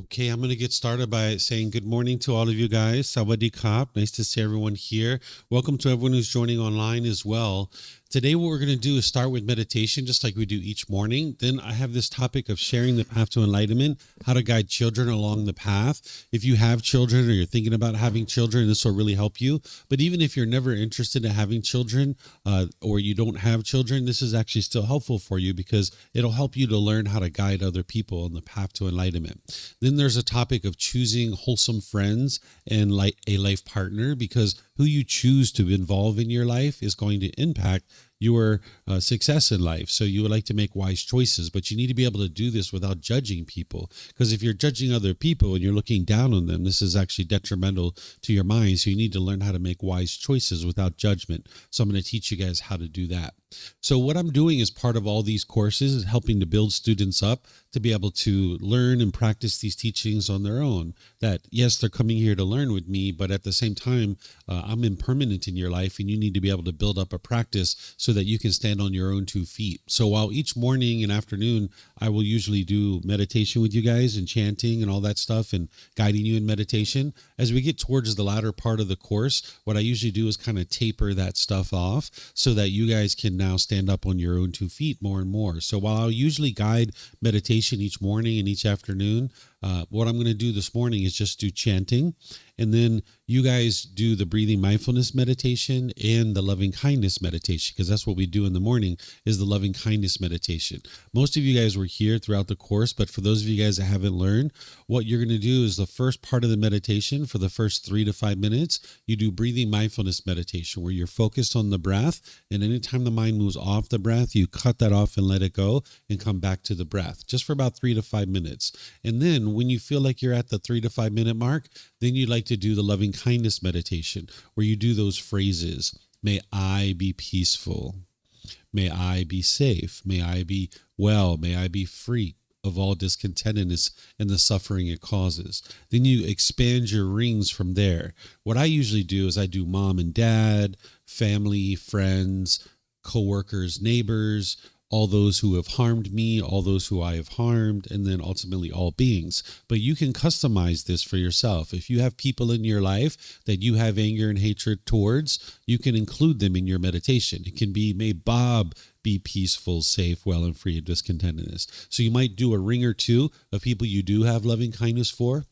Okay, I'm going to get started by saying good morning to all of you guys. Sawadee Kap. Nice to see everyone here. Welcome to everyone who's joining online as well. Today, what we're going to do is start with meditation, just like we do each morning. Then I have this topic of sharing the path to enlightenment, how to guide children along the path. If you have children or you're thinking about having children, this will really help you. But even if you're never interested in having children or you don't have children, this is actually still helpful for you because it'll help you to learn how to guide other people on the path to enlightenment. Then there's a topic of choosing wholesome friends and like a life partner, because who you choose to involve in your life is going to impact your success in life. So you would like to make wise choices, but you need to be able to do this without judging people. Because if you're judging other people and you're looking down on them, this is actually detrimental to your mind. So you need to learn how to make wise choices without judgment. So I'm going to teach you guys how to do that. So what I'm doing as part of all these courses is helping to build students up to be able to learn and practice these teachings on their own. That, yes, they're coming here to learn with me, but at the same time, I'm impermanent in your life, and you need to be able to build up a practice so that you can stand on your own 2 feet. So while each morning and afternoon, I will usually do meditation with you guys and chanting and all that stuff and guiding you in meditation. As we get towards the latter part of the course, what I usually do is kind of taper that stuff off so that you guys can now stand up on your own 2 feet more and more. So while I'll usually guide meditation each morning and each afternoon, what I'm going to do this morning is just do chanting, and then you guys do the breathing mindfulness meditation and the loving kindness meditation, because that's what we do in the morning is the loving kindness meditation. Most of you guys were here throughout the course, but for those of you guys that haven't learned, what you're going to do is the first part of the meditation for the first 3 to 5 minutes, you do breathing mindfulness meditation where you're focused on the breath, and anytime the mind moves off the breath, you cut that off and let it go and come back to the breath just for about 3 to 5 minutes. And then when you feel like you're at the 3 to 5 minute mark, then you'd like to do the loving kindness meditation where you do those phrases. May I be peaceful. May I be safe. May I be well. May I be free of all discontentedness and the suffering it causes. Then you expand your rings from there. What I usually do is I do mom and dad, family, friends, coworkers, neighbors, all those who have harmed me, all those who I have harmed, and then ultimately all beings. But you can customize this for yourself. If you have people in your life that you have anger and hatred towards, you can include them in your meditation. It can be, may Bob be peaceful, safe, well, and free of discontentedness. So you might do a ring or two of people you do have loving kindness for.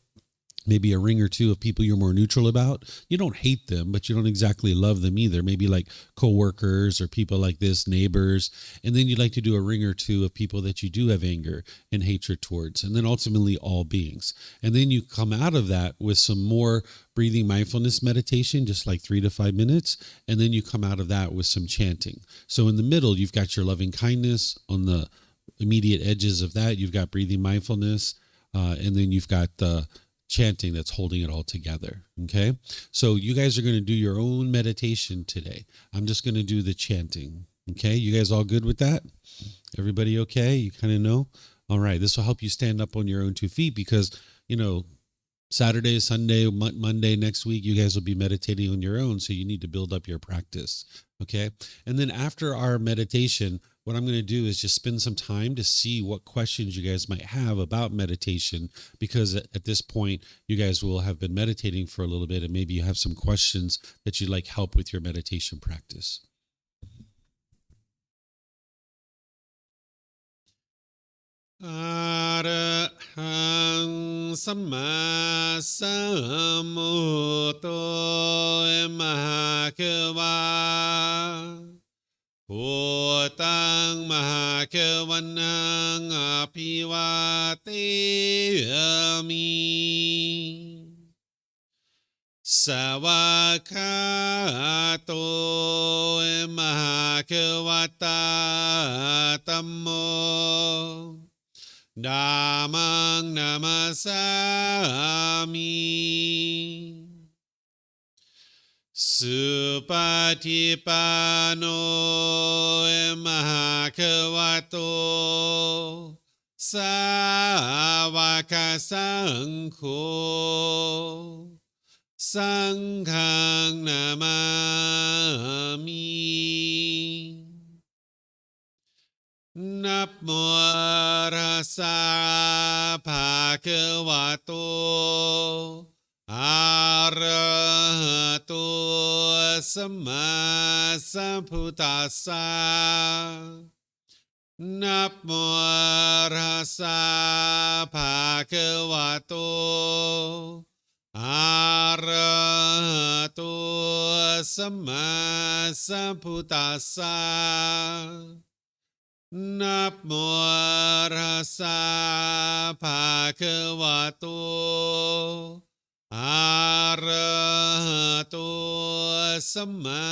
Maybe a ring or two of people you're more neutral about. You don't hate them, but you don't exactly love them either. Maybe like coworkers or people like this, neighbors. And then you'd like to do a ring or two of people that you do have anger and hatred towards. And then ultimately all beings. And then you come out of that with some more breathing mindfulness meditation, just like 3 to 5 minutes. And then you come out of that with some chanting. So in the middle, you've got your loving kindness. On the immediate edges of that, you've got breathing mindfulness. And then you've got the chanting that's holding it all together. Okay. So you guys are going to do your own meditation today. I'm just going to do the chanting. Okay. You guys all good with that? Everybody okay? You kind of know? All right. This will help you stand up on your own 2 feet because, Saturday, Sunday, Monday next week, you guys will be meditating on your own. So you need to build up your practice. Okay. And then after our meditation, what I'm going to do is just spend some time to see what questions you guys might have about meditation, because at this point, you guys will have been meditating for a little bit and maybe you have some questions that you'd like help with your meditation practice. Arahang Samma Sambuddho Mahakava Bhutang Mahakavanang Apivateyami Savakato Mahakavata Tammo Dhammang namasami Supatipano Mahakavato Savaka Sangho Sanghang namami Namo rasa คะวะโตอะระหะโตสัมมาสัมพุทธัสสะนะโมตัสสะภะคะวะโตอะระหะโตสัมมาสัมพุทธัสสะนะโมตัสสะภะคะวะโตอะระหะโตสัมมา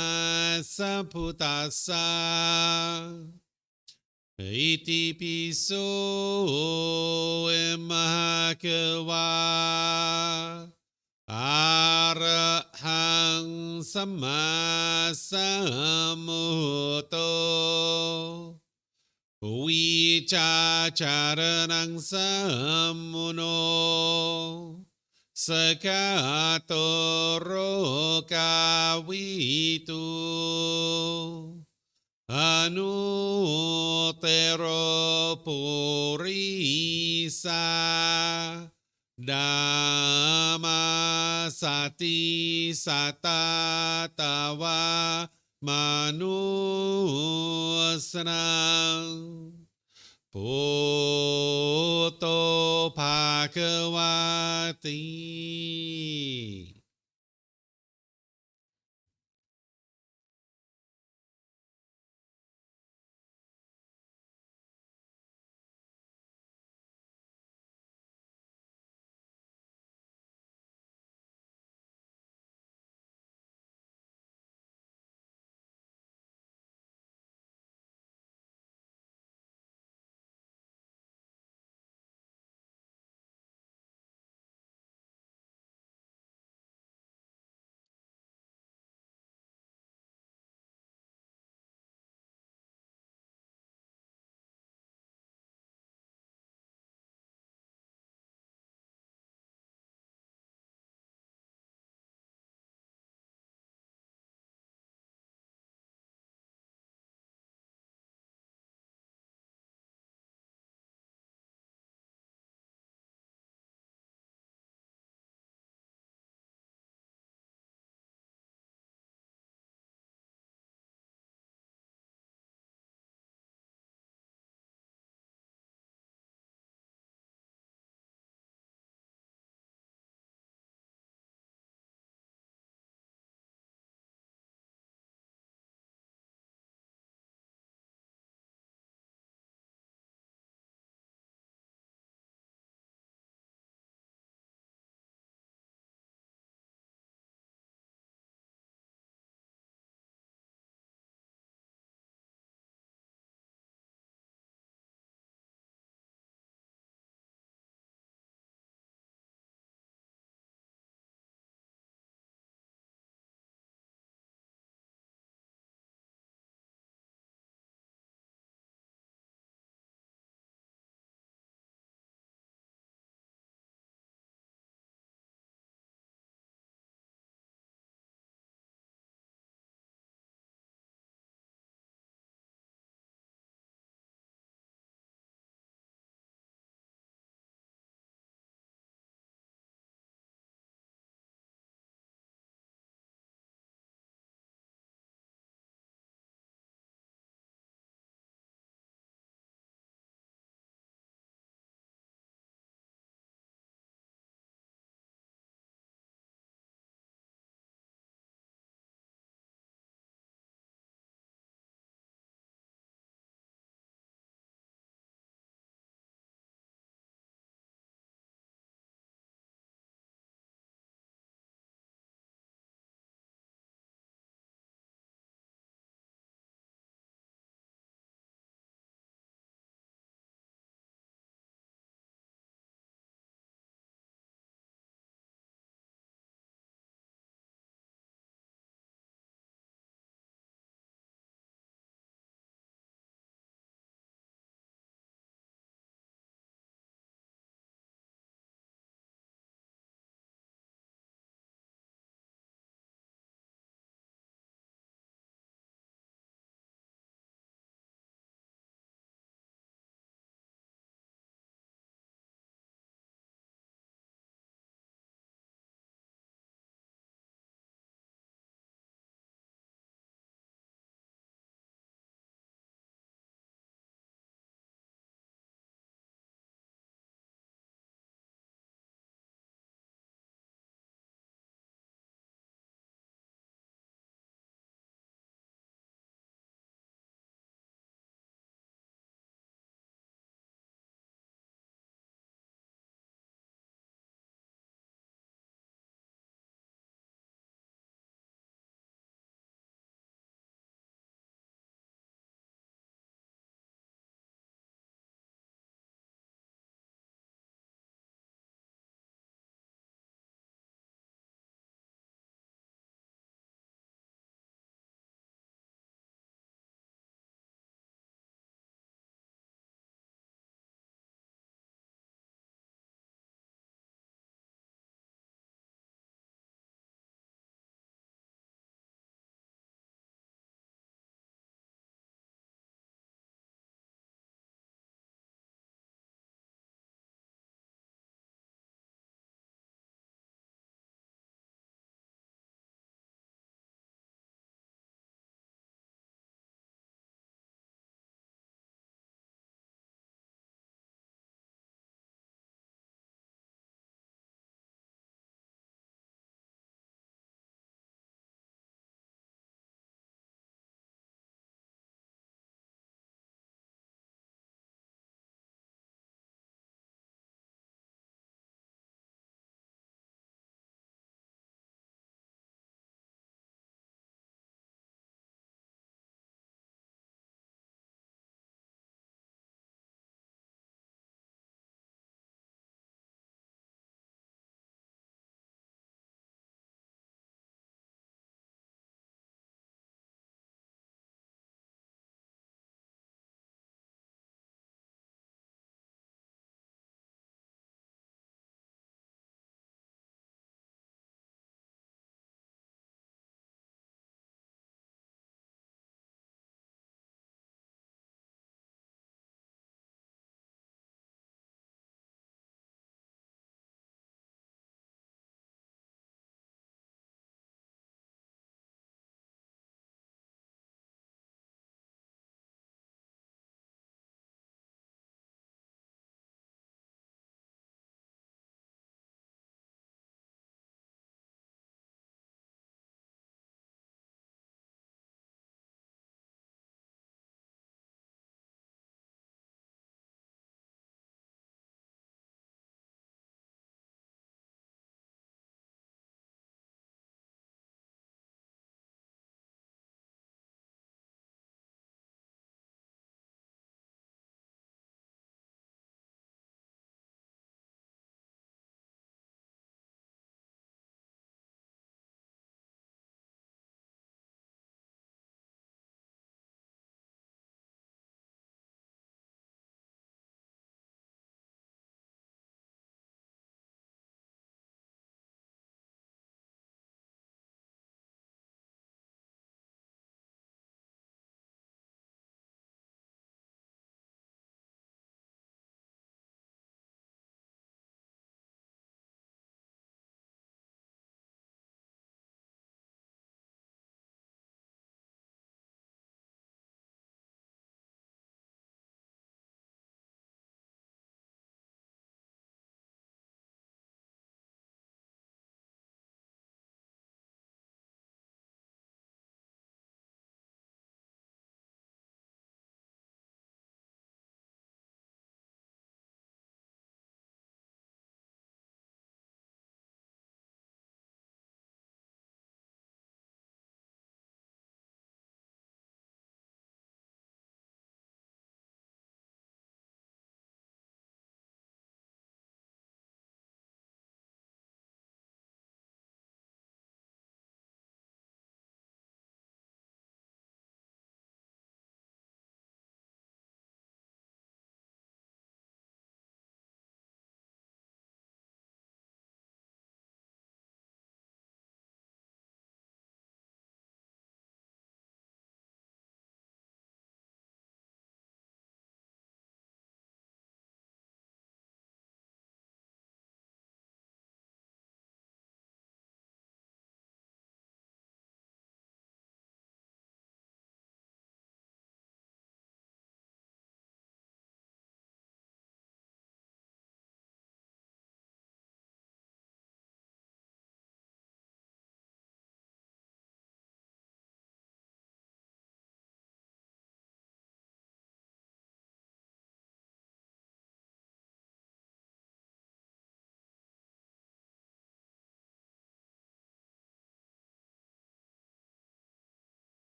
สัมพุทธัสสะอิติปิโสเอมะหะคะวะอะระหังสัมมาสัมพุทโธวิชาจารนังสัมมุโนสกาโตโรกาวิตุอนุเตโรปุริสาดามาสติสัตตาตาวามนุสนังพุทโธภาควาติ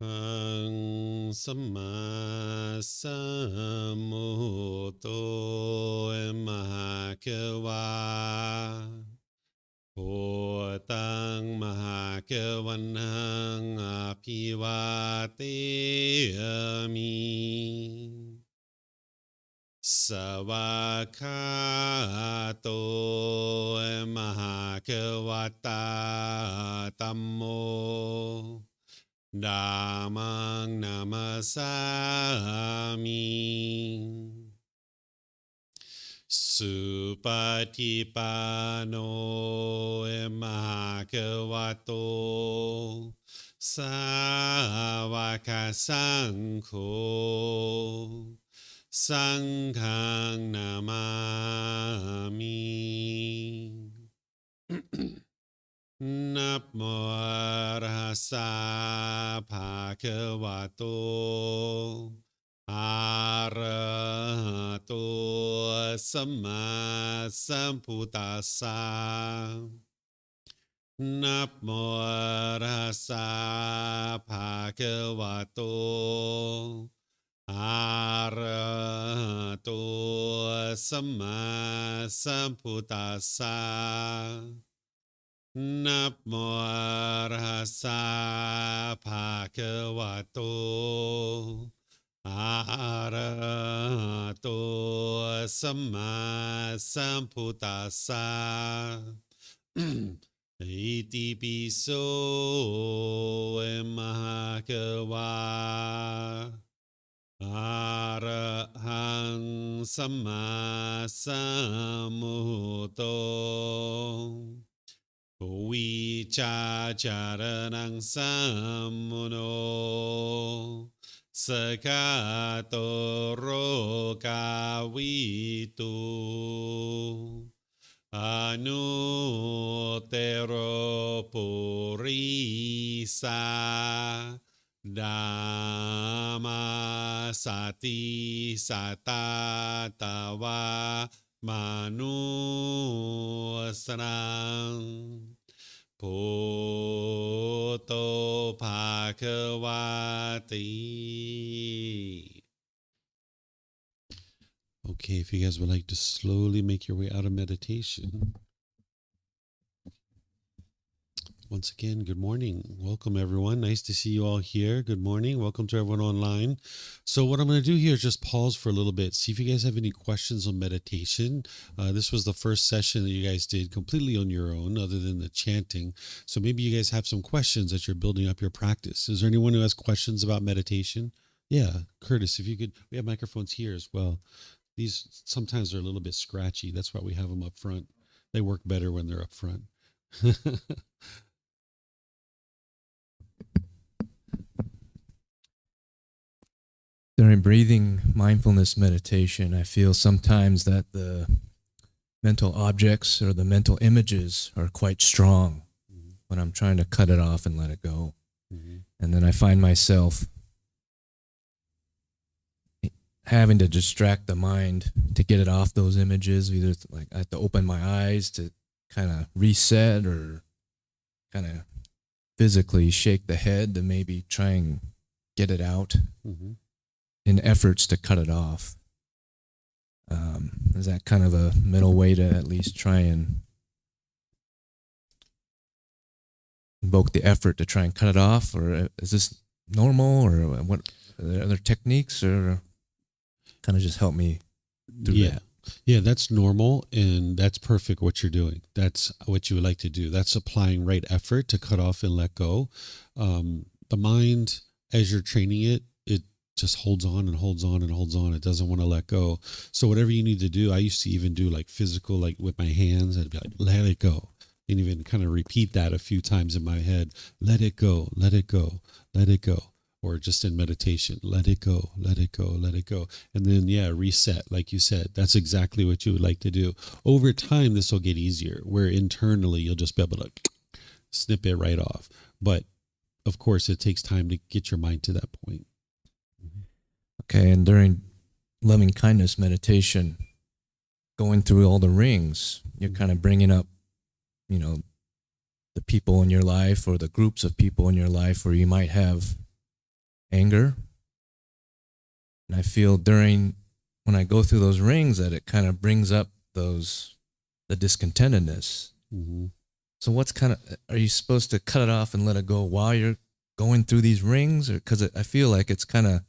Arahang Samma Sambuddho Mahakawa Phutang Mahakavanang Apivateyami Savakato Mahakavata Tammo Dhammang Namasami Supatipano Mahakavato Savaka Sangho Sanghang Namami Namo Arhasa Bhagavato Arahato Samma Sambuddhassa Namo Arhasa Bhagavato Arahato Samma Sambuddhassa Namo Arhasa Bhagavato Arahato Samma Sambuddhassa Iti piso Mahakava Arahang Samma Sambuddho Vichacharanang Sammuno Sakato Rokavitu Anutero Purisa Dhamma Sati Satatawa Manusrang Poto Bhagavati. Okay, if you guys would like to slowly make your way out of meditation. Once again, good morning. Welcome, everyone. Nice to see you all here. Good morning. Welcome to everyone online. So what I'm going to do here is just pause for a little bit, see if you guys have any questions on meditation. This was the first session that you guys did completely on your own, other than the chanting. So maybe you guys have some questions as you're building up your practice. Is there anyone who has questions about meditation? Yeah, Curtis, if you could, we have microphones here as well. These sometimes are a little bit scratchy. That's why we have them up front. They work better when they're up front. During breathing mindfulness meditation, I feel sometimes that the mental objects or the mental images are quite strong when I'm trying to cut it off and let it go. And then I find myself having to distract the mind to get it off those images. Either it's like I have to open my eyes to kind of reset, or kind of physically shake the head to maybe try and get it out in efforts to cut it off. Is that kind of a middle way to at least try and invoke the effort to try and cut it off? Or is this normal, or what? Are there other techniques, or kind of just help me through that? Yeah, that's normal, and that's perfect what you're doing. That's what you would like to do. That's applying right effort to cut off and let go. The mind, as you're training it, it just holds on and holds on and holds on. It doesn't want to let go. So whatever you need to do, I used to even do like physical, like with my hands, I'd be like, let it go. And even kind of repeat that a few times in my head. Let it go, let it go, let it go. Or just in meditation, let it go, let it go, let it go. And then, reset, like you said. That's exactly what you would like to do. Over time, this will get easier, where internally you'll just be able to snip it right off. But, of course, it takes time to get your mind to that point. Okay, and during loving kindness meditation, going through all the rings, you're kind of bringing up, the the people in your life or the groups of people in your life where you might have anger. And I feel when I go through those rings that it kind of brings up the discontentedness. Mm-hmm. So are you supposed to cut it off and let it go while you're going through these rings? Or because I feel like it's kind of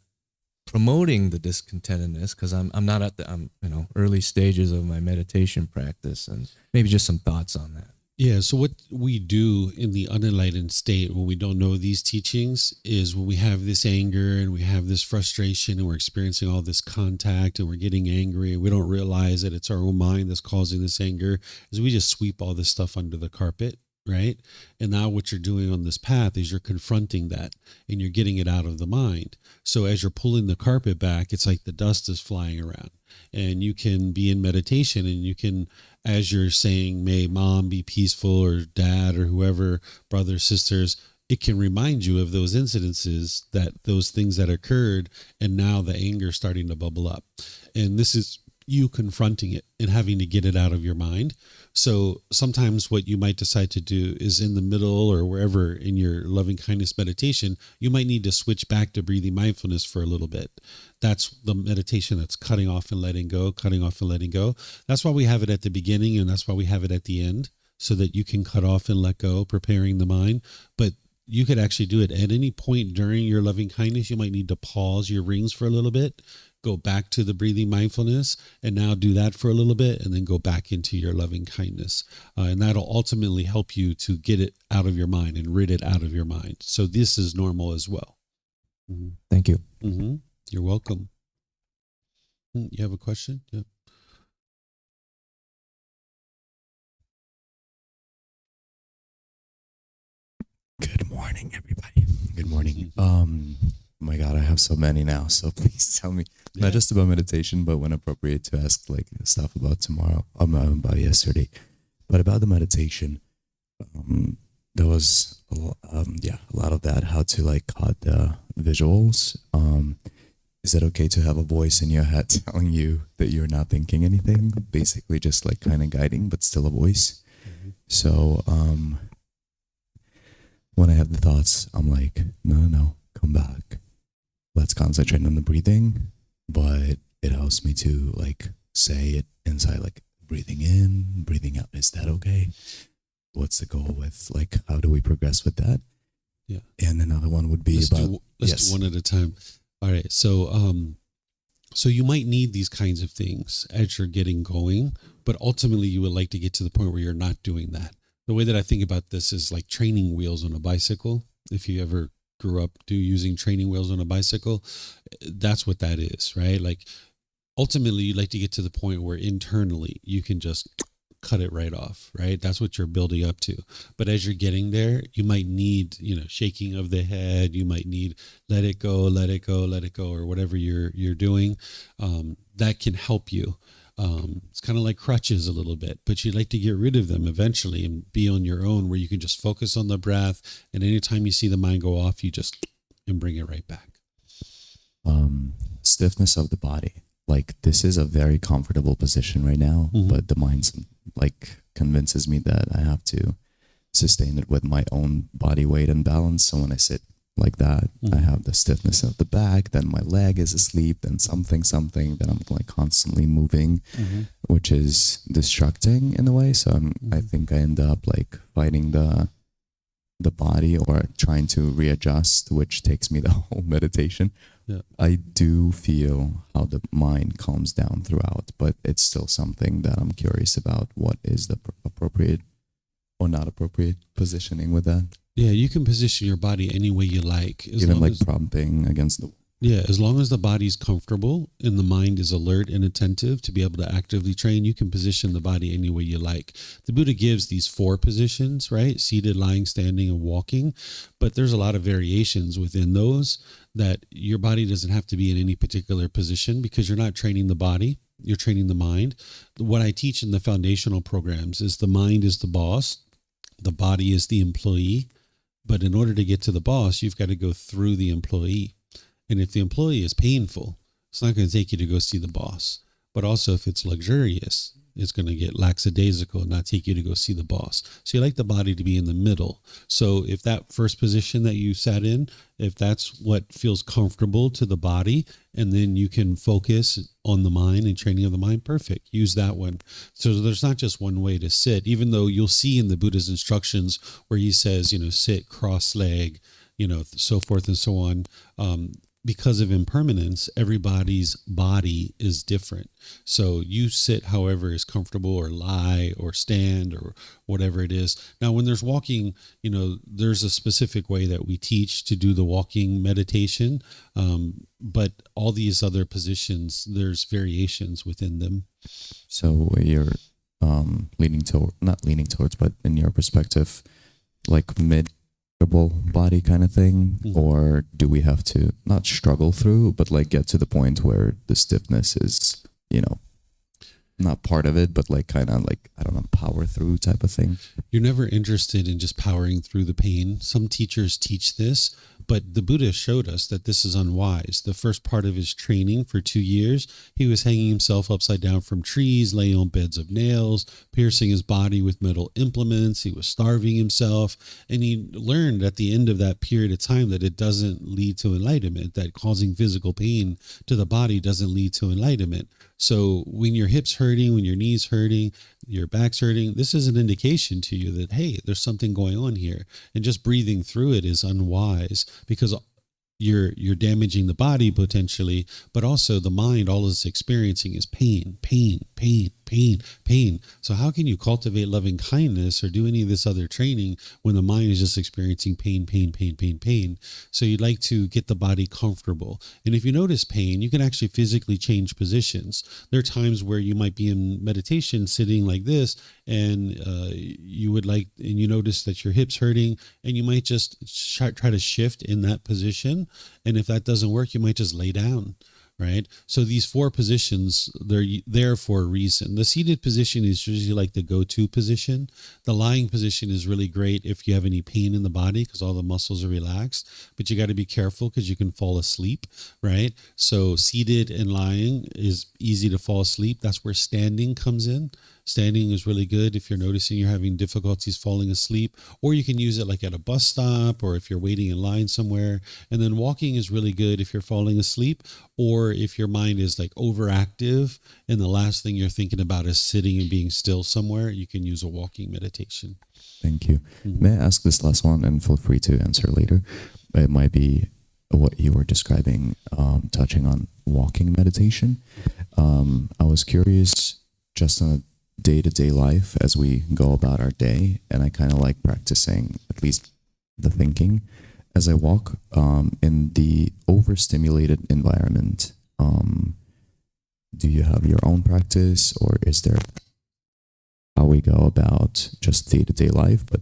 promoting the discontentedness, because I'm not at the early stages of my meditation practice, and maybe just some thoughts on that. Yeah, so what we do in the unenlightened state when we don't know these teachings is when we have this anger and we have this frustration and we're experiencing all this contact and we're getting angry and we don't realize that it's our own mind that's causing this anger, is we just sweep all this stuff under the carpet, right? And now what you're doing on this path is you're confronting that and you're getting it out of the mind. So as you're pulling the carpet back, it's like the dust is flying around. And you can be in meditation and you can, as you're saying, may mom be peaceful, or dad, or whoever, brothers, sisters, it can remind you of those incidences, those things that occurred, and now the anger starting to bubble up. And this is you confronting it and having to get it out of your mind. So sometimes what you might decide to do is in the middle or wherever in your loving kindness meditation, you might need to switch back to breathing mindfulness for a little bit. That's the meditation that's cutting off and letting go, cutting off and letting go. That's why we have it at the beginning, and that's why we have it at the end, so that you can cut off and let go, preparing the mind. But you could actually do it at any point during your loving kindness. You might need to pause your rings for a little bit, go back to the breathing mindfulness, and now do that for a little bit, and then go back into your loving kindness. And that'll ultimately help you to get it out of your mind and rid it out of your mind. So this is normal as well. Mm-hmm. Thank you. Mm-hmm. You're welcome. You have a question? Yeah. Good morning, everybody. Good morning. Oh my God, I have so many now. So please tell me, not just about meditation, but when appropriate to ask like stuff about tomorrow, about yesterday, but about the meditation. There was a lot of that. How to like cut the visuals. Is it okay to have a voice in your head telling you that you're not thinking anything? Basically, just like kind of guiding, but still a voice. Mm-hmm. So when I have the thoughts, I'm like, no, come back. Let's concentrate on the breathing. But it helps me to like say it inside, like breathing in, breathing out. Is that okay? What's the goal with like, how do we progress with that? Yeah. And another one would be let's do one at a time. All right. So, so you might need these kinds of things as you're getting going, but ultimately you would like to get to the point where you're not doing that. The way that I think about this is like training wheels on a bicycle. If you ever grew up using training wheels on a bicycle, that's what that is, right? Like ultimately you'd like to get to the point where internally you can just cut it right off, right? That's what you're building up to. But as you're getting there, you might need, shaking of the head. You might need let it go, let it go, let it go, or whatever you're doing. That can help you. It's kind of like crutches a little bit, but you'd like to get rid of them eventually and be on your own, where you can just focus on the breath. And anytime you see the mind go off, you just and bring it right back. Stiffness of the body. Like this is a very comfortable position right now, mm-hmm. but the mind like convinces me that I have to sustain it with my own body weight and balance. So when I sit like that, mm-hmm. I have the stiffness of the back, then my leg is asleep, then something, then I'm like constantly moving, mm-hmm. which is distracting in a way. So mm-hmm. I think I end up like fighting the body or trying to readjust, which takes me the whole meditation. Yeah. I do feel how the mind calms down throughout, but it's still something that I'm curious about. What is the appropriate or not appropriate positioning with that? Yeah, you can position your body any way you like. Even like prompting against the... Yeah, as long as the body's comfortable and the mind is alert and attentive to be able to actively train, you can position the body any way you like. The Buddha gives these 4 positions, right? Seated, lying, standing, and walking. But there's a lot of variations within those, that your body doesn't have to be in any particular position, because you're not training the body, you're training the mind. What I teach in the foundational programs is the mind is the boss, the body is the employee. But in order to get to the boss, you've got to go through the employee. And if the employee is painful, it's not going to take you to go see the boss. But also if it's luxurious, it's going to get lackadaisical and not take you to go see the boss. So you like the body to be in the middle. So if that first position that you sat in, if that's what feels comfortable to the body, and then you can focus on the mind and training of the mind, perfect. Use that one. So there's not just one way to sit, even though you'll see in the Buddha's instructions where he says, sit cross leg, so forth and so on. Because of impermanence, everybody's body is different. So you sit however is comfortable, or lie or stand or whatever it is. Now, when there's walking, there's a specific way that we teach to do the walking meditation. But all these other positions, there's variations within them. So you're not leaning towards, but in your perspective, like body kind of thing, or do we have to not struggle through, but like get to the point where the stiffness is, not part of it, but like kind of like, I don't know, power through type of thing? You're never interested in just powering through the pain. Some teachers teach this, but the Buddha showed us that this is unwise. The first part of his training for 2 years, he was hanging himself upside down from trees, laying on beds of nails, piercing his body with metal implements. He was starving himself. And he learned at the end of that period of time that it doesn't lead to enlightenment, that causing physical pain to the body doesn't lead to enlightenment. So when your hips hurting, when your knees hurting, your back's hurting, this is an indication to you that, hey, there's something going on here. And just breathing through it is unwise, because you're damaging the body potentially, but also the mind, all it's experiencing is pain. So how can you cultivate loving kindness or do any of this other training when the mind is just experiencing pain? So you'd like to get the body comfortable. And if you notice pain, you can actually physically change positions. There are times where you might be in meditation sitting like this, and you notice that your hips hurting, and you might just try to shift in that position. And if that doesn't work, you might just lay down. Right. So these 4 positions, they're there for a reason. The seated position is usually like the go-to position. The lying position is really great if you have any pain in the body, because all the muscles are relaxed, but you got to be careful because you can fall asleep. Right. So seated and lying is easy to fall asleep. That's where standing comes in. Standing is really good if you're noticing you're having difficulties falling asleep, or you can use it like at a bus stop, or if you're waiting in line somewhere. And then walking is really good if you're falling asleep, or if your mind is like overactive and the last thing you're thinking about is sitting and being still somewhere, you can use a walking meditation. Thank you. May I ask this last one, and feel free to answer later? It might be what you were describing, touching on walking meditation. I was curious, just on a day-to-day life as we go about our day, and I kind of like practicing at least the thinking as I walk in the overstimulated environment. Do you have your own practice, or is there how we go about just day-to-day life, but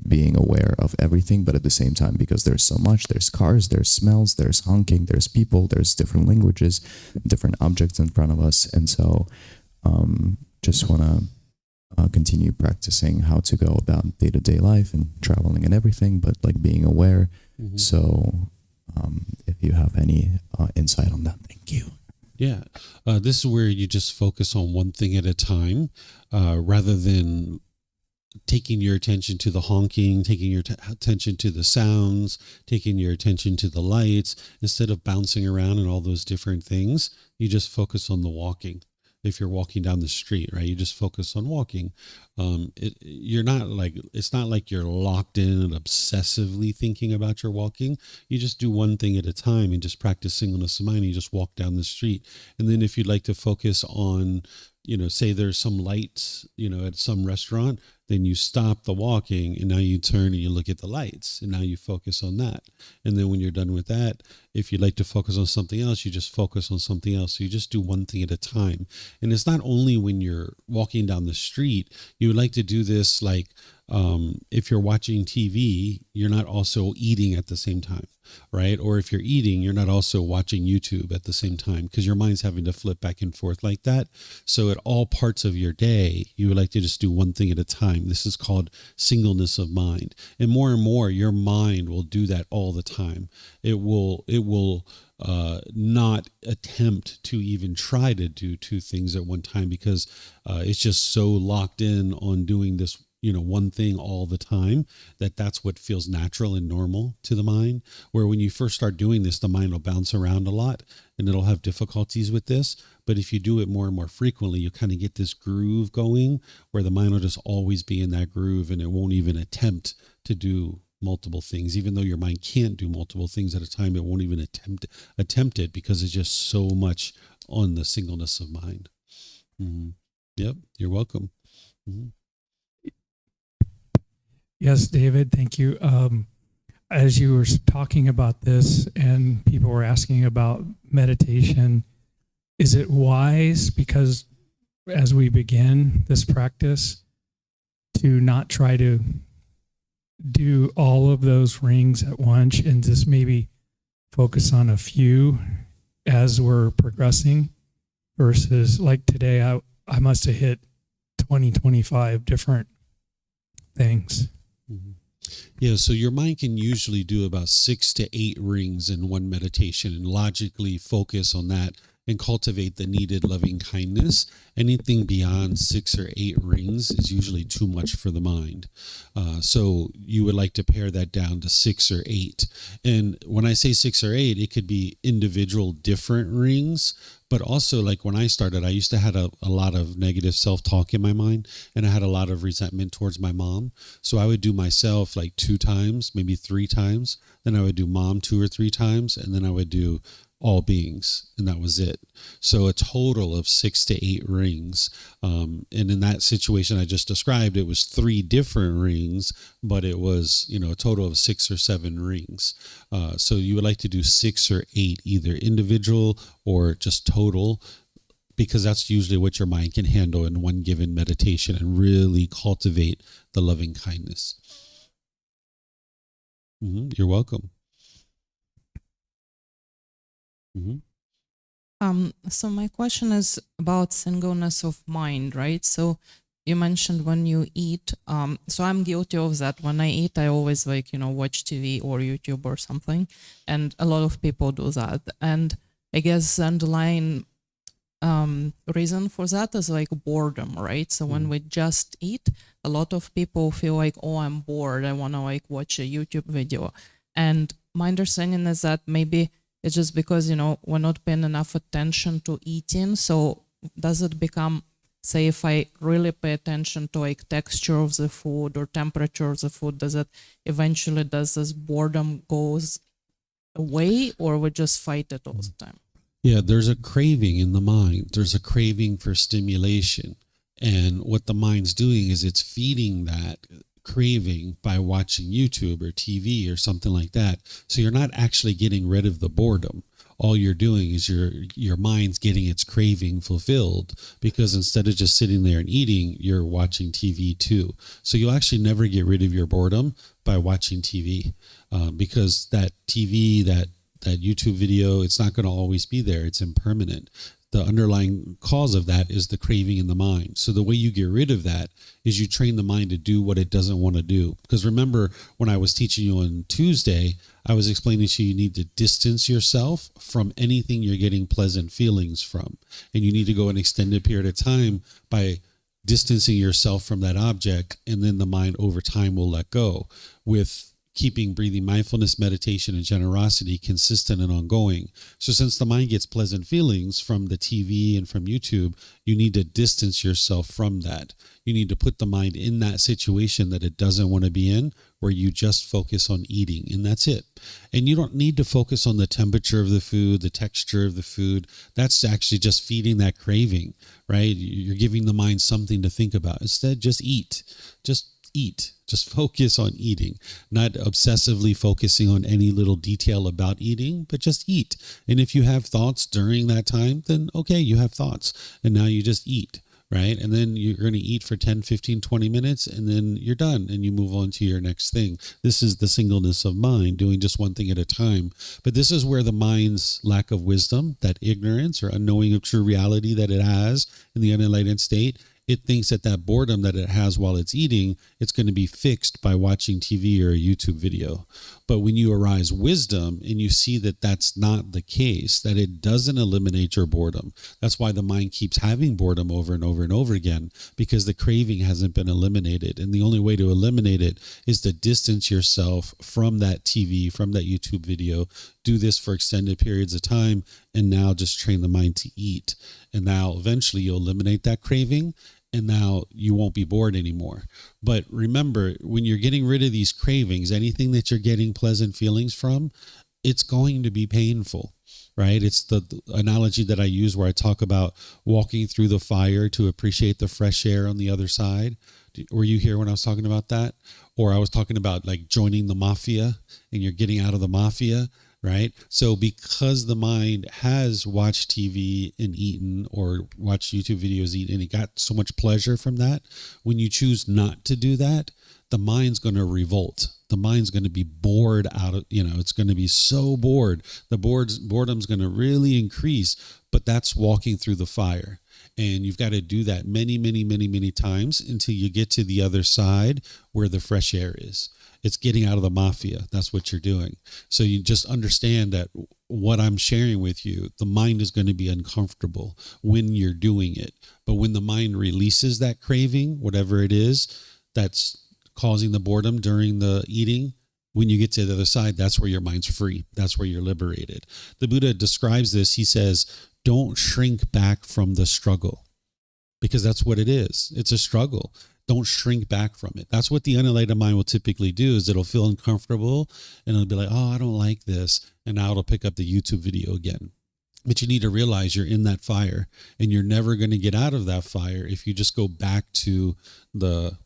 being aware of everything, but at the same time, because there's so much, there's cars, there's smells, there's honking, there's people, there's different languages, different objects in front of us, and so just want to continue practicing how to go about day-to-day life and traveling and everything, but like being aware. So if you have any insight on that, thank you. Yeah. This is where you just focus on one thing at a time, rather than taking your attention to the honking, taking your attention to the sounds, taking your attention to the lights. Instead of bouncing around and all those different things, you just focus on the walking. If you're walking down the street, right, you just focus on walking. It's not like you're locked in and obsessively thinking about your walking. You just do one thing at a time and just practice singleness of mind. You just walk down the street. And then if you'd like to focus on, say there's some lights, at some restaurant, then you stop the walking and now you turn and you look at the lights and now you focus on that. And then when you're done with that, if you'd like to focus on something else, you just focus on something else. So you just do one thing at a time. And it's not only when you're walking down the street. You would like to do this like if you're watching TV, you're not also eating at the same time. right? Or if you're eating, you're not also watching YouTube at the same time, because your mind's having to flip back and forth like that. So at all parts of your day, you would like to just do one thing at a time. This is called singleness of mind. And more, your mind will do that all the time. It will not attempt to even try to do two things at one time, because it's just so locked in on doing this, one thing all the time, that's what feels natural and normal to the mind. Where when you first start doing this, the mind will bounce around a lot and it'll have difficulties with this. But if you do it more and more frequently, you kind of get this groove going where the mind will just always be in that groove, and it won't even attempt to do multiple things. Even though your mind can't do multiple things at a time, it won't even attempt it, because it's just so much on the singleness of mind. Mm-hmm. Yep, you're welcome. Mm-hmm. Yes, David, thank you. As you were talking about this and people were asking about meditation, is it wise, because as we begin this practice, to not try to do all of those rings at once and just maybe focus on a few as we're progressing, versus like today, I must have hit 25 different things. Mm-hmm. Yeah, so your mind can usually do about 6 to 8 rings in one meditation, and logically focus on that and cultivate the needed loving kindness. Anything beyond 6 or 8 rings is usually too much for the mind. So you would like to pare that down to 6 or 8. And when I say 6 or 8, it could be individual different rings. But also, like when I started, I used to have a lot of negative self-talk in my mind, and I had a lot of resentment towards my mom. So I would do myself like 2 times, maybe 3 times. Then I would do mom 2 or 3 times, and then I would do all beings, and that was it. So a total of 6 to 8 rings. And in that situation I just described, it was 3 different rings, but it was, a total of 6 or 7 rings. So you would like to do 6 or 8, either individual or just total, because that's usually what your mind can handle in one given meditation, and really cultivate the loving kindness. Mm-hmm. You're welcome. Mm-hmm. So my question is about singleness of mind, right? So you mentioned when you eat, so I'm guilty of that. When I eat, I always watch TV or YouTube or something. And a lot of people do that. And I guess the underlying reason for that is like boredom, right? So when we just eat, a lot of people feel like, oh, I'm bored, I want to watch a YouTube video. And my understanding is that maybe it's just because, we're not paying enough attention to eating. So does it become, say, if I really pay attention to texture of the food or temperature of the food, does this boredom goes away, or we just fight it all the time? Yeah, there's a craving in the mind. There's a craving for stimulation. And what the mind's doing is it's feeding that craving by watching YouTube or TV or something like that. So you're not actually getting rid of the boredom. All you're doing is your mind's getting its craving fulfilled, because instead of just sitting there and eating, you're watching TV too. So you'll actually never get rid of your boredom by watching TV, because that TV, that YouTube video, it's not going to always be there. It's impermanent. The underlying cause of that is the craving in the mind. So the way you get rid of that is you train the mind to do what it doesn't want to do. Because remember, when I was teaching you on Tuesday, I was explaining to you need to distance yourself from anything you're getting pleasant feelings from. And you need to go an extended period of time by distancing yourself from that object, and then the mind over time will let go, with keeping breathing mindfulness, meditation, and generosity consistent and ongoing. So since the mind gets pleasant feelings from the TV and from YouTube, you need to distance yourself from that. You need to put the mind in that situation that it doesn't want to be in, where you just focus on eating, and that's it. And you don't need to focus on the temperature of the food, the texture of the food. That's actually just feeding that craving, right? You're giving the mind something to think about. Instead, just eat. Just eat. Just focus on eating, not obsessively focusing on any little detail about eating, but just eat. And if you have thoughts during that time, then okay, you have thoughts, and now you just eat, right? And then you're going to eat for 10, 15, 20 minutes, and then you're done and you move on to your next thing. This is the singleness of mind, doing just one thing at a time. But this is where the mind's lack of wisdom, that ignorance or unknowing of true reality that it has in the unenlightened state, it thinks that boredom that it has while it's eating, it's going to be fixed by watching TV or a YouTube video. But when you arise wisdom and you see that that's not the case, that it doesn't eliminate your boredom. That's why the mind keeps having boredom over and over and over again, because the craving hasn't been eliminated. And the only way to eliminate it is to distance yourself from that TV, from that YouTube video. Do this for extended periods of time, and now just train the mind to eat. And now eventually you'll eliminate that craving, and now you won't be bored anymore. But remember, when you're getting rid of these cravings, anything that you're getting pleasant feelings from, it's going to be painful, right? It's the analogy that I use where I talk about walking through the fire to appreciate the fresh air on the other side. Were you here when I was talking about that? Or I was talking about like joining the mafia and you're getting out of the mafia, right? So because the mind has watched TV and eaten or watched YouTube videos eat, and it got so much pleasure from that, when you choose not to do that, the mind's going to revolt. The mind's going to be bored out of, it's going to be so bored. The boredom's going to really increase, but that's walking through the fire. And you've got to do that many, many, many, many times until you get to the other side where the fresh air is. It's getting out of the mafia. That's what you're doing. So you just understand that what I'm sharing with you, the mind is going to be uncomfortable when you're doing it. But when the mind releases that craving, whatever it is that's causing the boredom during the eating, when you get to the other side, that's where your mind's free. That's where you're liberated. The Buddha describes this. He says, don't shrink back from the struggle, because that's what it is. It's a struggle. Don't shrink back from it. That's what the unenlightened mind will typically do, is it'll feel uncomfortable and it'll be like, oh, I don't like this. And now it'll pick up the YouTube video again. But you need to realize you're in that fire, and you're never going to get out of that fire if you just go back to the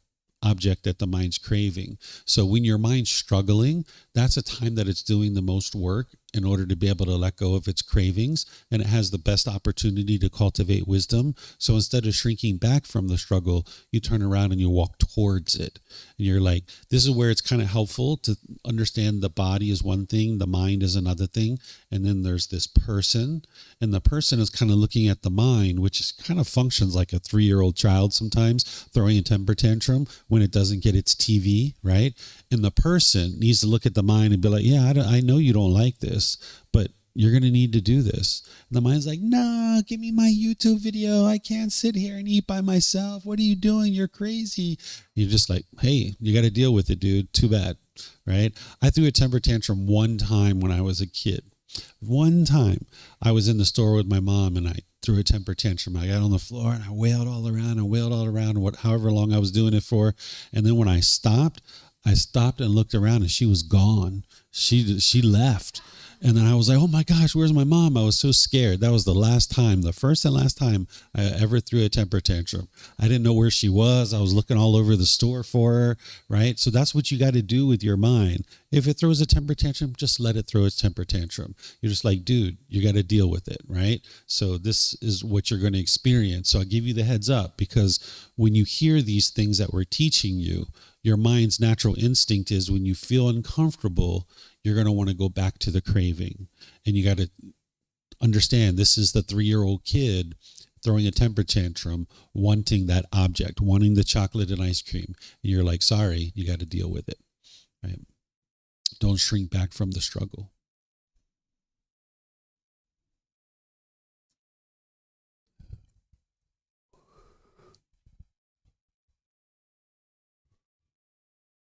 object that the mind's craving. So when your mind's struggling, that's a time that it's doing the most work in order to be able to let go of its cravings, and it has the best opportunity to cultivate wisdom. So instead of shrinking back from the struggle, you turn around and you walk towards it. And you're like, this is where it's kind of helpful to understand the body is one thing, the mind is another thing, and then there's this person, and the person is kind of looking at the mind, which is kind of functions like a 3-year-old child sometimes throwing a temper tantrum when it doesn't get its TV, right? And the person needs to look at the mind and be like, yeah, I know you don't like this, but you're going to need to do this. And the mind's like, no, give me my YouTube video. I can't sit here and eat by myself. What are you doing? You're crazy. You're just like, hey, you got to deal with it, dude. Too bad, right? I threw a temper tantrum one time when I was a kid. One time I was in the store with my mom and I threw a temper tantrum. I got on the floor and I wailed all around however long I was doing it for. And then when I stopped and looked around and she was gone. She left. And then I was like, oh my gosh, where's my mom? I was so scared. That was the first and last time I ever threw a temper tantrum. I didn't know where she was. I was looking all over the store for her, right? So that's what you got to do with your mind. If it throws a temper tantrum, just let it throw its temper tantrum. You're just like, dude, you got to deal with it, right? So this is what you're going to experience. So I'll give you the heads up, because when you hear these things that we're teaching you, your mind's natural instinct is when you feel uncomfortable, you're going to want to go back to the craving. And you got to understand, this is the 3-year-old kid throwing a temper tantrum, wanting that object, wanting the chocolate and ice cream. And you're like, sorry, you got to deal with it, right? Don't shrink back from the struggle.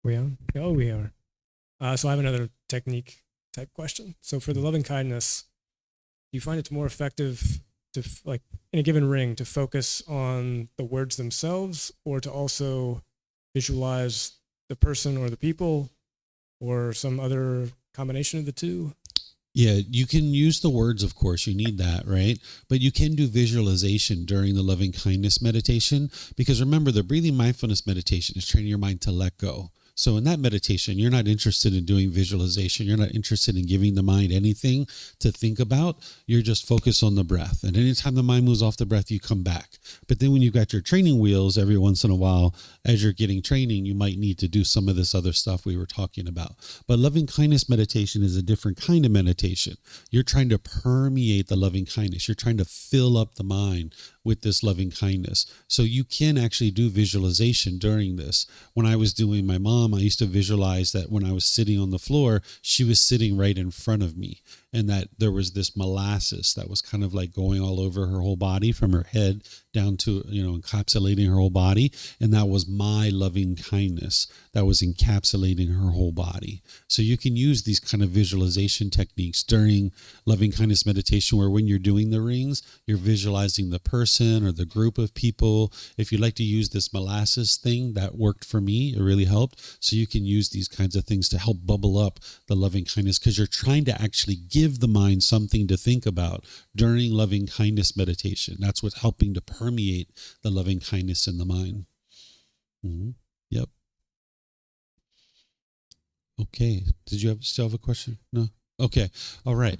We on? Oh, we are. So I have another technique type question. So for the loving kindness, do you find it's more effective to, like in a given ring, to focus on the words themselves, or to also visualize the person or the people, or some other combination of the two? Yeah, you can use the words, of course, you need that, right? But you can do visualization during the loving kindness meditation, because remember, the breathing mindfulness meditation is training your mind to let go. So in that meditation, you're not interested in doing visualization. You're not interested in giving the mind anything to think about. You're just focused on the breath. And anytime the mind moves off the breath, you come back. But then when you've got your training wheels, every once in a while, as you're getting training, you might need to do some of this other stuff we were talking about. But loving kindness meditation is a different kind of meditation. You're trying to permeate the loving kindness. You're trying to fill up the mind with this loving kindness. So you can actually do visualization during this. When I was doing my mom, I used to visualize that when I was sitting on the floor, she was sitting right in front of me, and that there was this molasses that was kind of like going all over her whole body from her head down to, encapsulating her whole body. And that was my loving kindness that was encapsulating her whole body. So you can use these kind of visualization techniques during loving kindness meditation, where when you're doing the rings, you're visualizing the person or the group of people. If you like to use this molasses thing, that worked for me. It really helped. So you can use these kinds of things to help bubble up the loving kindness, because you're trying to actually give the mind something to think about during loving kindness meditation. That's what's helping to permeate the loving kindness in the mind. Yep. Okay. Did you still have a question? No? Okay. All right.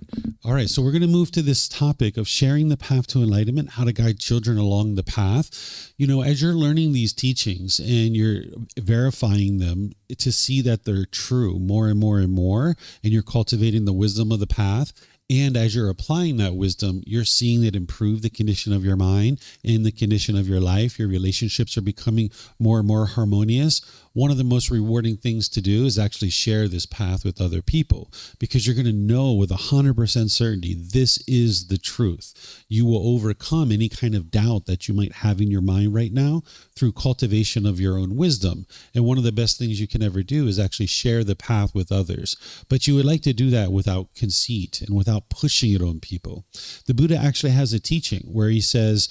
So we're going to move to this topic of sharing the path to enlightenment, how to guide children along the path. As you're learning these teachings and you're verifying them to see that they're true more and more and more, and you're cultivating the wisdom of the path. And as you're applying that wisdom, you're seeing it improve the condition of your mind and the condition of your life. Your relationships are becoming more and more harmonious. One of the most rewarding things to do is actually share this path with other people, because you're going to know with 100% certainty this is the truth. You will overcome any kind of doubt that you might have in your mind right now through cultivation of your own wisdom. And one of the best things you can ever do is actually share the path with others. But you would like to do that without conceit and without pushing it on people. The Buddha actually has a teaching where he says,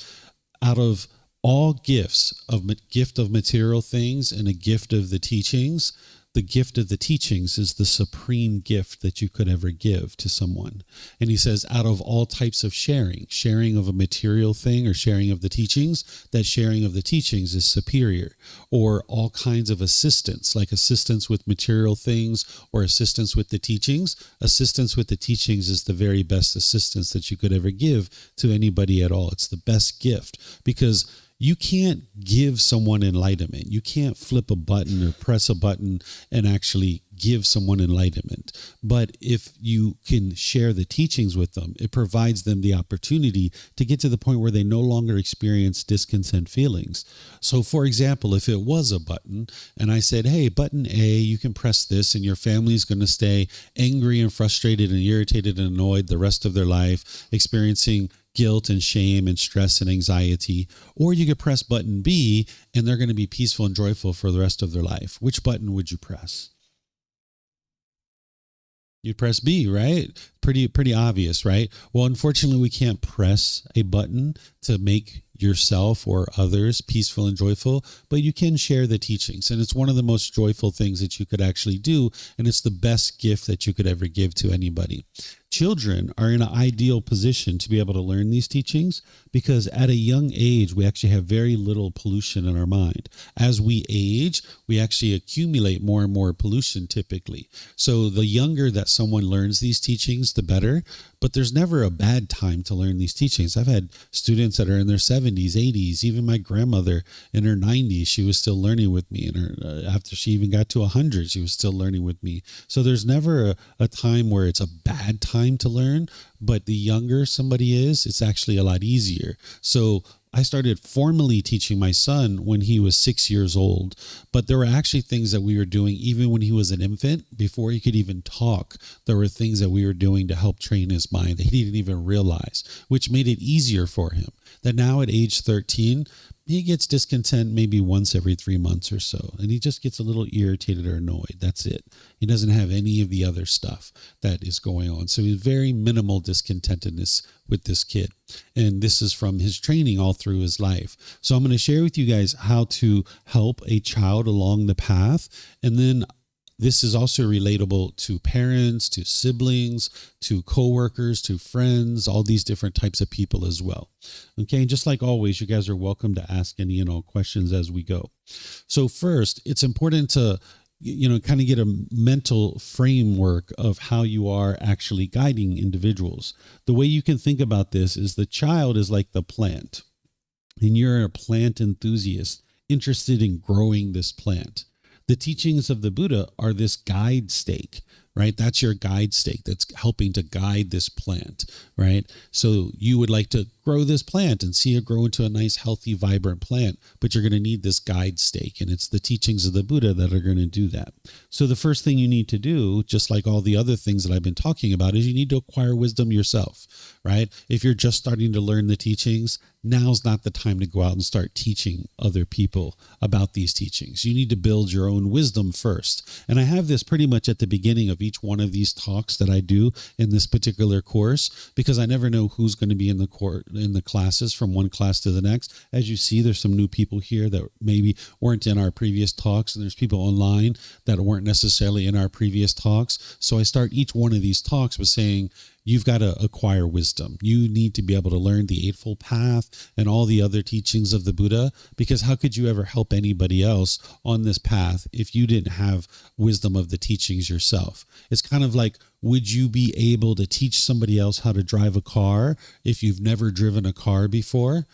out of all gifts, gift of material things and a gift of the teachings, the gift of the teachings is the supreme gift that you could ever give to someone. And he says, out of all types of sharing of a material thing or sharing of the teachings, that sharing of the teachings is superior. Or all kinds of assistance, like assistance with material things or assistance with the teachings. Assistance with the teachings is the very best assistance that you could ever give to anybody at all. It's the best gift, because you can't give someone enlightenment. You can't flip a button or press a button and actually give someone enlightenment. But if you can share the teachings with them, it provides them the opportunity to get to the point where they no longer experience discontent feelings. So for example, if it was a button and I said, hey, button A, you can press this and your family is going to stay angry and frustrated and irritated and annoyed the rest of their life, experiencing guilt and shame and stress and anxiety. Or you could press button B and they're going to be peaceful and joyful for the rest of their life. Which button would you press? You'd press B, right? Pretty obvious, right? Well, unfortunately, we can't press a button to make yourself or others peaceful and joyful, but you can share the teachings. And it's one of the most joyful things that you could actually do. And it's the best gift that you could ever give to anybody. Children are in an ideal position to be able to learn these teachings, because at a young age, we actually have very little pollution in our mind. As we age, we actually accumulate more and more pollution typically. So the younger that someone learns these teachings, the better. But there's never a bad time to learn these teachings. I've had students that are in their 70s, 80s, even my grandmother in her 90s, she was still learning with me. And after she even got to 100, she was still learning with me. So there's never a time where it's a bad time to learn. But the younger somebody is, it's actually a lot easier. So I started formally teaching my son when he was 6 years old, but there were actually things that we were doing even when he was an infant, before he could even talk. There were things that we were doing to help train his mind that he didn't even realize, which made it easier for him. That now at age 13, he gets discontent maybe once every 3 months or so, and he just gets a little irritated or annoyed. That's it. He doesn't have any of the other stuff that is going on. So he's very minimal discontentedness with this kid. And this is from his training all through his life. So I'm going to share with you guys how to help a child along the path. And then this is also relatable to parents, to siblings, to coworkers, to friends, all these different types of people as well. Okay, and just like always, you guys are welcome to ask any and all questions as we go. So first, it's important to kind of get a mental framework of how you are actually guiding individuals. The way you can think about this is the child is like the plant, and you're a plant enthusiast interested in growing this plant. The teachings of the Buddha are this guide stake, right? That's your guide stake that's helping to guide this plant, right? So you would like to grow this plant and see it grow into a nice, healthy, vibrant plant, but you're going to need this guide stake, and it's the teachings of the Buddha that are going to do that. So the first thing you need to do, just like all the other things that I've been talking about, is you need to acquire wisdom yourself, right? If you're just starting to learn the teachings, now's not the time to go out and start teaching other people about these teachings. You need to build your own wisdom first. And I have this pretty much at the beginning of each one of these talks that I do in this particular course, because I never know who's going to be in the classes from one class to the next. As you see, there's some new people here that maybe weren't in our previous talks, and there's people online that weren't necessarily in our previous talks. So I start each one of these talks with saying, you've got to acquire wisdom. You need to be able to learn the Eightfold Path and all the other teachings of the Buddha, because how could you ever help anybody else on this path if you didn't have wisdom of the teachings yourself? It's kind of like, would you be able to teach somebody else how to drive a car if you've never driven a car before?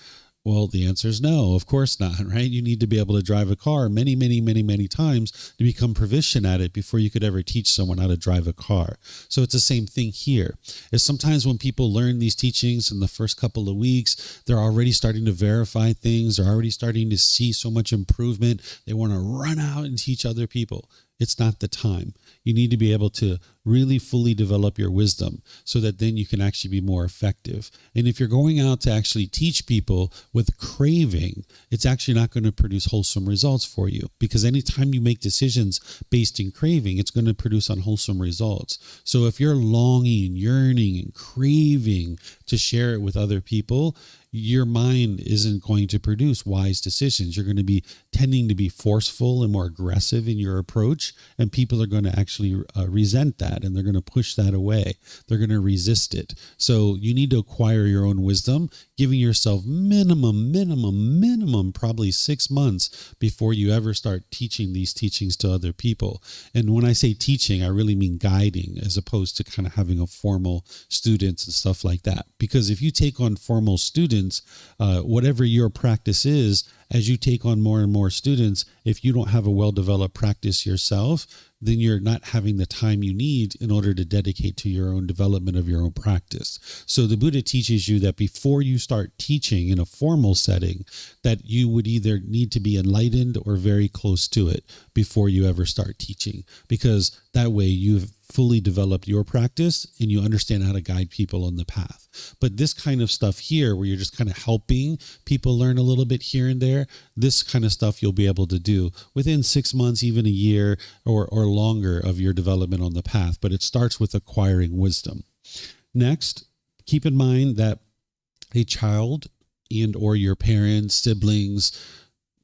Well, the answer is no, of course not, right? You need to be able to drive a car many, many, many, many times to become proficient at it before you could ever teach someone how to drive a car. So it's the same thing here. Is sometimes when people learn these teachings in the first couple of weeks, they're already starting to verify things. They're already starting to see so much improvement. They want to run out and teach other people. It's not the time. You need to be able to really fully develop your wisdom so that then you can actually be more effective. And if you're going out to actually teach people with craving, it's actually not going to produce wholesome results for you, because anytime you make decisions based in craving, it's going to produce unwholesome results. So if you're longing, yearning, and craving to share it with other people, your mind isn't going to produce wise decisions. You're going to be tending to be forceful and more aggressive in your approach, and people are going to actually resent that, and they're going to push that away. They're going to resist it. So you need to acquire your own wisdom, giving yourself minimum, probably 6 months before you ever start teaching these teachings to other people. And when I say teaching, I really mean guiding, as opposed to kind of having a formal students and stuff like that. Because if you take on formal students, whatever your practice is, as you take on more and more students, if you don't have a well-developed practice yourself, then you're not having the time you need in order to dedicate to your own development of your own practice. So the Buddha teaches you that before you start teaching in a formal setting, that you would either need to be enlightened or very close to it before you ever start teaching, because that way you've fully developed your practice and you understand how to guide people on the path. But this kind of stuff here, where you're just kind of helping people learn a little bit here and there, this kind of stuff you'll be able to do within 6 months, even a year or longer of your development on the path. But it starts with acquiring wisdom. Next, keep in mind that a child and or your parents, siblings,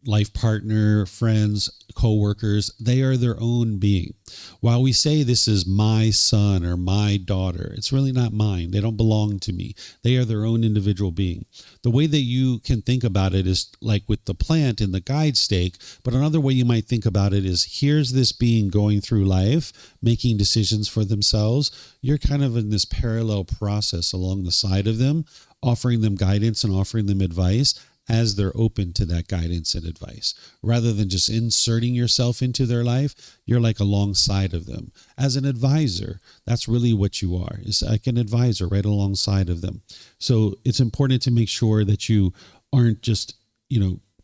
life partner, friends, co-workers, they are their own being. While we say this is my son or my daughter, it's really not mine. They don't belong to me. They are their own individual being. The way that you can think about it is like with the plant in the guide stake, but another way you might think about it is, here's this being going through life, making decisions for themselves. You're kind of in this parallel process along the side of them, offering them guidance and offering them advice as they're open to that guidance and advice. Rather than just inserting yourself into their life, you're like alongside of them. As an advisor, that's really what you are. It's like an advisor right alongside of them. So it's important to make sure that you aren't just,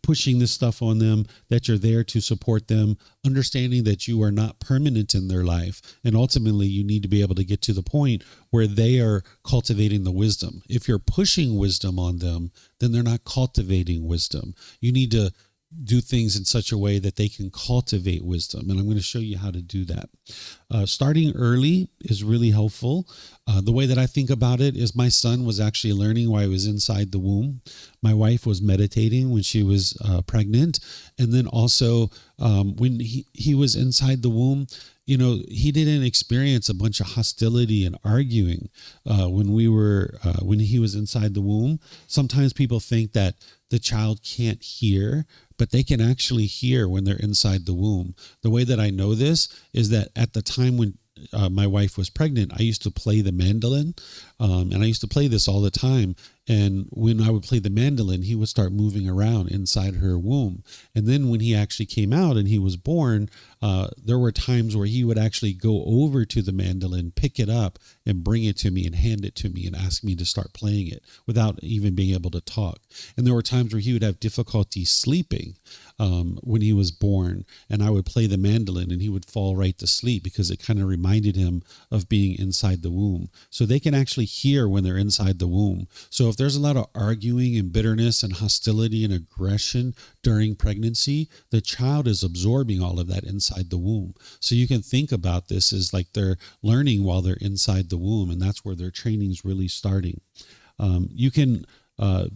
pushing this stuff on them, that you're there to support them, understanding that you are not permanent in their life. And ultimately, you need to be able to get to the point where they are cultivating the wisdom. If you're pushing wisdom on them, then they're not cultivating wisdom. You need to do things in such a way that they can cultivate wisdom. And I'm going to show you how to do that. Starting early is really helpful. The way that I think about it is, my son was actually learning while he was inside the womb. My wife was meditating when she was pregnant. And then also when he was inside the womb, he didn't experience a bunch of hostility and arguing when he was inside the womb. Sometimes people think that the child can't hear, but they can actually hear when they're inside the womb. The way that I know this is that at the time when my wife was pregnant, I used to play the mandolin, and I used to play this all the time. And when I would play the mandolin, he would start moving around inside her womb. And then when he actually came out and he was born, there were times where he would actually go over to the mandolin, pick it up, and bring it to me and hand it to me and ask me to start playing it without even being able to talk. And there were times where he would have difficulty sleeping when he was born, and I would play the mandolin and he would fall right to sleep because it kind of reminded him of being inside the womb. So they can actually hear when they're inside the womb. So if there's a lot of arguing and bitterness and hostility and aggression during pregnancy, the child is absorbing all of that inside the womb. So you can think about this as like they're learning while they're inside the womb, and that's where their training's really starting. You can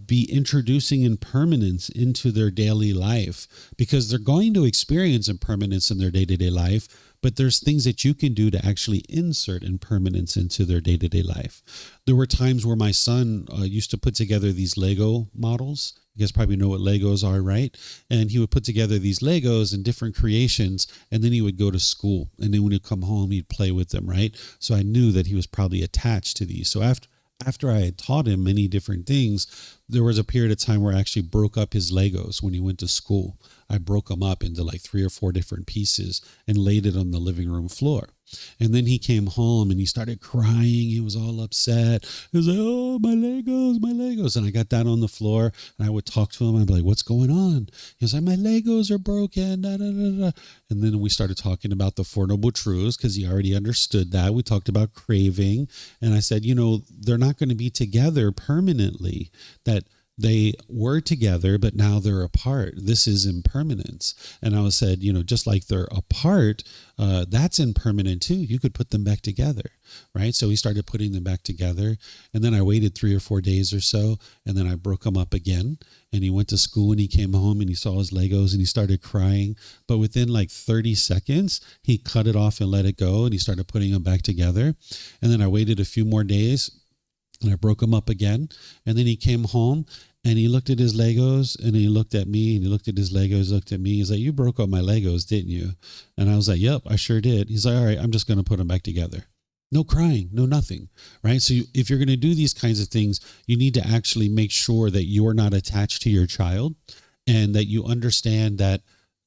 be introducing impermanence into their daily life because they're going to experience impermanence in their day-to-day life, but there's things that you can do to actually insert impermanence into their day-to-day life. There were times where my son used to put together these Lego models. You guys probably know what Legos are, right? And he would put together these Legos and different creations, and then he would go to school. And then when he'd come home, he'd play with them, right? So I knew that he was probably attached to these. So after I had taught him many different things, there was a period of time where I actually broke up his Legos when he went to school. I broke them up into like 3 or 4 different pieces and laid it on the living room floor. And then he came home and he started crying. He was all upset. He was like, oh, my Legos, my Legos. And I got down on the floor and I would talk to him. I'd be like, what's going on? He was like, my Legos are broken. Da, da, da, da. And then we started talking about the Four Noble Truths because he already understood that. We talked about craving. And I said, they're not going to be together permanently. That they were together, but now they're apart. This is impermanence. And I said, just like they're apart, that's impermanent too. You could put them back together, right? So we started putting them back together. And then I waited 3 or 4 days or so. And then I broke them up again. And he went to school and he came home and he saw his Legos and he started crying. But within like 30 seconds, he cut it off and let it go. And he started putting them back together. And then I waited a few more days and I broke them up again. And then he came home and he looked at his Legos and he looked at me and he looked at his Legos, looked at me. He's like, you broke up my Legos, didn't you? And I was like, yep, I sure did. He's like, all right, I'm just going to put them back together. No crying, no nothing, right? So if you're going to do these kinds of things, you need to actually make sure that you're not attached to your child and that you understand that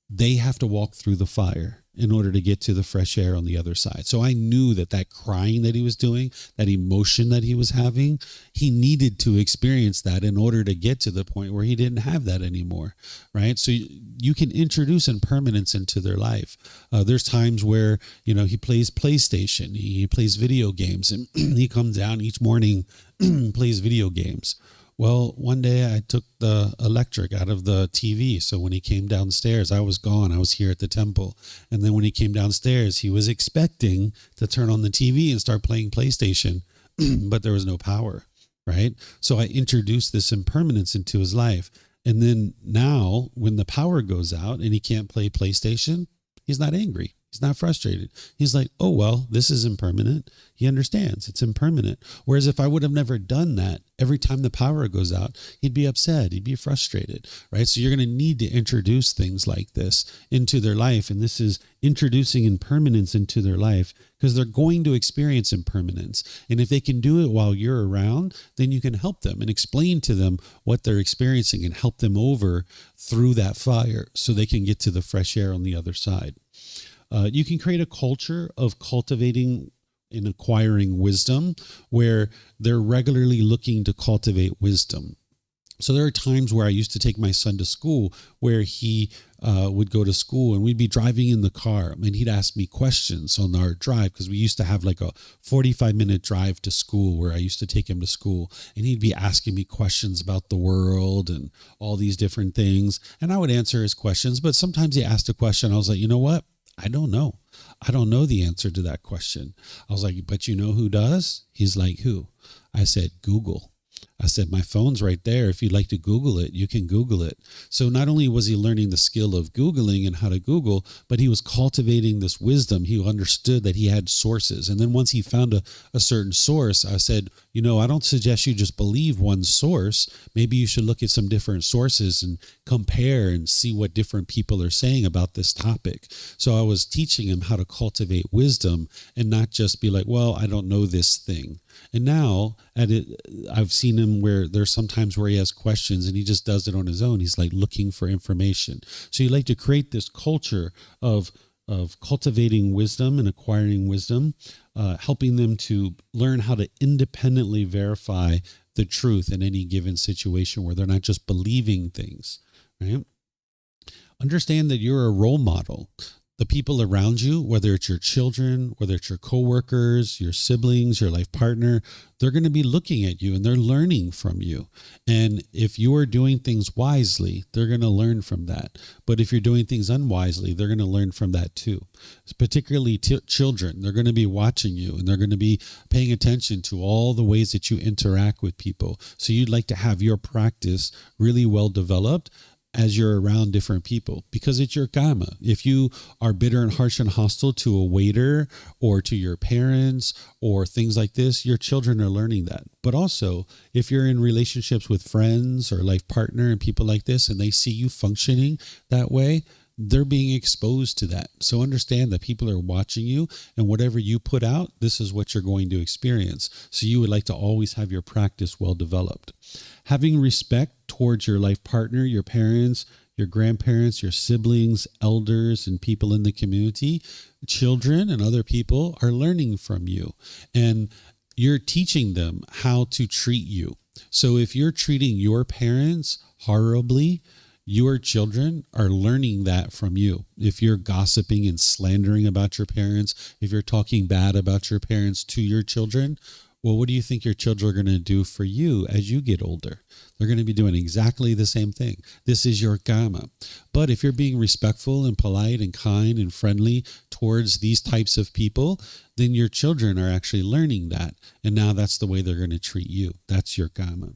they have to walk through the fire in order to get to the fresh air on the other side. So I knew that crying that he was doing, that emotion that he was having, he needed to experience that in order to get to the point where he didn't have that anymore, right? So you can introduce impermanence into their life. There's times where, he plays PlayStation, he plays video games, and he comes down each morning, plays video games. Well, one day I took the electric out of the TV. So when he came downstairs, I was gone. I was here at the temple. And then when he came downstairs, he was expecting to turn on the TV and start playing PlayStation, but there was no power, right? So I introduced this impermanence into his life. And then now when the power goes out and he can't play PlayStation, he's not angry. He's not frustrated. He's like, oh, well, this is impermanent. He understands it's impermanent. Whereas if I would have never done that, every time the power goes out, he'd be upset. He'd be frustrated, right? So you're going to need to introduce things like this into their life. And this is introducing impermanence into their life because they're going to experience impermanence. And if they can do it while you're around, then you can help them and explain to them what they're experiencing and help them over through that fire so they can get to the fresh air on the other side. You can create a culture of cultivating and acquiring wisdom where they're regularly looking to cultivate wisdom. So there are times where I used to take my son to school where he would go to school and we'd be driving in the car and he'd ask me questions on our drive because we used to have like a 45-minute drive to school where I used to take him to school, and he'd be asking me questions about the world and all these different things. And I would answer his questions, but sometimes he asked a question. I was like, you know what? I don't know. I don't know the answer to that question. I was like, but you know who does? He's like, who? I said, Google. I said, my phone's right there. If you'd like to Google it, you can Google it. So not only was he learning the skill of Googling and how to Google, but he was cultivating this wisdom. He understood that he had sources. And then once he found a certain source, I said, I don't suggest you just believe one source. Maybe you should look at some different sources and compare and see what different people are saying about this topic. So I was teaching him how to cultivate wisdom and not just be like, well, I don't know this thing. And now I've seen him where there's sometimes where he has questions and he just does it on his own. He's like looking for information. So you like to create this culture of cultivating wisdom and acquiring wisdom, helping them to learn how to independently verify the truth in any given situation where they're not just believing things, right? Understand that you're a role model. The people around you, whether it's your children, whether it's your coworkers, your siblings, your life partner, they're going to be looking at you and they're learning from you. And if you are doing things wisely, they're going to learn from that. But if you're doing things unwisely, they're going to learn from that too. Particularly children, they're going to be watching you and they're going to be paying attention to all the ways that you interact with people. So you'd like to have your practice really well developed as you're around different people, because it's your karma. If you are bitter and harsh and hostile to a waiter or to your parents or things like this, your children are learning that. But also, if you're in relationships with friends or life partner and people like this, and they see you functioning that way, they're being exposed to that. So understand that people are watching you, and whatever you put out, this is what you're going to experience. So you would like to always have your practice well developed. Having respect towards your life partner, your parents, your grandparents, your siblings, elders, and people in the community, children and other people are learning from you. And you're teaching them how to treat you. So if you're treating your parents horribly, your children are learning that from you. If you're gossiping and slandering about your parents, if you're talking bad about your parents to your children, well, what do you think your children are going to do for you as you get older? They're going to be doing exactly the same thing. This is your karma. But if you're being respectful and polite and kind and friendly towards these types of people, then your children are actually learning that. And now that's the way they're going to treat you. That's your karma.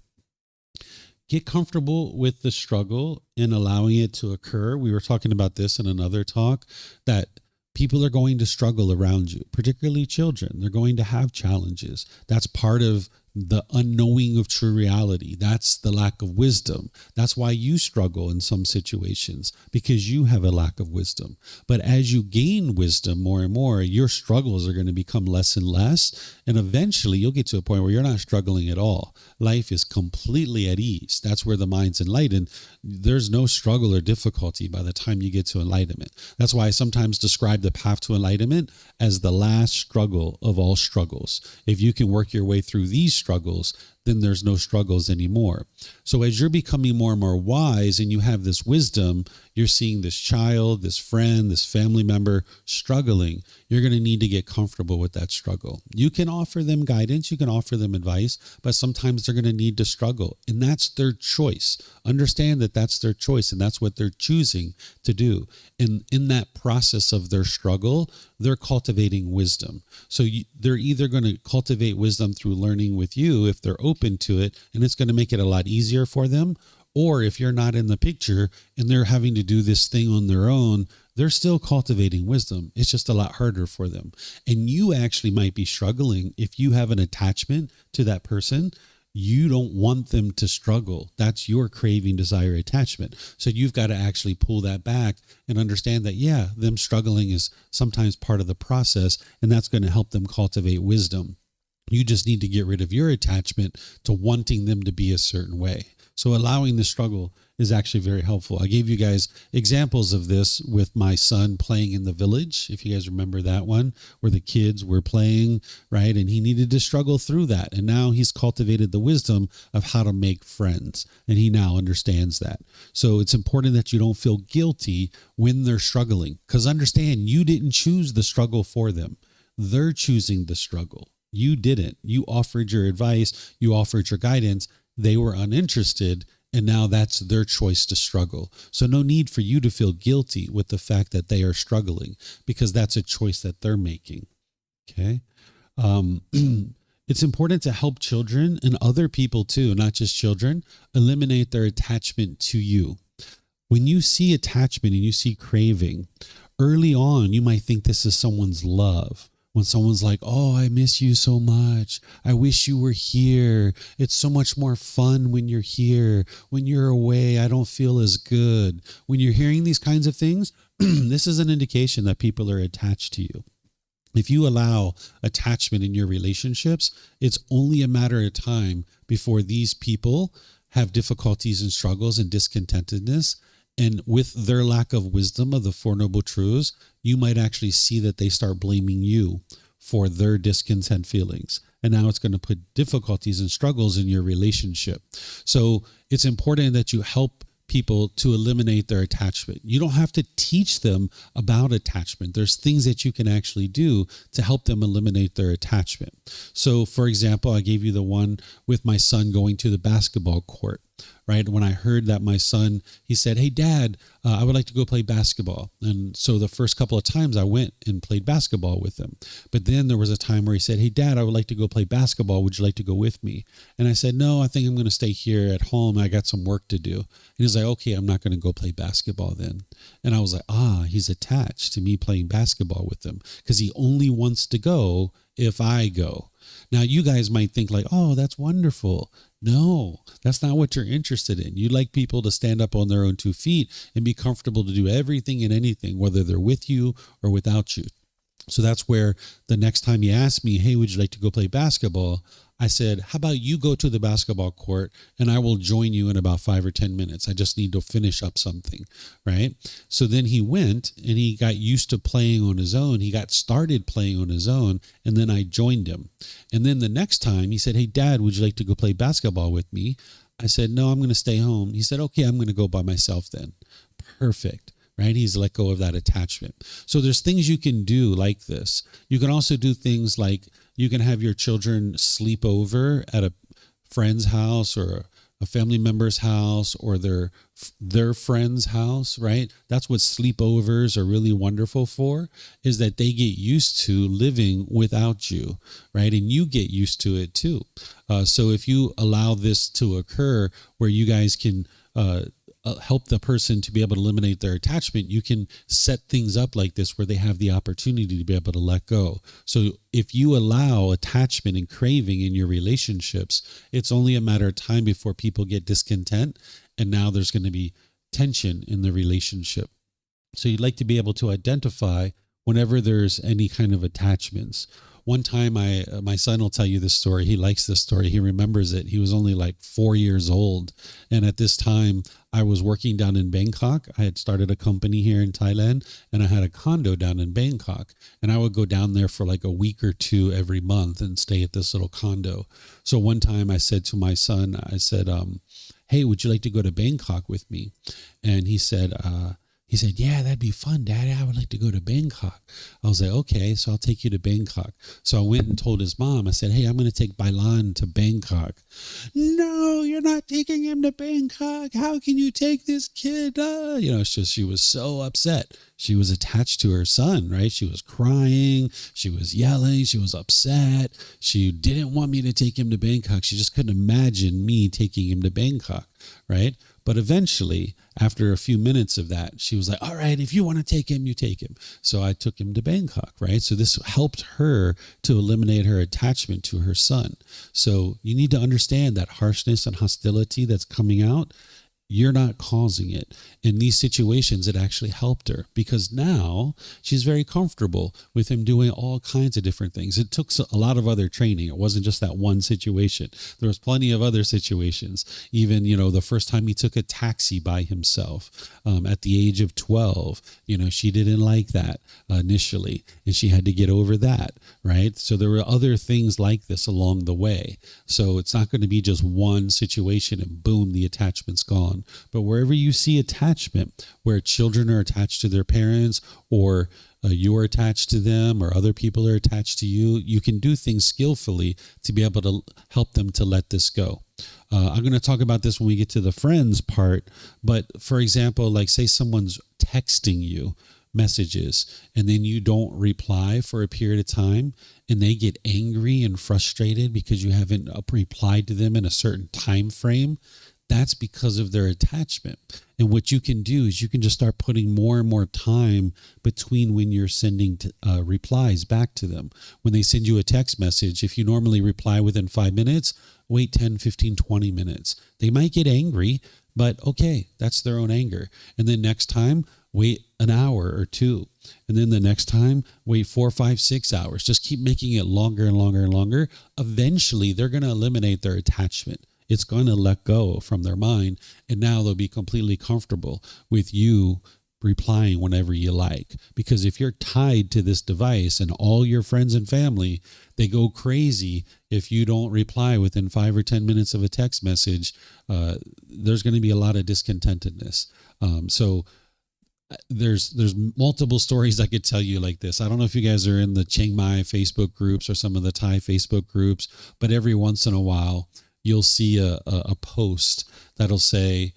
Get comfortable with the struggle and allowing it to occur. We were talking about this in another talk, that people are going to struggle around you, particularly children. They're going to have challenges. That's part of the unknowing of true reality. That's the lack of wisdom. That's why you struggle in some situations, because you have a lack of wisdom. But as you gain wisdom more and more, your struggles are going to become less and less. And eventually you'll get to a point where you're not struggling at all. Life is completely at ease. That's where the mind's enlightened. There's no struggle or difficulty by the time you get to enlightenment. That's why I sometimes describe the path to enlightenment as the last struggle of all struggles. If you can work your way through these struggles, then there's no struggles anymore. So as you're becoming more and more wise and you have this wisdom, you're seeing this child, this friend, this family member struggling, you're going to need to get comfortable with that struggle. You can offer them guidance, you can offer them advice, but sometimes they're going to need to struggle, and that's their choice. Understand that that's their choice, and that's what they're choosing to do. And in that process of their struggle, they're cultivating wisdom. So they're either going to cultivate wisdom through learning with you if they're open to it, and it's going to make it a lot easier for them. Or if you're not in the picture and they're having to do this thing on their own, they're still cultivating wisdom. It's just a lot harder for them. And you actually might be struggling if you have an attachment to that person. You don't want them to struggle. That's your craving, desire, attachment. So you've got to actually pull that back and understand that, yeah, them struggling is sometimes part of the process, and that's going to help them cultivate wisdom. You just need to get rid of your attachment to wanting them to be a certain way. So allowing the struggle is actually very helpful. I gave you guys examples of this with my son playing in the village. If you guys remember that one, where the kids were playing, right? And he needed to struggle through that. And now he's cultivated the wisdom of how to make friends. And he now understands that. So it's important that you don't feel guilty when they're struggling, because understand, you didn't choose the struggle for them. They're choosing the struggle. You didn't. You offered your advice. You offered your guidance. They were uninterested, and now that's their choice to struggle. So no need for you to feel guilty with the fact that they are struggling, because that's a choice that they're making. Okay. it's important to help children and other people too, not just children, eliminate their attachment to you. When you see attachment and you see craving, early on, you might think this is someone's love. When someone's like, oh, I miss you so much. I wish you were here. It's so much more fun when you're here. When you're away, I don't feel as good. When you're hearing these kinds of things, this is an indication that people are attached to you. If you allow attachment in your relationships, it's only a matter of time before these people have difficulties and struggles and discontentedness. And with their lack of wisdom of the Four Noble Truths, you might actually see that they start blaming you for their discontent feelings. And now it's going to put difficulties and struggles in your relationship. So it's important that you help people to eliminate their attachment. You don't have to teach them about attachment. There's things that you can actually do to help them eliminate their attachment. So, for example, I gave you the one with my son going to the basketball court, right? When I heard that my son, he said, hey, Dad, I would like to go play basketball. And so the first couple of times I went and played basketball with him. But then there was a time where he said, hey, Dad, I would like to go play basketball. Would you like to go with me? And I said, no, I think I'm going to stay here at home. I got some work to do. And he's like, okay, I'm not going to go play basketball then. And I was like, he's attached to me playing basketball with him because he only wants to go if I go. Now, you guys might think like, oh, that's wonderful. No, that's not what you're interested in. You like people to stand up on their own 2 feet and be comfortable to do everything and anything, whether they're with you or without you. So that's where the next time you ask me, hey, would you like to go play basketball? I said, how about you go to the basketball court and I will join you in about 5 or 10 minutes. I just need to finish up something, right? So then he went and he got used to playing on his own. He got started playing on his own and then I joined him. And then the next time he said, hey, Dad, would you like to go play basketball with me? I said, no, I'm going to stay home. He said, okay, I'm going to go by myself then. Perfect. Right? He's let go of that attachment. So there's things you can do like this. You can also do things like you can have your children sleep over at a friend's house or a family member's house or their friend's house, right? That's what sleepovers are really wonderful for, is that they get used to living without you, right? And you get used to it too. So if you allow this to occur where you guys can help the person to be able to eliminate their attachment, you can set things up like this where they have the opportunity to be able to let go. So if you allow attachment and craving in your relationships, it's only a matter of time before people get discontent. And now there's going to be tension in the relationship. So you'd like to be able to identify whenever there's any kind of attachments. One time, my son will tell you this story. He likes this story. He remembers it. He was only like 4 years old. And at this time, I was working down in Bangkok. I had started a company here in Thailand, and I had a condo down in Bangkok. And I would go down there for like a week or two every month and stay at this little condo. So one time I said to my son, I said, hey, would you like to go to Bangkok with me? And he said, yeah, that'd be fun, Daddy. I would like to go to Bangkok. I was like, okay, so I'll take you to Bangkok. So I went and told his mom, I said, hey, I'm going to take Bailan to Bangkok. No, you're not taking him to Bangkok. How can you take this kid? She was so upset. She was attached to her son, right? She was crying. She was yelling. She was upset. She didn't want me to take him to Bangkok. She just couldn't imagine me taking him to Bangkok, right? But eventually, after a few minutes of that, she was like, all right, if you want to take him, you take him. So I took him to Bangkok, right? So this helped her to eliminate her attachment to her son. So you need to understand that harshness and hostility that's coming out, you're not causing it. In these situations, it actually helped her because now she's very comfortable with him doing all kinds of different things. It took a lot of other training. It wasn't just that one situation. There was plenty of other situations. Even, the first time he took a taxi by himself at the age of 12, she didn't like that initially, and she had to get over that, right? So there were other things like this along the way. So it's not going to be just one situation and boom, the attachment's gone. But wherever you see attachment, where children are attached to their parents or you're attached to them or other people are attached to you, you can do things skillfully to be able to help them to let this go. I'm going to talk about this when we get to the friends part. But for example, like say someone's texting you messages and then you don't reply for a period of time and they get angry and frustrated because you haven't replied to them in a certain time frame, that's because of their attachment. And what you can do is you can just start putting more and more time between when you're sending replies back to them. When they send you a text message, if you normally reply within 5 minutes, wait 10, 15, 20 minutes. They might get angry, but okay, that's their own anger. And then next time, wait an hour or two. And then the next time, wait 4, 5, 6 hours. Just keep making it longer and longer and longer. Eventually, they're going to eliminate their attachment. It's going to let go from their mind. And now they'll be completely comfortable with you replying whenever you like. Because if you're tied to this device and all your friends and family, they go crazy if you don't reply within 5 or 10 minutes of a text message, there's going to be a lot of discontentedness. So there's multiple stories I could tell you like this. I don't know if you guys are in the Chiang Mai Facebook groups or some of the Thai Facebook groups, but every once in a while, you'll see a post that'll say,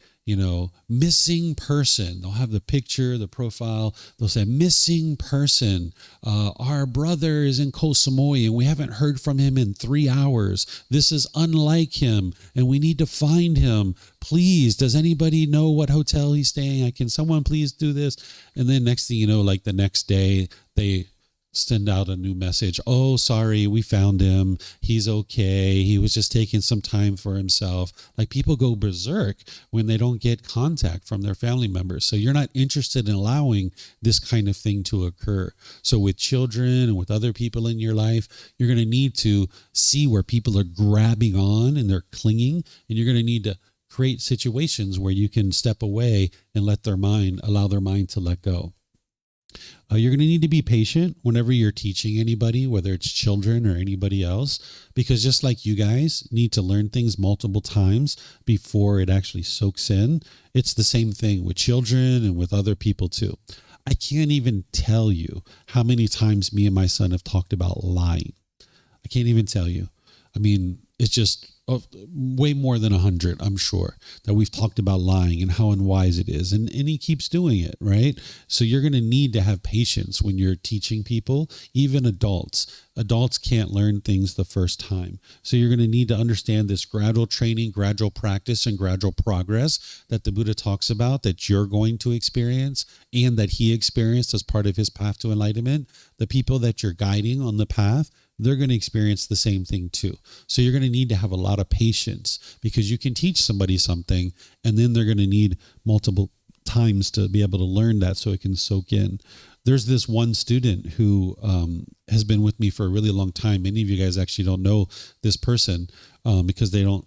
missing person. They'll have the picture, the profile. They'll say, missing person. Our brother is in Koh Samui and we haven't heard from him in 3 hours. This is unlike him and we need to find him. Please, does anybody know what hotel he's staying at? Can someone please do this? And then next thing you know, like the next day, they send out a new message. Oh, sorry, we found him. He's okay. He was just taking some time for himself. Like people go berserk when they don't get contact from their family members. So you're not interested in allowing this kind of thing to occur. So with children and with other people in your life, you're going to need to see where people are grabbing on and they're clinging, and you're going to need to create situations where you can step away and allow their mind to let go. You're going to need to be patient whenever you're teaching anybody, whether it's children or anybody else, because just like you guys need to learn things multiple times before it actually soaks in, it's the same thing with children and with other people too. I can't even tell you how many times me and my son have talked about lying. I can't even tell you. I mean, it's just way more than 100, I'm sure, that we've talked about lying and how unwise it is. And he keeps doing it, right? So you're going to need to have patience when you're teaching people, even adults. Adults can't learn things the first time. So you're going to need to understand this gradual training, gradual practice, and gradual progress that the Buddha talks about, that you're going to experience and that he experienced as part of his path to enlightenment. The people that you're guiding on the path, they're going to experience the same thing too. So you're going to need to have a lot of patience, because you can teach somebody something and then they're going to need multiple times to be able to learn that so it can soak in. There's this one student who has been with me for a really long time. Many of you guys actually don't know this person because they don't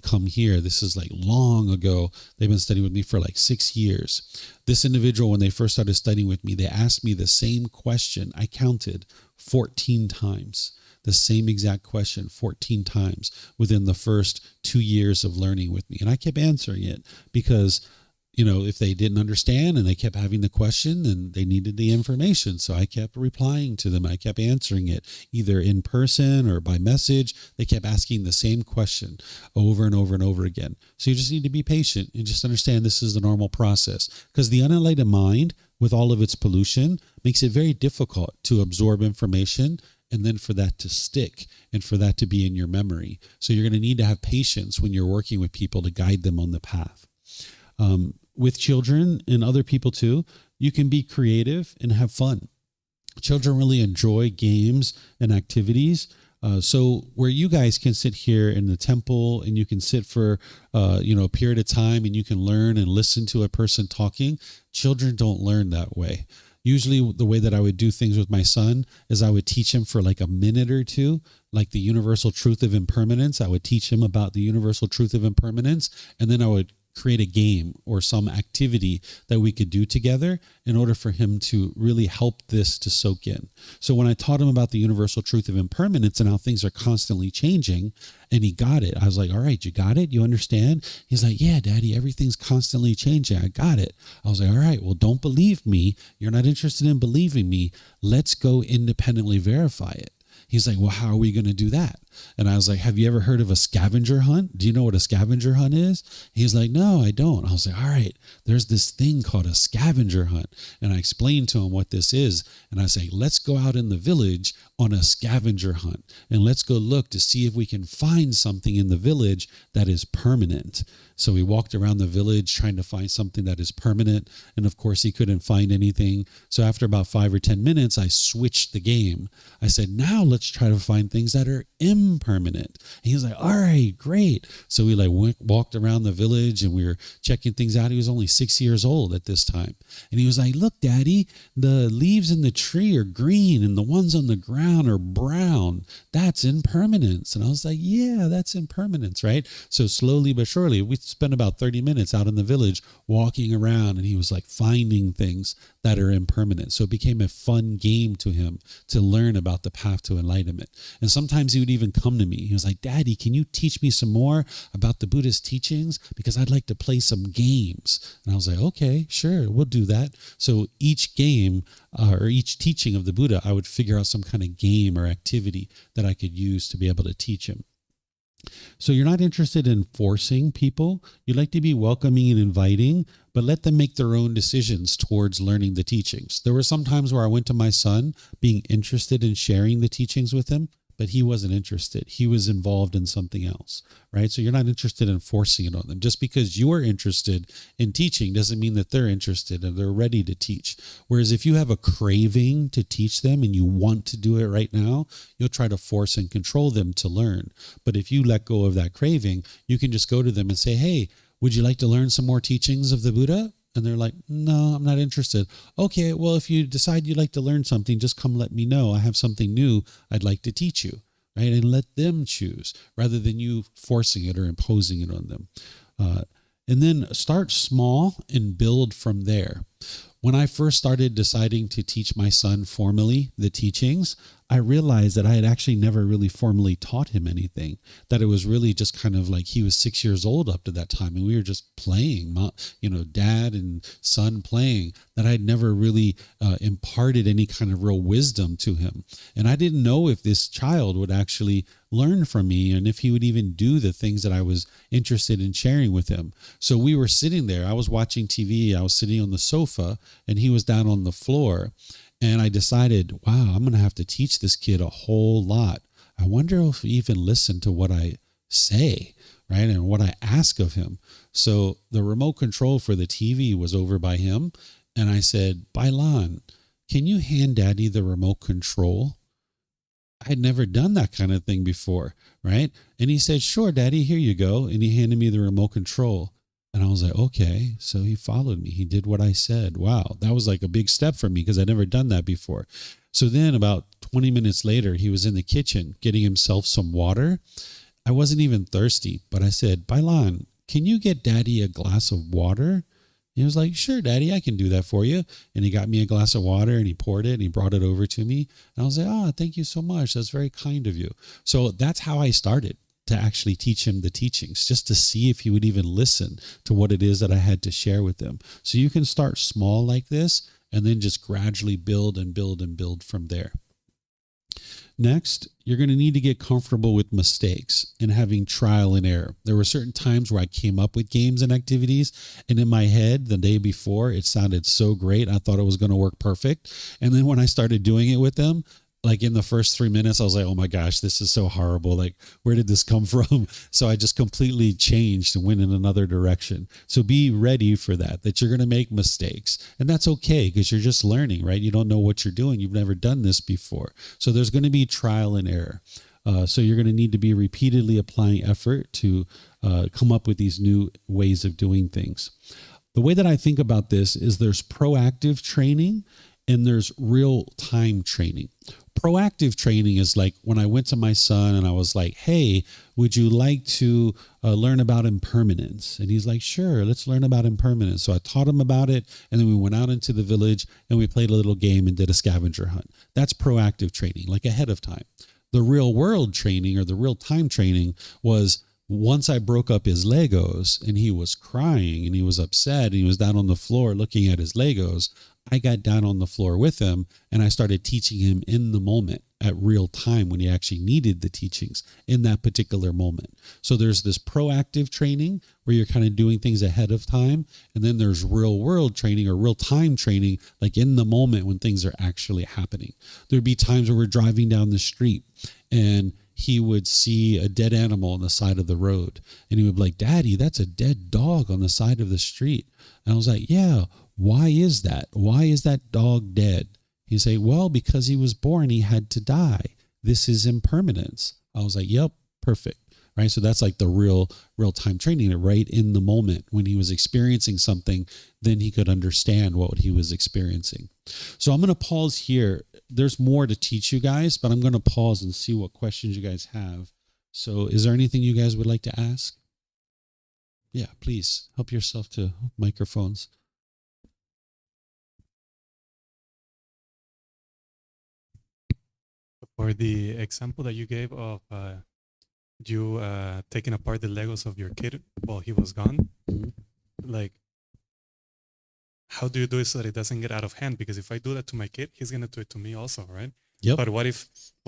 come here. This is like long ago. They've been studying with me for like 6 years. This individual, when they first started studying with me, they asked me the same question. I counted 14 times. The same exact question 14 times within the first 2 years of learning with me. And I kept answering it because, if they didn't understand and they kept having the question, then they needed the information. So I kept replying to them. I kept answering it either in person or by message. They kept asking the same question over and over and over again. So you just need to be patient and just understand this is the normal process, because the unenlightened mind, with all of its pollution, makes it very difficult to absorb information and then for that to stick and for that to be in your memory. So you're going to need to have patience when you're working with people to guide them on the path. With children and other people too, you can be creative and have fun. Children really enjoy games and activities. So where you guys can sit here in the temple and you can sit for a period of time and you can learn and listen to a person talking, children don't learn that way. Usually the way that I would do things with my son is I would teach him for like a minute or two, like the universal truth of impermanence. I would teach him about the universal truth of impermanence, and then I would create a game or some activity that we could do together in order for him to really help this to soak in. So when I taught him about the universal truth of impermanence and how things are constantly changing, and he got it, I was like, all right, you got it? You understand? He's like, yeah, Daddy, everything's constantly changing. I got it. I was like, all right, well, don't believe me. You're not interested in believing me. Let's go independently verify it. He's like, well, how are we going to do that? And I was like, have you ever heard of a scavenger hunt? Do you know what a scavenger hunt is? He's like, no, I don't. I was like, all right, there's this thing called a scavenger hunt. And I explained to him what this is. And I say, let's go out in the village on a scavenger hunt. And let's go look to see if we can find something in the village that is permanent. So we walked around the village trying to find something that is permanent. And of course, he couldn't find anything. So after about 5 or 10 minutes, I switched the game. I said, now let's try to find things that are impermanent. And he was like, all right, great. So we walked around the village and we were checking things out. He was only 6 years old at this time. And he was like, look, Daddy, the leaves in the tree are green and the ones on the ground are brown. That's impermanence. And I was like, yeah, that's impermanence, right? So slowly but surely, we spent about 30 minutes out in the village walking around, and he was like finding things that are impermanent. So it became a fun game to him to learn about the path to enlightenment. And sometimes he would even come to me. He was like, Daddy, can you teach me some more about the Buddhist teachings? Because I'd like to play some games. And I was like, okay, sure, we'll do that. So each game or each teaching of the Buddha, I would figure out some kind of game or activity that I could use to be able to teach him. So you're not interested in forcing people. You like to be welcoming and inviting, but let them make their own decisions towards learning the teachings. There were some times where I went to my son being interested in sharing the teachings with him, but he wasn't interested. He was involved in something else, right? So you're not interested in forcing it on them. Just because you're interested in teaching doesn't mean that they're interested and they're ready to teach. Whereas if you have a craving to teach them and you want to do it right now, you'll try to force and control them to learn. But if you let go of that craving, you can just go to them and say, hey, would you like to learn some more teachings of the Buddha? And they're like, no, I'm not interested. Okay, well, if you decide you'd like to learn something, just come let me know. I have something new I'd like to teach you, right? And let them choose rather than you forcing it or imposing it on them. And then start small and build from there. When I first started deciding to teach my son formally the teachings, I realized that I had actually never really formally taught him anything, that it was really just kind of like he was 6 years old up to that time. And we were just playing, dad and son playing, that I'd never really imparted any kind of real wisdom to him. And I didn't know if this child would actually learn from me and if he would even do the things that I was interested in sharing with him. So we were sitting there. I was watching TV. I was sitting on the sofa and he was down on the floor. And I decided, wow, I'm going to have to teach this kid a whole lot. I wonder if he even listen to what I say, right? And what I ask of him. So the remote control for the TV was over by him. And I said, Bailan, can you hand Daddy the remote control? I had never done that kind of thing before, right? And he said, sure, Daddy, here you go. And he handed me the remote control. And I was like, okay. So he followed me. He did what I said. Wow. That was like a big step for me because I'd never done that before. So then about 20 minutes later, he was in the kitchen getting himself some water. I wasn't even thirsty, but I said, Bailan, can you get Daddy a glass of water? He was like, sure, Daddy, I can do that for you. And he got me a glass of water and he poured it and he brought it over to me. And I was like, oh, thank you so much. That's very kind of you. So that's how I started to actually teach him the teachings, just to see if he would even listen to what it is that I had to share with him. So you can start small like this and then just gradually build and build and build from there. Next, you're going to need to get comfortable with mistakes and having trial and error. There were certain times where I came up with games and activities, and in my head the day before, it sounded so great. I thought it was going to work perfect. And then when I started doing it with them, like in the first 3 minutes, I was like, oh my gosh, this is so horrible. Like, where did this come from? So I just completely changed and went in another direction. So be ready for that you're going to make mistakes. And that's okay because you're just learning, right? You don't know what you're doing. You've never done this before. So there's going to be trial and error. So you're going to need to be repeatedly applying effort to come up with these new ways of doing things. The way that I think about this is there's proactive training and there's real-time training. Proactive training is like when I went to my son and I was like, hey, would you like to learn about impermanence? And he's like, sure, let's learn about impermanence. So I taught him about it. And then we went out into the village and we played a little game and did a scavenger hunt. That's proactive training, like ahead of time. The real world training or the real time training was once I broke up his Legos and he was crying and he was upset and he was down on the floor looking at his Legos, I got down on the floor with him and I started teaching him in the moment at real time when he actually needed the teachings in that particular moment. So there's this proactive training where you're kind of doing things ahead of time. And then there's real world training or real time training, like in the moment when things are actually happening. There'd be times where we're driving down the street and he would see a dead animal on the side of the road. And he would be like, Daddy, that's a dead dog on the side of the street. And I was like, yeah, why is that? Why is that dog dead? He'd say, well, because he was born, he had to die. This is impermanence. I was like, yep, perfect. Right. So that's like the real time training, right in the moment when he was experiencing something, then he could understand what he was experiencing. So I'm going to pause here. There's more to teach you guys, but I'm going to pause and see what questions you guys have. So is there anything you guys would like to ask? Yeah, please help yourself to microphones. For the example that you gave of you taking apart the Legos of your kid while he was gone, like, how do you do it so that it doesn't get out of hand? Because if I do that to my kid, he's gonna do it to me also, right? Yep. But what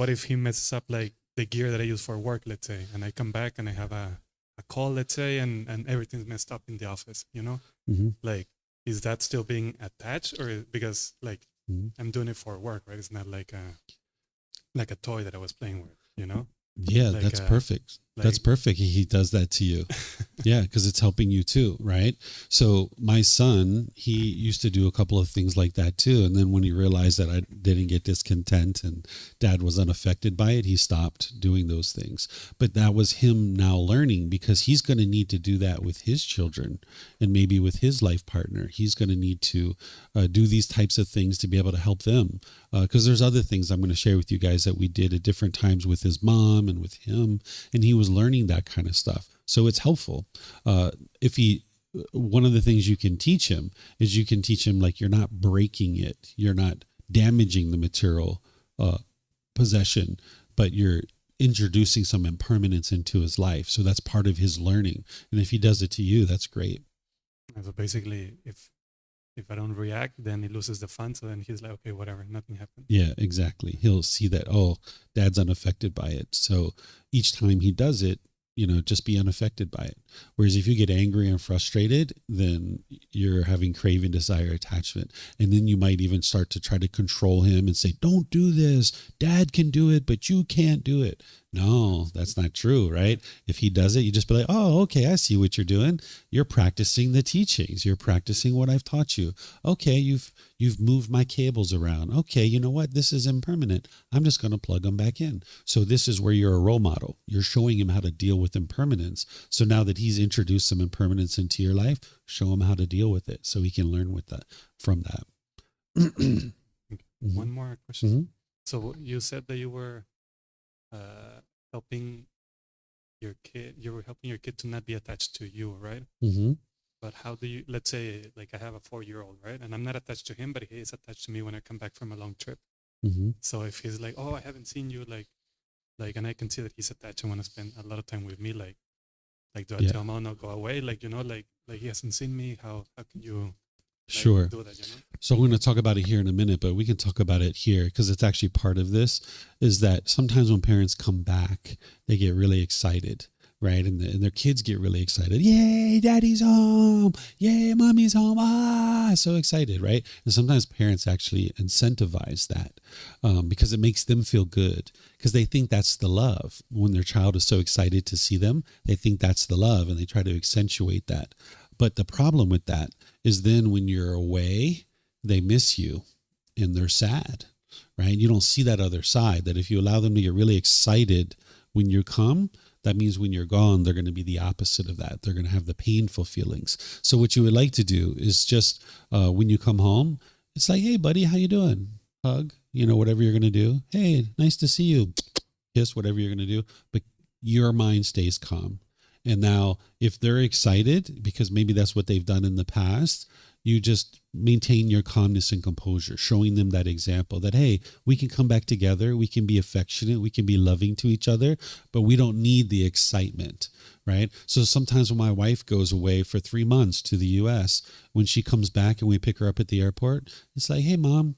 if he messes up like the gear that I use for work, let's say, and I come back and I have a call, let's say, and everything's messed up in the office, you know? Like, is that still being attached, or because like I'm doing it for work, right? It's not like a toy that I was playing with, you know? Yeah, like, that's perfect. That's perfect. He does that to you. Yeah, because it's helping you too, right? So my son, he used to do a couple of things like that too. And then when he realized that I didn't get discontent and dad was unaffected by it, he stopped doing those things. But that was him now learning, because he's going to need to do that with his children and maybe with his life partner. He's going to need to do these types of things to be able to help them. Because there's other things I'm going to share with you guys that we did at different times with his mom and with him. And he was learning that kind of stuff. So it's helpful. One of the things you can teach him is you can teach him, like, you're not breaking it. You're not damaging the material possession, but you're introducing some impermanence into his life. So that's part of his learning. And if he does it to you, that's great. So basically, if I don't react, then he loses the fun. So then he's like, okay, whatever, nothing happened. Yeah, exactly. He'll see that, oh, dad's unaffected by it. So each time he does it, just be unaffected by it. Whereas if you get angry and frustrated, then you're having craving, desire, attachment. And then you might even start to try to control him and say, don't do this. Dad can do it, but you can't do it. No, that's not true, right? If he does it, you just be like, oh, okay, I see what you're doing. You're practicing the teachings. You're practicing what I've taught you. Okay, you've moved my cables around. Okay, you know what? This is impermanent. I'm just going to plug them back in. So this is where you're a role model. You're showing him how to deal with impermanence. So now that he's introduced some impermanence into your life, show him how to deal with it so he can learn from that. One more question. Mm-hmm. So you said that you were helping your kid. You were helping your kid to not be attached to you, right? Mm-hmm. But how do you? Let's say, like, I have a 4-year-old, right? And I'm not attached to him, but he is attached to me when I come back from a long trip. Mm-hmm. So if he's like, oh, I haven't seen you, like, and I can see that he's attached and want to spend a lot of time with me, like do I tell him, oh no, go away, like he hasn't seen me? How can you? Sure. Do that, So we're going to talk about it here in a minute, but we can talk about it here because it's actually part of this, is that sometimes when parents come back, they get really excited, right? And their kids get really excited. Yay, daddy's home. Yay, mommy's home. Ah, so excited, right? And sometimes parents actually incentivize that because it makes them feel good, because they think that's the love. When their child is so excited to see them, they think that's the love, and they try to accentuate that. But the problem with that is then when you're away, they miss you and they're sad, right? You don't see that other side, that if you allow them to get really excited when you come, that means when you're gone, they're going to be the opposite of that. They're going to have the painful feelings. So what you would like to do is just when you come home, it's like, hey, buddy, how you doing? Hug, whatever you're going to do. Hey, nice to see you. Kiss, whatever you're going to do. But your mind stays calm. And now if they're excited, because maybe that's what they've done in the past, you just maintain your calmness and composure, showing them that example that, hey, we can come back together. We can be affectionate. We can be loving to each other, but we don't need the excitement, right? So sometimes when my wife goes away for 3 months to the US, when she comes back and we pick her up at the airport, it's like, hey, mom,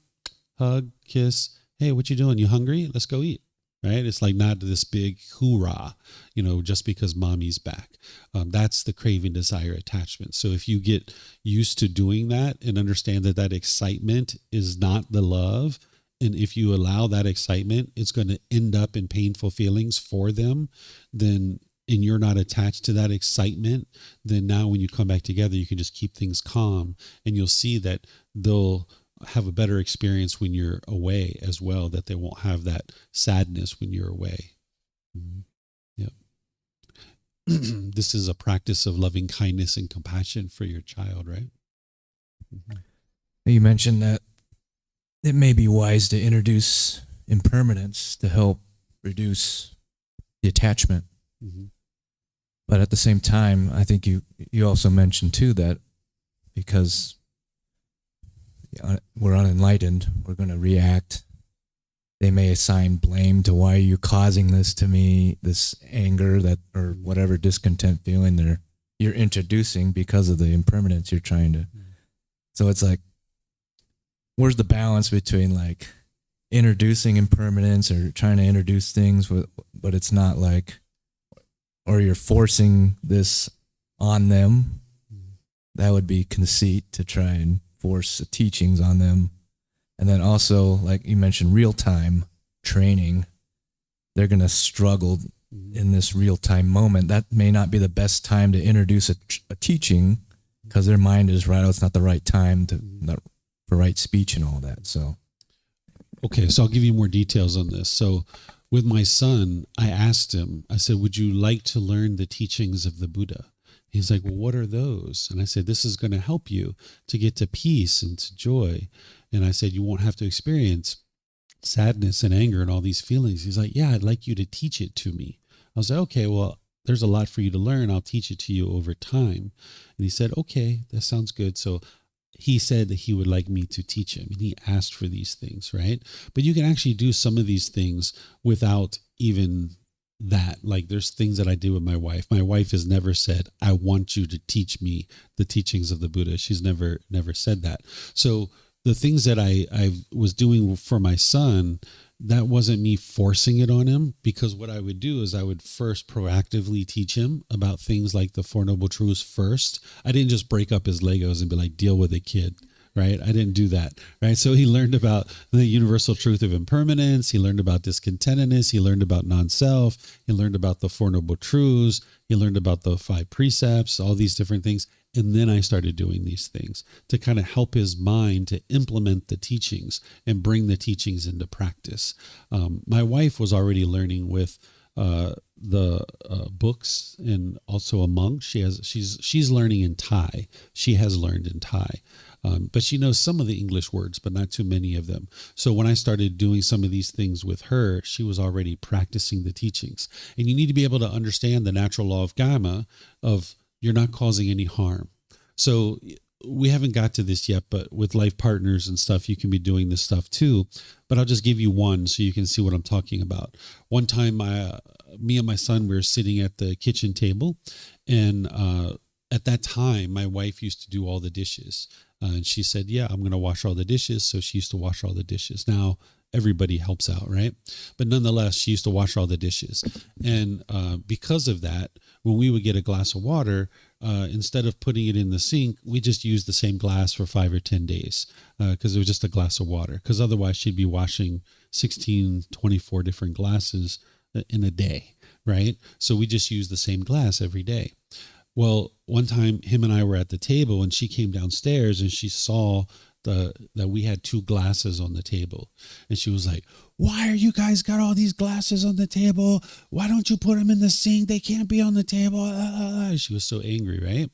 hug, kiss. Hey, what you doing? You hungry? Let's go eat. Right? It's like not this big hoorah, just because mommy's back. That's the craving, desire, attachment. So if you get used to doing that and understand that that excitement is not the love, and if you allow that excitement, it's going to end up in painful feelings for them, and you're not attached to that excitement, then now when you come back together, you can just keep things calm, and you'll see that they'll have a better experience when you're away as well, that they won't have that sadness when you're away. Yep. This is a practice of loving kindness and compassion for your child, right? You mentioned that it may be wise to introduce impermanence to help reduce the attachment. But at the same time, I think you also mentioned too that because we're unenlightened, we're going to react. They may assign blame to why you're causing this to me, this anger or whatever discontent feeling you're introducing because of the impermanence you're trying to. So it's like, where's the balance between like introducing impermanence or trying to introduce things, but it's not like, or you're forcing this on them. That would be conceit to try and force the teachings on them. And then also, like you mentioned, real-time training. They're going to struggle in this real-time moment. That may not be the best time to introduce a teaching because their mind is right. Oh, it's not the right time for right speech and all that. So, okay, so I'll give you more details on this. So with my son, I asked him, I said, would you like to learn the teachings of the Buddha? He's like, well, what are those? And I said, this is going to help you to get to peace and to joy. And I said, you won't have to experience sadness and anger and all these feelings. He's like, yeah, I'd like you to teach it to me. I was like, okay, well, there's a lot for you to learn. I'll teach it to you over time. And he said, okay, that sounds good. So he said that he would like me to teach him, and he asked for these things, right? But you can actually do some of these things without even that. Like there's things that I do with my wife. My wife has never said, I want you to teach me the teachings of the Buddha. She's never said that. So the things that I was doing for my son, that wasn't me forcing it on him, because what I would do is I would first proactively teach him about things like the Four Noble Truths first. I didn't just break up his Legos and be like, deal with it, kid. Right? I didn't do that. Right? So he learned about the universal truth of impermanence. He learned about discontentedness. He learned about non-self. He learned about the Four Noble Truths. He learned about the 5 precepts, all these different things. And then I started doing these things to kind of help his mind to implement the teachings and bring the teachings into practice. My wife was already learning with the books, and also a monk. She's learning in Thai. She has learned in Thai. But she knows some of the English words, but not too many of them. So when I started doing some of these things with her, she was already practicing the teachings. And you need to be able to understand the natural law of karma, of you're not causing any harm. So we haven't got to this yet, but with life partners and stuff, you can be doing this stuff too. But I'll just give you one so you can see what I'm talking about. One time, me and my son, we were sitting at the kitchen table, and at that time, my wife used to do all the dishes. And she said, yeah, I'm going to wash all the dishes. So she used to wash all the dishes. Now, everybody helps out, right? But nonetheless, she used to wash all the dishes. And because of that, when we would get a glass of water, instead of putting it in the sink, we just used the same glass for 5 or 10 days because it was just a glass of water. Because otherwise, she'd be washing 16, 24 different glasses in a day, right? So we just use the same glass every day. Well, one time him and I were at the table, and she came downstairs and she saw that we had 2 glasses on the table. And she was like, why are you guys got all these glasses on the table? Why don't you put them in the sink? They can't be on the table. She was so angry, right?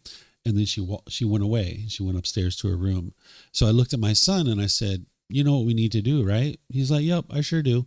And then she went away. She went upstairs to her room. So I looked at my son and I said, you know what we need to do, right? He's like, yep, I sure do.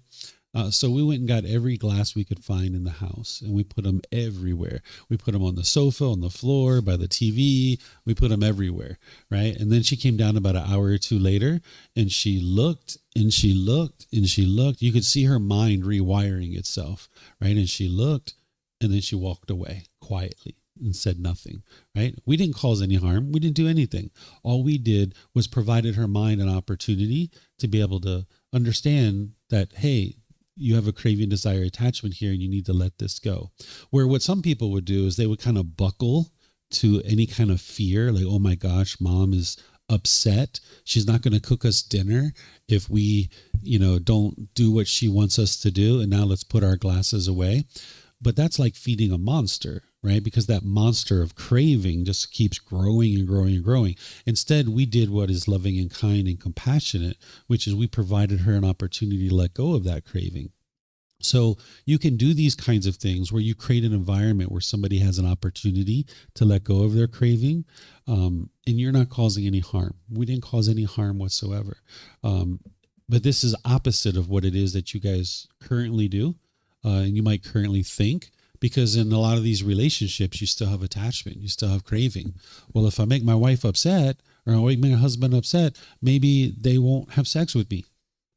So we went and got every glass we could find in the house, and we put them everywhere. We put them on the sofa, on the floor, by the TV. We put them everywhere, right? And then she came down about an hour or two later, and she looked and she looked and she looked. You could see her mind rewiring itself, right? And she looked, and then she walked away quietly and said nothing, right? We didn't cause any harm. We didn't do anything. All we did was provided her mind an opportunity to be able to understand that, hey, you have a craving, desire, attachment here, and you need to let this go. Where what some people would do is they would kind of buckle to any kind of fear, like, oh my gosh, mom is upset. She's not going to cook us dinner if we, don't do what she wants us to do. And now let's put our glasses away. But that's like feeding a monster, right? Because that monster of craving just keeps growing and growing and growing. Instead, we did what is loving and kind and compassionate, which is we provided her an opportunity to let go of that craving. So you can do these kinds of things where you create an environment where somebody has an opportunity to let go of their craving, and you're not causing any harm. We didn't cause any harm whatsoever. But this is opposite of what it is that you guys currently do. And you might currently think, because in a lot of these relationships, you still have attachment, you still have craving. Well, if I make my wife upset or I make my husband upset, maybe they won't have sex with me,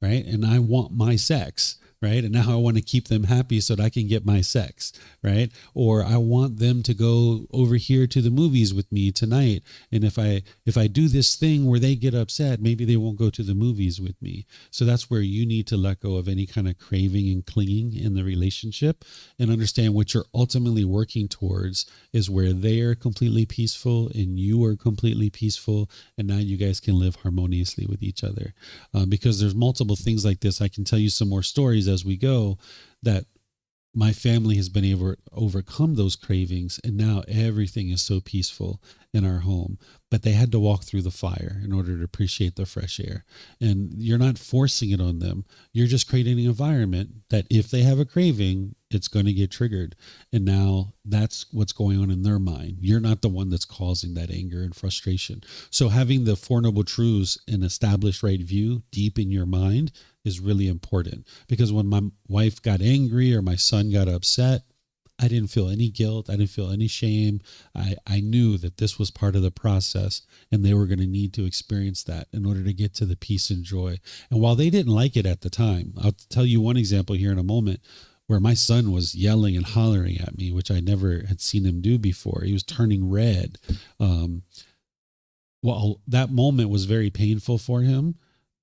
right? And I want my sex, right? And now I want to keep them happy so that I can get my sex, right? Or I want them to go over here to the movies with me tonight. And if I do this thing where they get upset, maybe they won't go to the movies with me. So that's where you need to let go of any kind of craving and clinging in the relationship and understand what you're ultimately working towards is where they are completely peaceful and you are completely peaceful. And now you guys can live harmoniously with each other. Because there's multiple things like this. I can tell you some more stories as we go that my family has been able to overcome those cravings, and now everything is so peaceful in our home. But they had to walk through the fire in order to appreciate the fresh air. And you're not forcing it on them. You're just creating an environment that if they have a craving, it's going to get triggered. And now that's what's going on in their mind. You're not the one that's causing that anger and frustration. So having the Four Noble Truths and established right view deep in your mind is really important, because when my wife got angry or my son got upset, I didn't feel any guilt. I didn't feel any shame. I knew that this was part of the process and they were going to need to experience that in order to get to the peace and joy. And while they didn't like it at the time, I'll tell you one example here in a moment where my son was yelling and hollering at me, which I never had seen him do before. He was turning red. Well, that moment was very painful for him.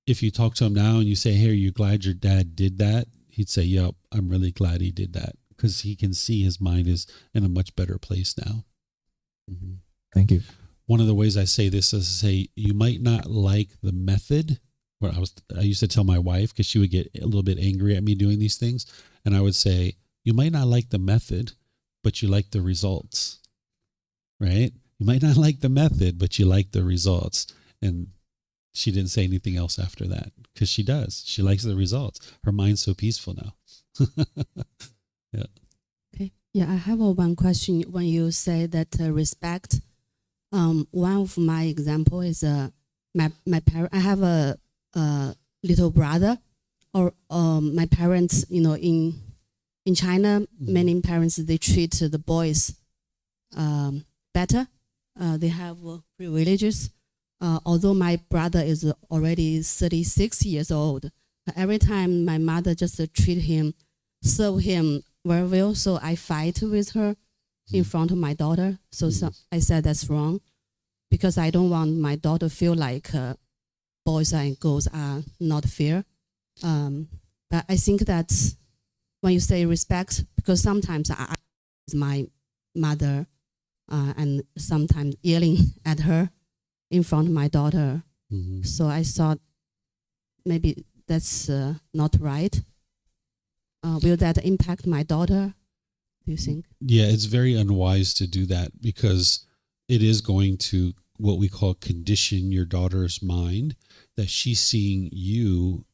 If you talk to him now and you say, hey, are you glad your dad did that? He'd say, yep, I'm really glad he did that, because he can see his mind is in a much better place now. Mm-hmm. Thank you. One of the ways I say this is to say, you might not like the method. Where I used to tell my wife, because she would get a little bit angry at me doing these things. And I would say, you might not like the method, but you like the results, right? You might not like the method, but you like the results. And she didn't say anything else after that, because she does. She likes the results. Her mind's so peaceful now. Yeah. Okay. Yeah, I have one question. When you say that respect, one of my example is my parent. I have a little brother, or my parents. In China, many parents, they treat the boys better. They have privileges. Although my brother is already 36 years old, every time my mother just serve him very well. So I fight with her in front of my daughter. So I said that's wrong, because I don't want my daughter feel like boys and girls are not fair. But I think that's when you say respect, because sometimes I with my mother and sometimes yelling at her in front of my daughter. Mm-hmm. So I thought maybe that's not right. Will that impact my daughter, do you think? Yeah, it's very unwise to do that, because it is going to, what we call, condition your daughter's mind, that she's seeing you,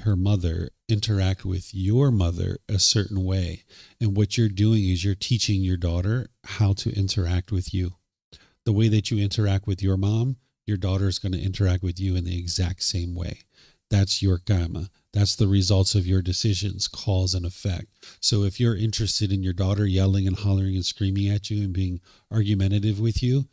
her mother, interact with your mother a certain way. And what you're doing is you're teaching your daughter how to interact with you. The way that you interact with your mom, your daughter is going to interact with you in the exact same way. That's your karma. That's the results of your decisions, cause and effect. So if you're interested in your daughter yelling and hollering and screaming at you and being argumentative with you,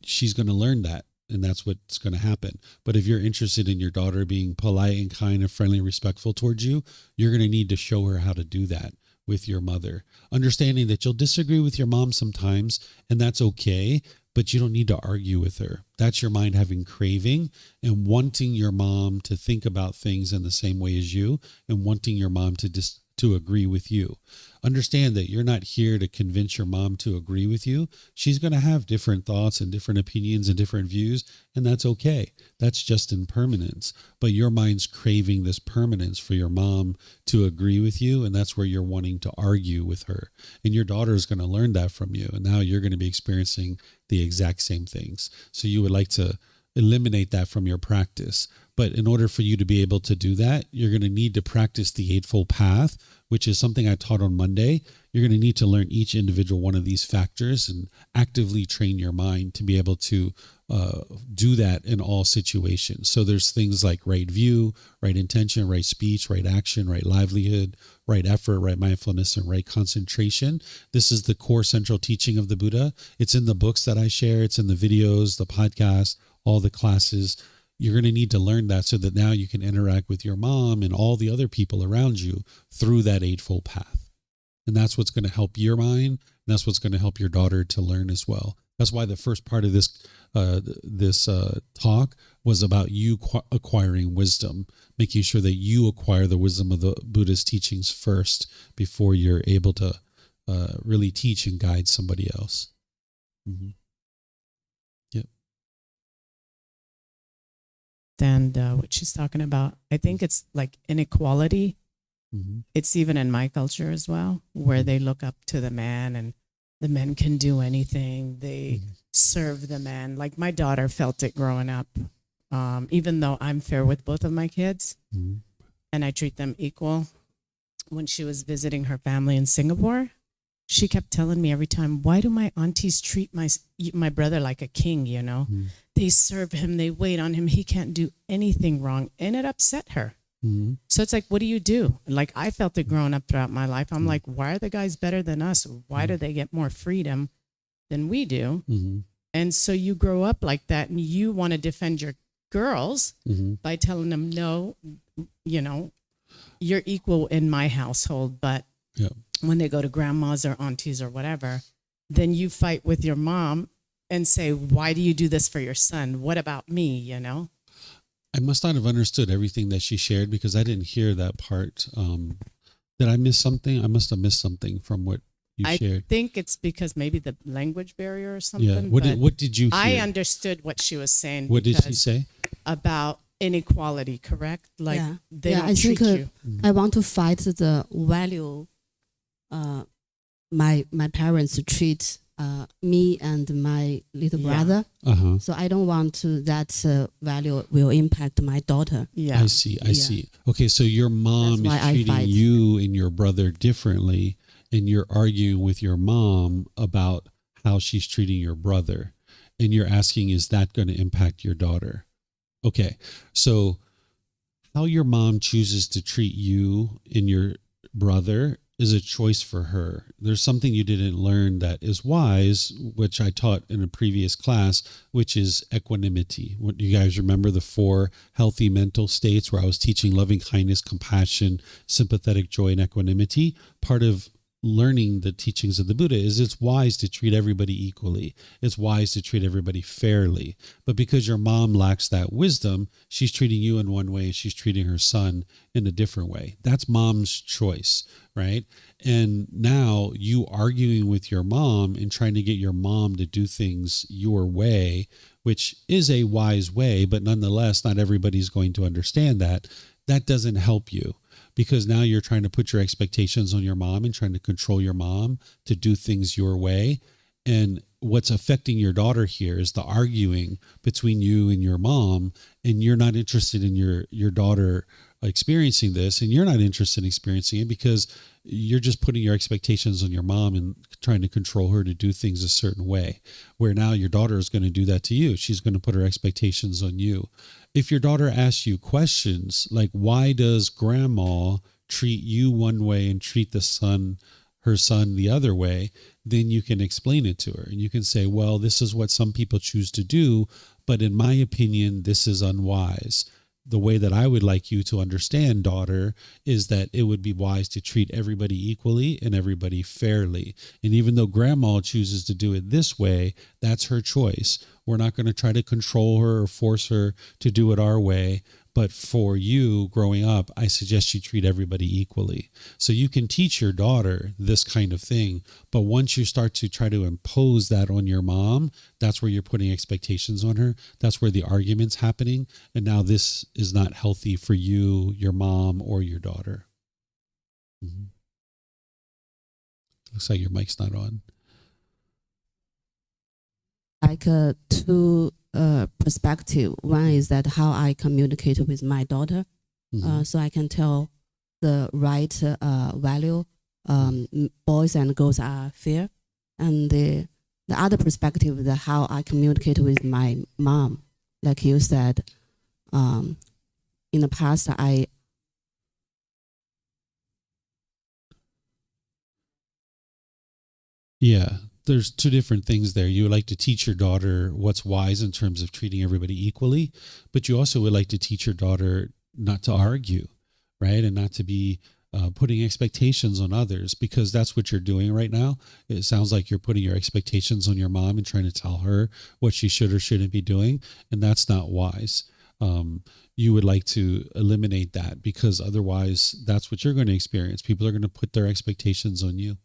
she's going to learn that. And that's what's going to happen. But if you're interested in your daughter being polite and kind and friendly and respectful towards you, you're going to need to show her how to do that with your mother. Understanding that you'll disagree with your mom sometimes, and that's okay, but you don't need to argue with her. That's your mind having craving and wanting your mom to think about things in the same way as you, and wanting your mom to agree with you. Understand that you're not here to convince your mom to agree with you. She's going to have different thoughts and different opinions and different views, and that's okay. That's just impermanence. But your mind's craving this permanence for your mom to agree with you, and that's where you're wanting to argue with her. And your daughter is going to learn that from you, and now you're going to be experiencing the exact same things. So you would like to eliminate that from your practice. But in order for you to be able to do that, you're going to need to practice the Eightfold Path, which is something I taught on Monday. You're going to need to learn each individual one of these factors and actively train your mind to be able to do that in all situations. So there's things like right view, right intention, right speech, right action, right livelihood, right effort, right mindfulness, and right concentration. This is the core central teaching of the Buddha. It's in the books that I share. It's in the videos, the podcasts, all the classes. You're going to need to learn that so that now you can interact with your mom and all the other people around you through that Eightfold Path. And that's what's going to help your mind. And that's what's going to help your daughter to learn as well. That's why the first part of this talk was about you acquiring wisdom, making sure that you acquire the wisdom of the Buddha's teachings first before you're able to really teach and guide somebody else. Mm-hmm. And what she's talking about, I think it's like inequality. Mm-hmm. It's even in my culture as well, where they look up to the man and the men can do anything. They serve the man. Like my daughter felt it growing up, even though I'm fair with both of my kids and I treat them equal. When she was visiting her family in Singapore, she kept telling me every time, why do my aunties treat my brother like a king, you know? Mm-hmm. They serve him, they wait on him, he can't do anything wrong. And it upset her. Mm-hmm. So it's like, what do you do? Like I felt it growing up throughout my life. I'm like, why are the guys better than us? Why do they get more freedom than we do? Mm-hmm. And so you grow up like that and you want to defend your girls by telling them, no, you know, you're equal in my household, but when they go to grandmas or aunties or whatever, then you fight with your mom and say, why do you do this for your son? What about me, you know? I must not have understood everything that she shared because I didn't hear that part. Did I miss something? I must have missed something from what you shared. I think it's because maybe the language barrier or something. Yeah. What did you hear? I understood what she was saying. What did she say? About inequality, correct? Like they don't I treat think you. I want to fight the value my parents treat me and my little brother. So I don't want to that value will impact my daughter. Yeah, I see. Okay, so your mom is treating you and your brother differently, and you're arguing with your mom about how she's treating your brother, and you're asking, is that going to impact your daughter? Okay, so how your mom chooses to treat you and your brother is a choice for her. There's something you didn't learn that is wise, which I taught in a previous class, which is equanimity. What you guys remember the 4 healthy mental states where I was teaching loving kindness, compassion, sympathetic joy, and equanimity? Part of learning the teachings of the Buddha is it's wise to treat everybody equally. It's wise to treat everybody fairly. But because your mom lacks that wisdom, she's treating you in one way, she's treating her son in a different way. That's mom's choice, right? And now you arguing with your mom and trying to get your mom to do things your way, which is a wise way, but nonetheless, not everybody's going to understand that. That doesn't help you. Because now you're trying to put your expectations on your mom and trying to control your mom to do things your way. And what's affecting your daughter here is the arguing between you and your mom, and you're not interested in your daughter experiencing this, and you're not interested in experiencing it because you're just putting your expectations on your mom and trying to control her to do things a certain way, where now your daughter is going to do that to you. She's going to put her expectations on you. If your daughter asks you questions like, why does grandma treat you one way and treat her son the other way, then you can explain it to her. And you can say, well, this is what some people choose to do, but in my opinion, this is unwise. The way that I would like you to understand, daughter, is that it would be wise to treat everybody equally and everybody fairly. And even though grandma chooses to do it this way, that's her choice. We're not going to try to control her or force her to do it our way. But for you growing up, I suggest you treat everybody equally. So you can teach your daughter this kind of thing. But once you start to try to impose that on your mom, that's where you're putting expectations on her. That's where the argument's happening. And now this is not healthy for you, your mom, or your daughter. Mm-hmm. Looks like your mic's not on. Like two perspective. One is that how I communicate with my daughter, so I can tell the right value. Boys and girls are fair, and the other perspective is how I communicate with my mom. Like you said, in the past Yeah, there's two different things there. You would like to teach your daughter what's wise in terms of treating everybody equally, but you also would like to teach your daughter not to argue, right? And not to be putting expectations on others, because that's what you're doing right now. It sounds like you're putting your expectations on your mom and trying to tell her what she should or shouldn't be doing, and that's not wise. You would like to eliminate that, because otherwise that's what you're going to experience. People are going to put their expectations on you.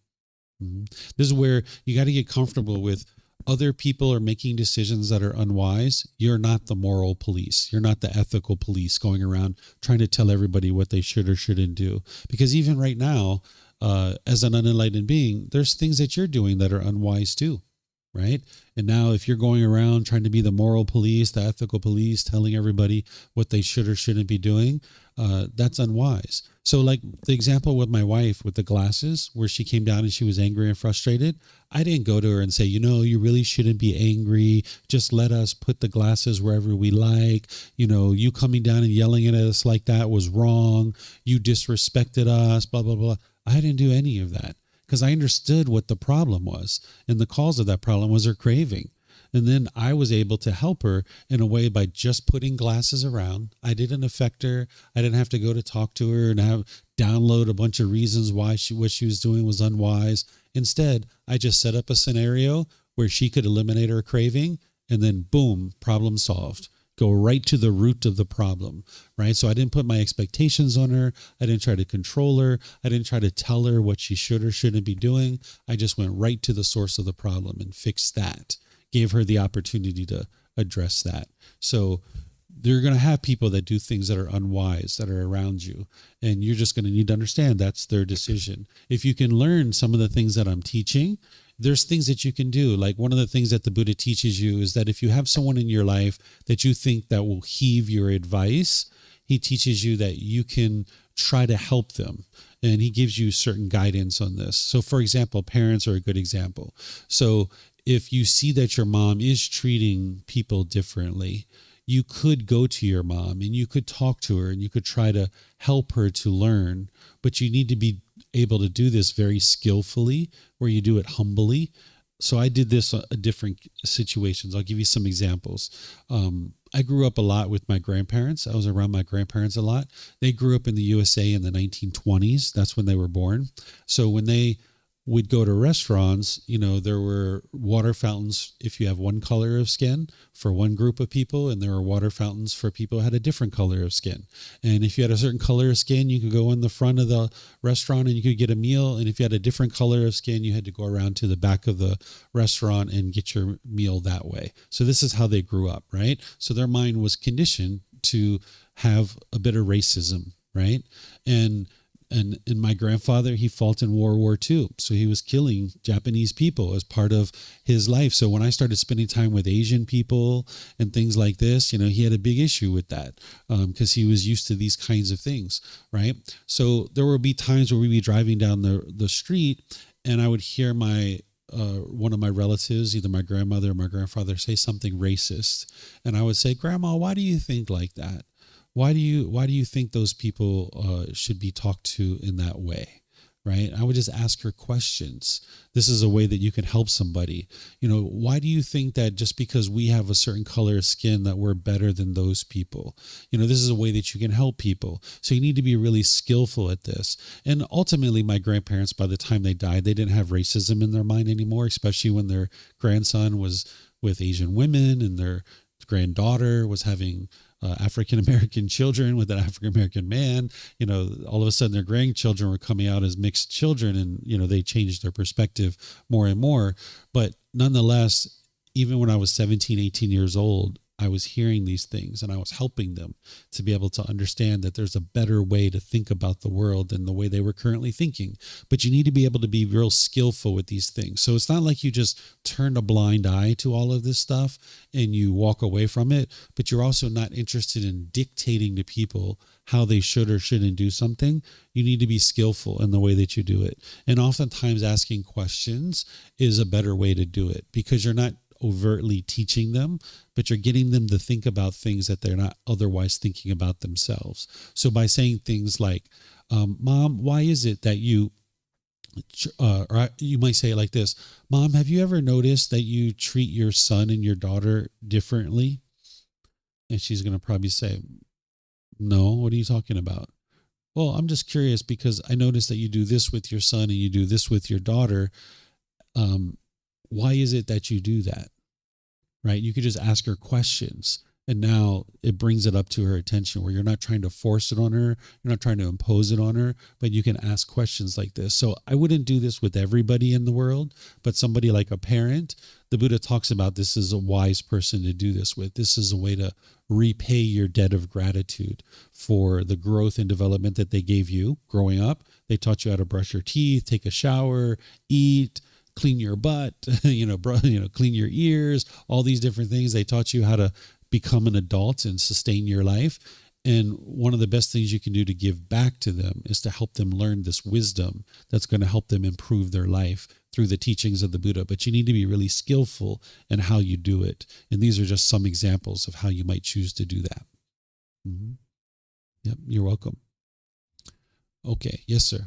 This is where you got to get comfortable with other people are making decisions that are unwise. You're not the moral police. You're not the ethical police going around trying to tell everybody what they should or shouldn't do. Because even right now, as an unenlightened being, there's things that you're doing that are unwise too, right? And now if you're going around trying to be the moral police, the ethical police, telling everybody what they should or shouldn't be doing, that's unwise. So like the example with my wife with the glasses, where she came down and she was angry and frustrated, I didn't go to her and say, you really shouldn't be angry. Just let us put the glasses wherever we like. You coming down and yelling at us like that was wrong. You disrespected us, blah, blah, blah. I didn't do any of that, because I understood what the problem was. And the cause of that problem was her craving. And then I was able to help her in a way by just putting glasses around. I didn't affect her. I didn't have to go to talk to her and download a bunch of reasons why what she was doing was unwise. Instead, I just set up a scenario where she could eliminate her craving, and then boom, problem solved. Go right to the root of the problem, right? So I didn't put my expectations on her. I didn't try to control her. I didn't try to tell her what she should or shouldn't be doing. I just went right to the source of the problem and fixed that. Gave her the opportunity to address that. So you're going to have people that do things that are unwise that are around you, and you're just going to need to understand that's their decision. If you can learn some of the things that I'm teaching, there's things that you can do. Like one of the things that the Buddha teaches you is that if you have someone in your life that you think that will heed your advice, he teaches you that you can try to help them. And he gives you certain guidance on this. So for example, parents are a good example. So if you see that your mom is treating people differently, you could go to your mom and you could talk to her and you could try to help her to learn, but you need to be able to do this very skillfully, where you do it humbly. So I did this in different situations. I'll give you some examples. I grew up a lot with my grandparents. I was around my grandparents a lot. They grew up in the USA in the 1920s. That's when they were born. So when they would go to restaurants, there were water fountains if you have one color of skin for one group of people, and there were water fountains for people who had a different color of skin. And if you had a certain color of skin, you could go in the front of the restaurant and you could get a meal. And if you had a different color of skin, you had to go around to the back of the restaurant and get your meal that way. So this is how they grew up, right? So their mind was conditioned to have a bit of racism, right? And and my grandfather, he fought in World War II. So he was killing Japanese people as part of his life. So when I started spending time with Asian people and things like this, he had a big issue with that because he was used to these kinds of things, right? So there would be times where we'd be driving down the street and I would hear one of my relatives, either my grandmother or my grandfather, say something racist. And I would say, Grandma, why do you think like that? Why do you think those people should be talked to in that way? Right? I would just ask her questions. This is a way that you can help somebody. Why do you think that just because we have a certain color of skin that we're better than those people? This is a way that you can help people. So you need to be really skillful at this. And ultimately, my grandparents, by the time they died, they didn't have racism in their mind anymore, especially when their grandson was with Asian women and their granddaughter was having African-American children with an African-American man. All of a sudden their grandchildren were coming out as mixed children, and, they changed their perspective more and more. But nonetheless, even when I was 17, 18 years old, I was hearing these things and I was helping them to be able to understand that there's a better way to think about the world than the way they were currently thinking. But you need to be able to be real skillful with these things. So it's not like you just turn a blind eye to all of this stuff and you walk away from it, but you're also not interested in dictating to people how they should or shouldn't do something. You need to be skillful in the way that you do it. And oftentimes asking questions is a better way to do it because you're not overtly teaching them, but you're getting them to think about things that they're not otherwise thinking about themselves. So by saying things like, Mom, why is it that you, or you might say it like this, Mom, have you ever noticed that you treat your son and your daughter differently? And she's going to probably say, no, what are you talking about? Well, I'm just curious because I noticed that you do this with your son and you do this with your daughter. Why is it that you do that? Right? You could just ask her questions. And now it brings it up to her attention where you're not trying to force it on her. You're not trying to impose it on her, but you can ask questions like this. So I wouldn't do this with everybody in the world, but somebody like a parent, the Buddha talks about this is a wise person to do this with. This is a way to repay your debt of gratitude for the growth and development that they gave you growing up. They taught you how to brush your teeth, take a shower, eat, clean your butt, clean your ears, all these different things. They taught you how to become an adult and sustain your life. And one of the best things you can do to give back to them is to help them learn this wisdom that's going to help them improve their life through the teachings of the Buddha. But you need to be really skillful in how you do it. And these are just some examples of how you might choose to do that. Mm-hmm. Yep, you're welcome. Okay, yes, sir.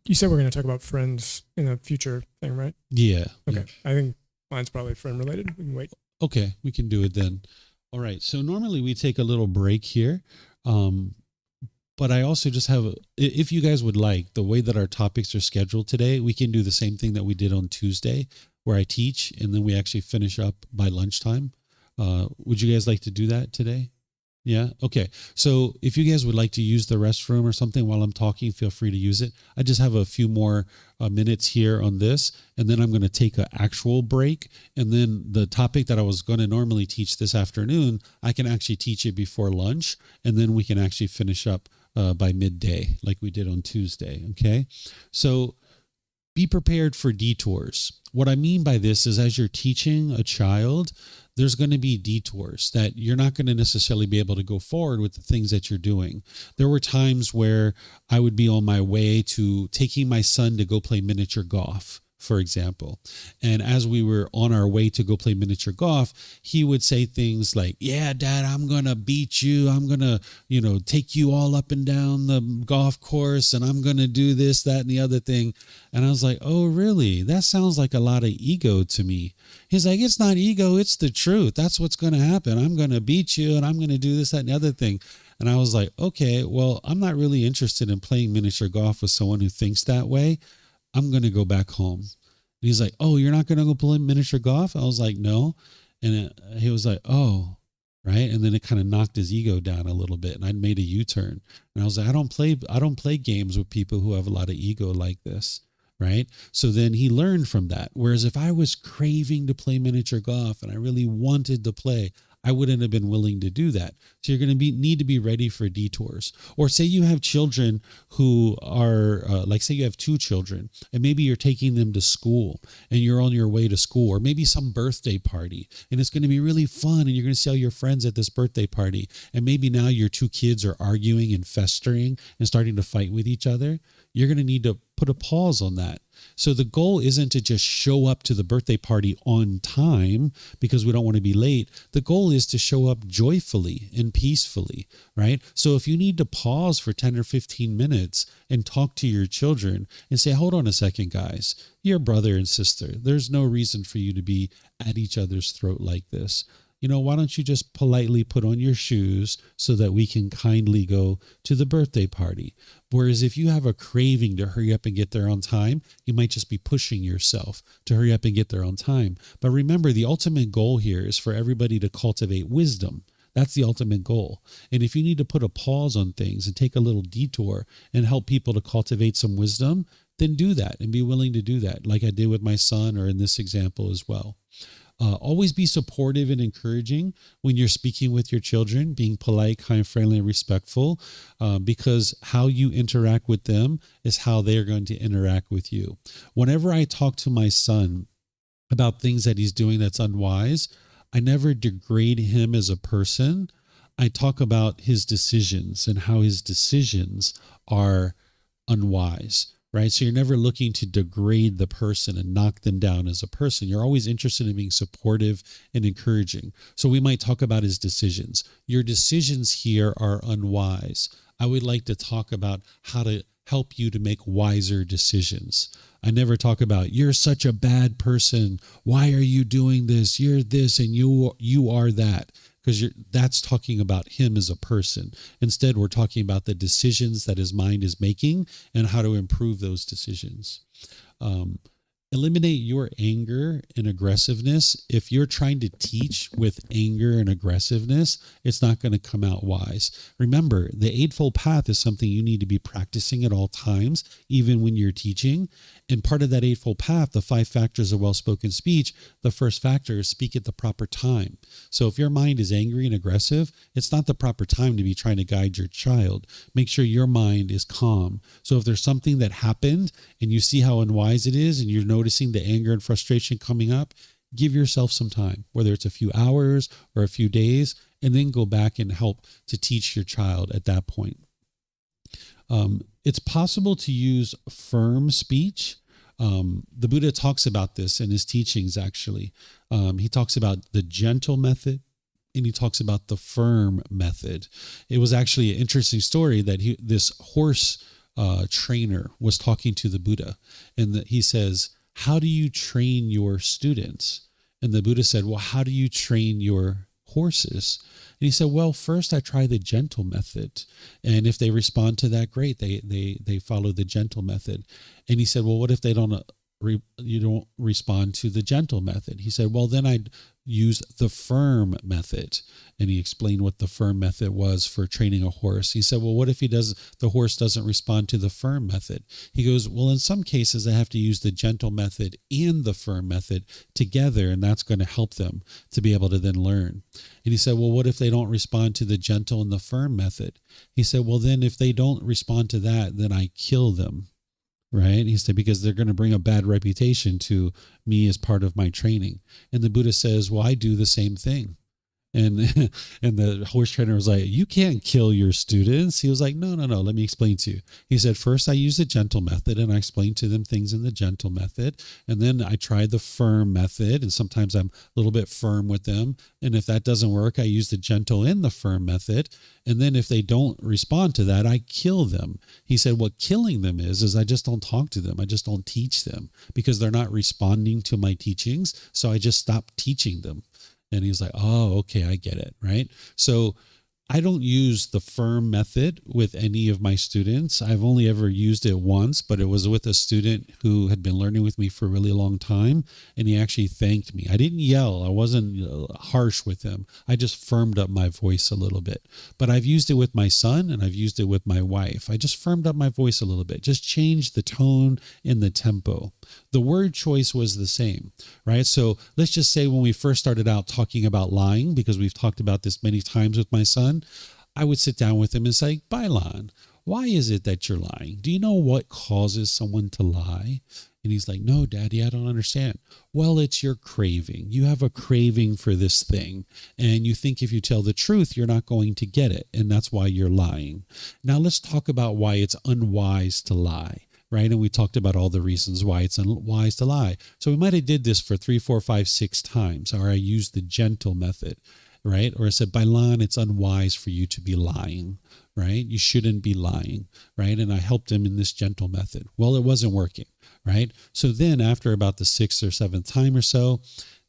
You said we're going to talk about friends in a future thing, right? Yeah. Okay. Yeah. I think mine's probably friend related. We can wait. Okay, we can do it then. All right. So normally we take a little break here. But I also just have, if you guys would like, the way that our topics are scheduled today, we can do the same thing that we did on Tuesday where I teach and then we actually finish up by lunchtime. Would you guys like to do that today? Yeah. Okay. So if you guys would like to use the restroom or something while I'm talking, feel free to use it. I just have a few more minutes here on this, and then I'm going to take an actual break. And then the topic that I was going to normally teach this afternoon, I can actually teach it before lunch, and then we can actually finish up by midday like we did on Tuesday. Okay. So be prepared for detours. What I mean by this is as you're teaching a child, there's going to be detours that you're not going to necessarily be able to go forward with the things that you're doing. There were times where I would be on my way to taking my son to go play miniature golf, for example. And as we were on our way to go play miniature golf, he would say things like, yeah, Dad, I'm going to beat you. I'm going to, take you all up and down the golf course and I'm going to do this, that, and the other thing. And I was like, oh, really? That sounds like a lot of ego to me. He's like, it's not ego, it's the truth. That's what's going to happen. I'm going to beat you and I'm going to do this, that, and the other thing. And I was like, okay, well, I'm not really interested in playing miniature golf with someone who thinks that way. I'm going to go back home. And he's like, oh, you're not going to go play miniature golf? I was like, no. And he was like, oh, right. And then it kind of knocked his ego down a little bit. And I made a U-turn. And I was like, I don't play games with people who have a lot of ego like this. Right. So then he learned from that. Whereas if I was craving to play miniature golf and I really wanted to play, I wouldn't have been willing to do that. So you're going to need to be ready for detours. Or say you have children who are, like say you have 2 children, and maybe you're taking them to school and you're on your way to school, or maybe some birthday party, and it's going to be really fun, and you're going to see all your friends at this birthday party, and maybe now your 2 kids are arguing and festering and starting to fight with each other. You're going to need to put a pause on that. So the goal isn't to just show up to the birthday party on time because we don't want to be late. The goal is to show up joyfully and peacefully, right? So if you need to pause for 10 or 15 minutes and talk to your children and say, hold on a second, guys, you're brother and sister. There's no reason for you to be at each other's throat like this. Why don't you just politely put on your shoes so that we can kindly go to the birthday party? Whereas if you have a craving to hurry up and get there on time, you might just be pushing yourself to hurry up and get there on time. But remember, the ultimate goal here is for everybody to cultivate wisdom. That's the ultimate goal. And if you need to put a pause on things and take a little detour and help people to cultivate some wisdom, then do that and be willing to do that, like I did with my son, or in this example as well. Always be supportive and encouraging when you're speaking with your children, being polite, kind, friendly, and respectful, because how you interact with them is how they're going to interact with you. Whenever I talk to my son about things that he's doing that's unwise, I never degrade him as a person. I talk about his decisions and how his decisions are unwise. Right? So you're never looking to degrade the person and knock them down as a person. You're always interested in being supportive and encouraging. So we might talk about his decisions. Your decisions here are unwise. I would like to talk about how to help you to make wiser decisions. I never talk about, you're such a bad person. Why are you doing this? You're this and you are that. Because that's talking about him as a person. Instead, we're talking about the decisions that his mind is making and how to improve those decisions. Eliminate your anger and aggressiveness. If you're trying to teach with anger and aggressiveness, it's not going to come out wise. Remember, the Eightfold Path is something you need to be practicing at all times, even when you're teaching. And part of that Eightfold Path, the 5 factors of well-spoken speech, the first factor is speak at the proper time. So if your mind is angry and aggressive, it's not the proper time to be trying to guide your child. Make sure your mind is calm. So if there's something that happened and you see how unwise it is and you're noticing the anger and frustration coming up, give yourself some time, whether it's a few hours or a few days, and then go back and help to teach your child at that point. It's possible to use firm speech. The Buddha talks about this in his teachings, actually. He talks about the gentle method, and he talks about the firm method. It was actually an interesting story that this horse trainer was talking to the Buddha, and he says, how do you train your students? And the Buddha said, well, how do you train your horses? And he said, well, first I try the gentle method. And if they respond to that, great. They follow the gentle method. And he said, well, what if they don't respond to the gentle method? He said, well, then I'd use the firm method. And he explained what the firm method was for training a horse. He said, well, what if the horse doesn't respond to the firm method? He goes, well, in some cases I have to use the gentle method and the firm method together, and that's going to help them to be able to then learn. And he said, well, what if they don't respond to the gentle and the firm method? He said, well, then if they don't respond to that, then I kill them. Right? He said, because they're going to bring a bad reputation to me as part of my training. And the Buddha says, well, I do the same thing. And the horse trainer was like, you can't kill your students. He was like, no, let me explain to you. He said, first I use the gentle method and I explain to them things in the gentle method. And then I try the firm method. And sometimes I'm a little bit firm with them. And if that doesn't work, I use the gentle and the firm method. And then if they don't respond to that, I kill them. He said, what killing them is I just don't talk to them. I just don't teach them because they're not responding to my teachings. So I just stop teaching them. And he was like, oh, okay, I get it, right? So I don't use the firm method with any of my students. I've only ever used it once, but it was with a student who had been learning with me for a really long time, and he actually thanked me. I didn't yell. I wasn't harsh with him. I just firmed up my voice a little bit. But I've used it with my son, and I've used it with my wife. I just firmed up my voice a little bit, just changed the tone and the tempo. The word choice was the same, right? So let's just say when we first started out talking about lying, because we've talked about this many times with my son, I would sit down with him and say, Bailan, why is it that you're lying? Do you know what causes someone to lie? And he's like, no, Daddy, I don't understand. Well, it's your craving. You have a craving for this thing. And you think if you tell the truth, you're not going to get it. And that's why you're lying. Now let's talk about why it's unwise to lie, right? And we talked about all the reasons why it's unwise to lie. So we might have did this for 3, 4, 5, 6 times, or I used the gentle method, right? Or I said, Bailan, it's unwise for you to be lying, right? You shouldn't be lying, right? And I helped him in this gentle method. Well, it wasn't working, right? So then after about the 6th or 7th time or so,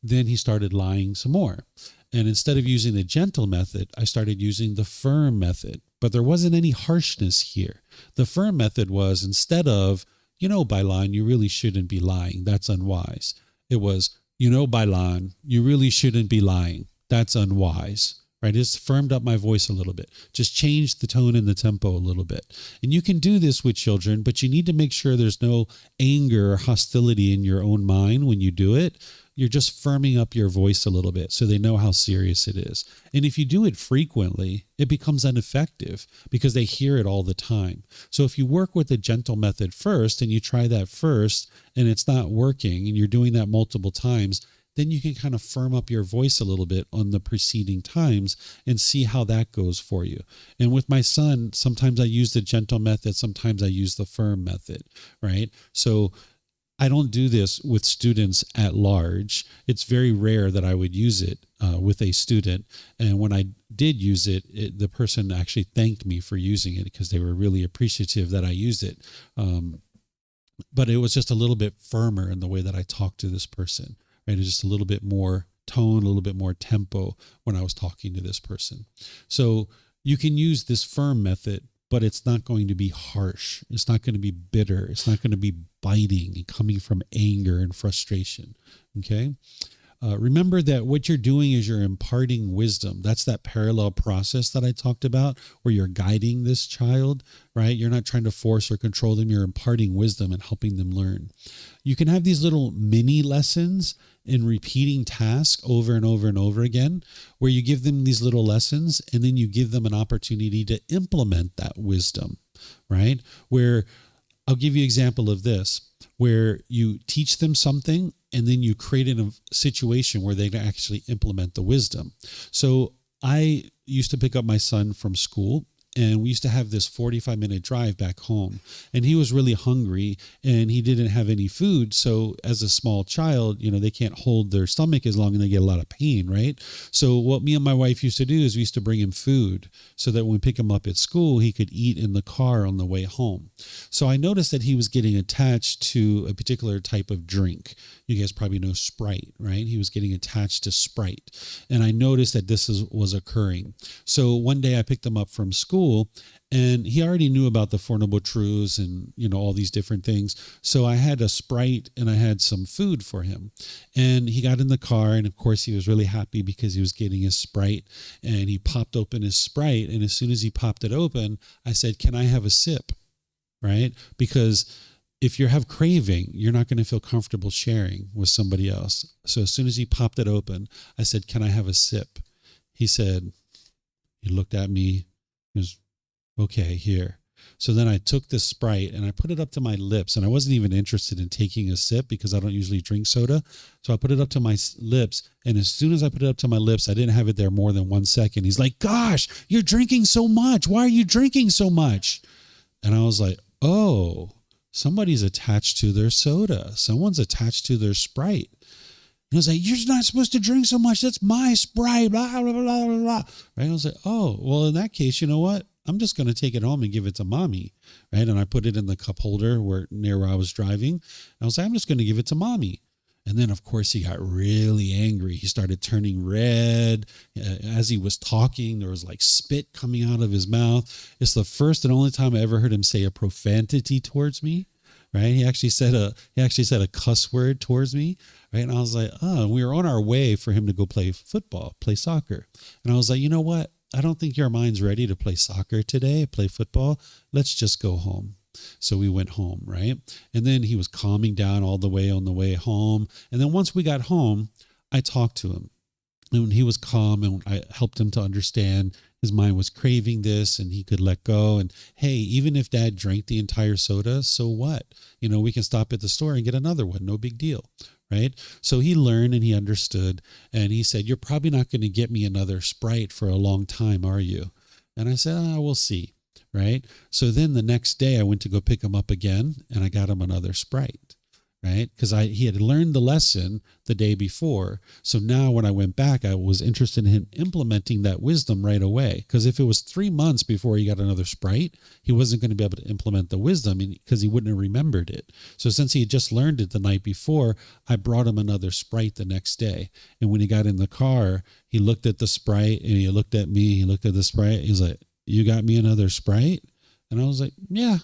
then he started lying some more. And instead of using the gentle method, I started using the firm method. But there wasn't any harshness here. The firm method was, instead of, Bailan, you really shouldn't be lying. That's unwise. It was, Bailan, you really shouldn't be lying. That's unwise, right? It's firmed up my voice a little bit. Just changed the tone and the tempo a little bit. And you can do this with children, but you need to make sure there's no anger or hostility in your own mind when you do it. You're just firming up your voice a little bit so they know how serious it is. And if you do it frequently, it becomes ineffective because they hear it all the time. So if you work with the gentle method first and you try that first and it's not working and you're doing that multiple times, then you can kind of firm up your voice a little bit on the preceding times and see how that goes for you. And with my son, sometimes I use the gentle method, sometimes I use the firm method, right? So I don't do this with students at large. It's very rare that I would use it with a student. And when I did use it, the person actually thanked me for using it because they were really appreciative that I used it. But it was just a little bit firmer in the way that I talked to this person. Right? It was just a little bit more tone, a little bit more tempo when I was talking to this person. So you can use this firm method, but it's not going to be harsh. It's not going to be bitter. It's not going to be biting and coming from anger and frustration. Okay? Remember that what you're doing is you're imparting wisdom. That's that parallel process that I talked about where you're guiding this child, right? You're not trying to force or control them. You're imparting wisdom and helping them learn. You can have these little mini lessons in repeating tasks over and over and over again, where you give them these little lessons and then you give them an opportunity to implement that wisdom, right? Where I'll give you an example of this, where you teach them something and then you create a situation where they can actually implement the wisdom. So I used to pick up my son from school, and we used to have this 45-minute drive back home. And he was really hungry, and he didn't have any food. So as a small child, they can't hold their stomach as long, and they get a lot of pain, right? So what me and my wife used to do is we used to bring him food so that when we pick him up at school, he could eat in the car on the way home. So I noticed that he was getting attached to a particular type of drink. You guys probably know Sprite, right? He was getting attached to Sprite. And I noticed that this was occurring. So one day I picked him up from school, and he already knew about the Four Noble Truths and, all these different things. So I had a Sprite and I had some food for him. And he got in the car, and of course he was really happy because he was getting his Sprite, and he popped open his Sprite. And as soon as he popped it open, I said, "Can I have a sip?" Right? Because if you have craving, you're not going to feel comfortable sharing with somebody else. So as soon as he popped it open, I said, "Can I have a sip?" He looked at me. He was, "Okay, here." So then I took this Sprite and I put it up to my lips, and I wasn't even interested in taking a sip because I don't usually drink soda. So I put it up to my lips, and as soon as I put it up to my lips, I didn't have it there more than 1 second. He's like, "Gosh, you're drinking so much. Why are you drinking so much?" And I was like, "Oh, somebody's attached to their soda. Someone's attached to their Sprite." And I was like, "You're not supposed to drink so much. That's my Sprite, blah, blah, blah, blah, blah." Right? I was like, "Oh, well, in that case, you know what? I'm just going to take it home and give it to mommy." Right? And I put it in the cup holder near where I was driving. And I was like, "I'm just going to give it to mommy." And then, of course, he got really angry. He started turning red. As he was talking, there was like spit coming out of his mouth. It's the first and only time I ever heard him say a profanity towards me. Right? He actually said a cuss word towards me. Right? And I was like, we were on our way for him to go play football, play soccer. And I was like, "You know what? I don't think your mind's ready to play soccer today, play football. Let's just go home." So we went home, right? And then he was calming down all the way on the way home. And then once we got home, I talked to him. And when he was calm and I helped him to understand his mind was craving this and he could let go. And hey, even if dad drank the entire soda, so what? We can stop at the store and get another one. No big deal. Right. So he learned and he understood. And he said, you're probably not going to get me another Sprite for a long time, are you? And I said, we'll see. Right. So then the next day I went to go pick him up again and I got him another Sprite. Right? Because he had learned the lesson the day before. So now when I went back, I was interested in him implementing that wisdom right away. Because if it was 3 months before he got another Sprite, he wasn't going to be able to implement the wisdom because he wouldn't have remembered it. So since he had just learned it the night before, I brought him another Sprite the next day. And when he got in the car, he looked at the Sprite and he looked at me. He looked at the Sprite. He was like, you got me another Sprite? And I was like, yeah.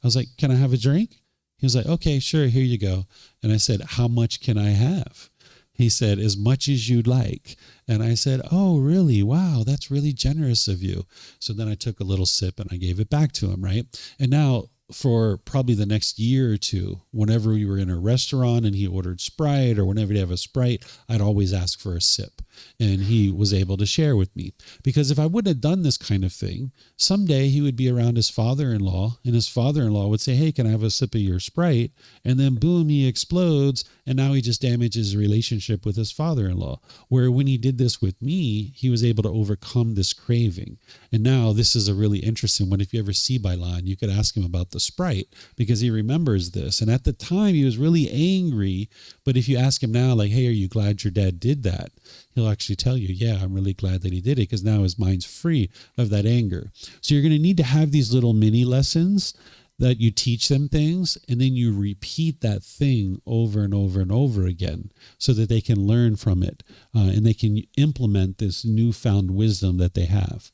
I was like, can I have a drink? He was like, okay, sure, here you go. And I said, how much can I have? He said, as much as you'd like. And I said, oh, really? Wow, that's really generous of you. So then I took a little sip and I gave it back to him, right? And now for probably the next year or two, whenever we were in a restaurant and he ordered Sprite or whenever he'd have a Sprite, I'd always ask for a sip. And he was able to share with me. Because if I wouldn't have done this kind of thing, someday he would be around his father-in-law and his father-in-law would say, hey, can I have a sip of your Sprite? And then boom, he explodes. And now he just damages his relationship with his father-in-law. Where when he did this with me, he was able to overcome this craving. And now this is a really interesting one. If you ever see Bailan, you could ask him about the Sprite because he remembers this. And at the time he was really angry. But if you ask him now, like, hey, are you glad your dad did that? He'll actually tell you, yeah, I'm really glad that he did it because now his mind's free of that anger. So you're going to need to have these little mini lessons that you teach them things and then you repeat that thing over and over and over again so that they can learn from it and they can implement this newfound wisdom that they have.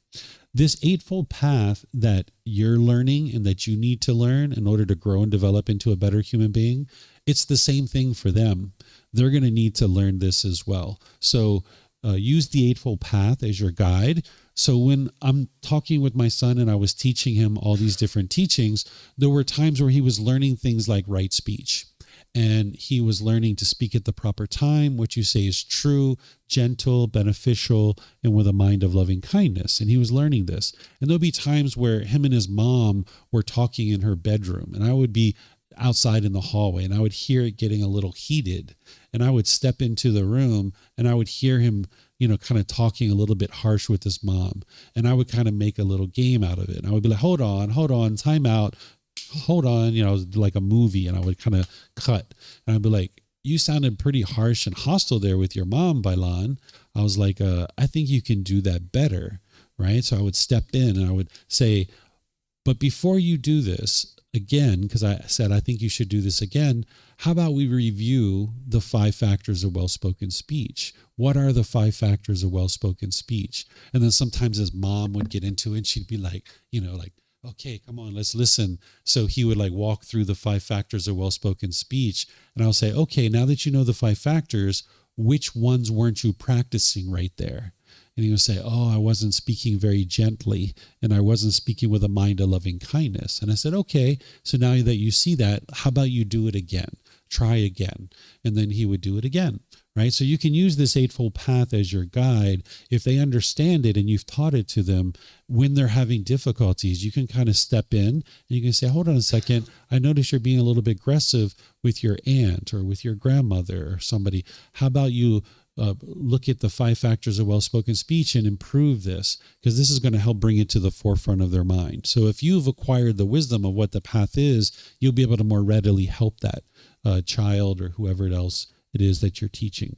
This eightfold path that you're learning and that you need to learn in order to grow and develop into a better human being, it's the same thing for them. They're going to need to learn this as well. So use the Eightfold Path as your guide. So when I'm talking with my son and I was teaching him all these different teachings, there were times where he was learning things like right speech. And he was learning to speak at the proper time, what you say is true, gentle, beneficial, and with a mind of loving kindness. And he was learning this. And there'll be times where him and his mom were talking in her bedroom, and I would be outside in the hallway and I would hear it getting a little heated, and I would step into the room and I would hear him, kind of talking a little bit harsh with his mom. And I would kind of make a little game out of it. And I would be like, hold on, time out. Hold on, like a movie, and I would kind of cut. And I'd be like, you sounded pretty harsh and hostile there with your mom, Bailan. I was like, I think you can do that better, right? So I would step in and I would say, but before you do this again, because I said, I think you should do this again, how about we review the 5 factors of well-spoken speech? What are the 5 factors of well-spoken speech? And then sometimes his mom would get into it and she'd be like, okay, come on, let's listen. So he would walk through the 5 factors of well-spoken speech. And I'll say, okay, now that you know the 5 factors, which ones weren't you practicing right there? And he would say, oh, I wasn't speaking very gently and I wasn't speaking with a mind of loving kindness. And I said, okay, so now that you see that, how about you do it again? Try again. And then he would do it again, right? So you can use this Eightfold Path as your guide. If they understand it and you've taught it to them, when they're having difficulties, you can kind of step in and you can say, hold on a second, I notice you're being a little bit aggressive with your aunt or with your grandmother or somebody. How about you look at the 5 factors of well-spoken speech and improve this, because this is going to help bring it to the forefront of their mind. So if you've acquired the wisdom of what the path is, you'll be able to more readily help that child or whoever else it is that you're teaching.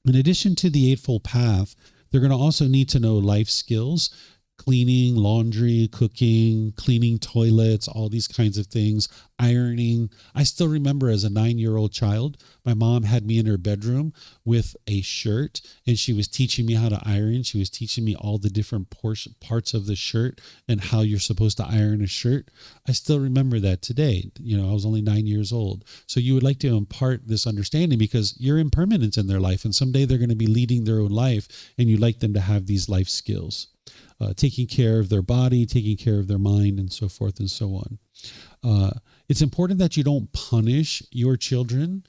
In addition to the Eightfold Path, they're going to also need to know life skills, cleaning, laundry, cooking, cleaning toilets, all these kinds of things, ironing. I still remember as a 9-year-old child, my mom had me in her bedroom with a shirt and she was teaching me how to iron. She was teaching me all the different parts of the shirt and how you're supposed to iron a shirt. I still remember that today. I was only 9 years old. So you would like to impart this understanding because you're impermanent in their life and someday they're going to be leading their own life and you'd like them to have these life skills. taking care of their body, taking care of their mind, and so forth and so on. It's important that you don't punish your children.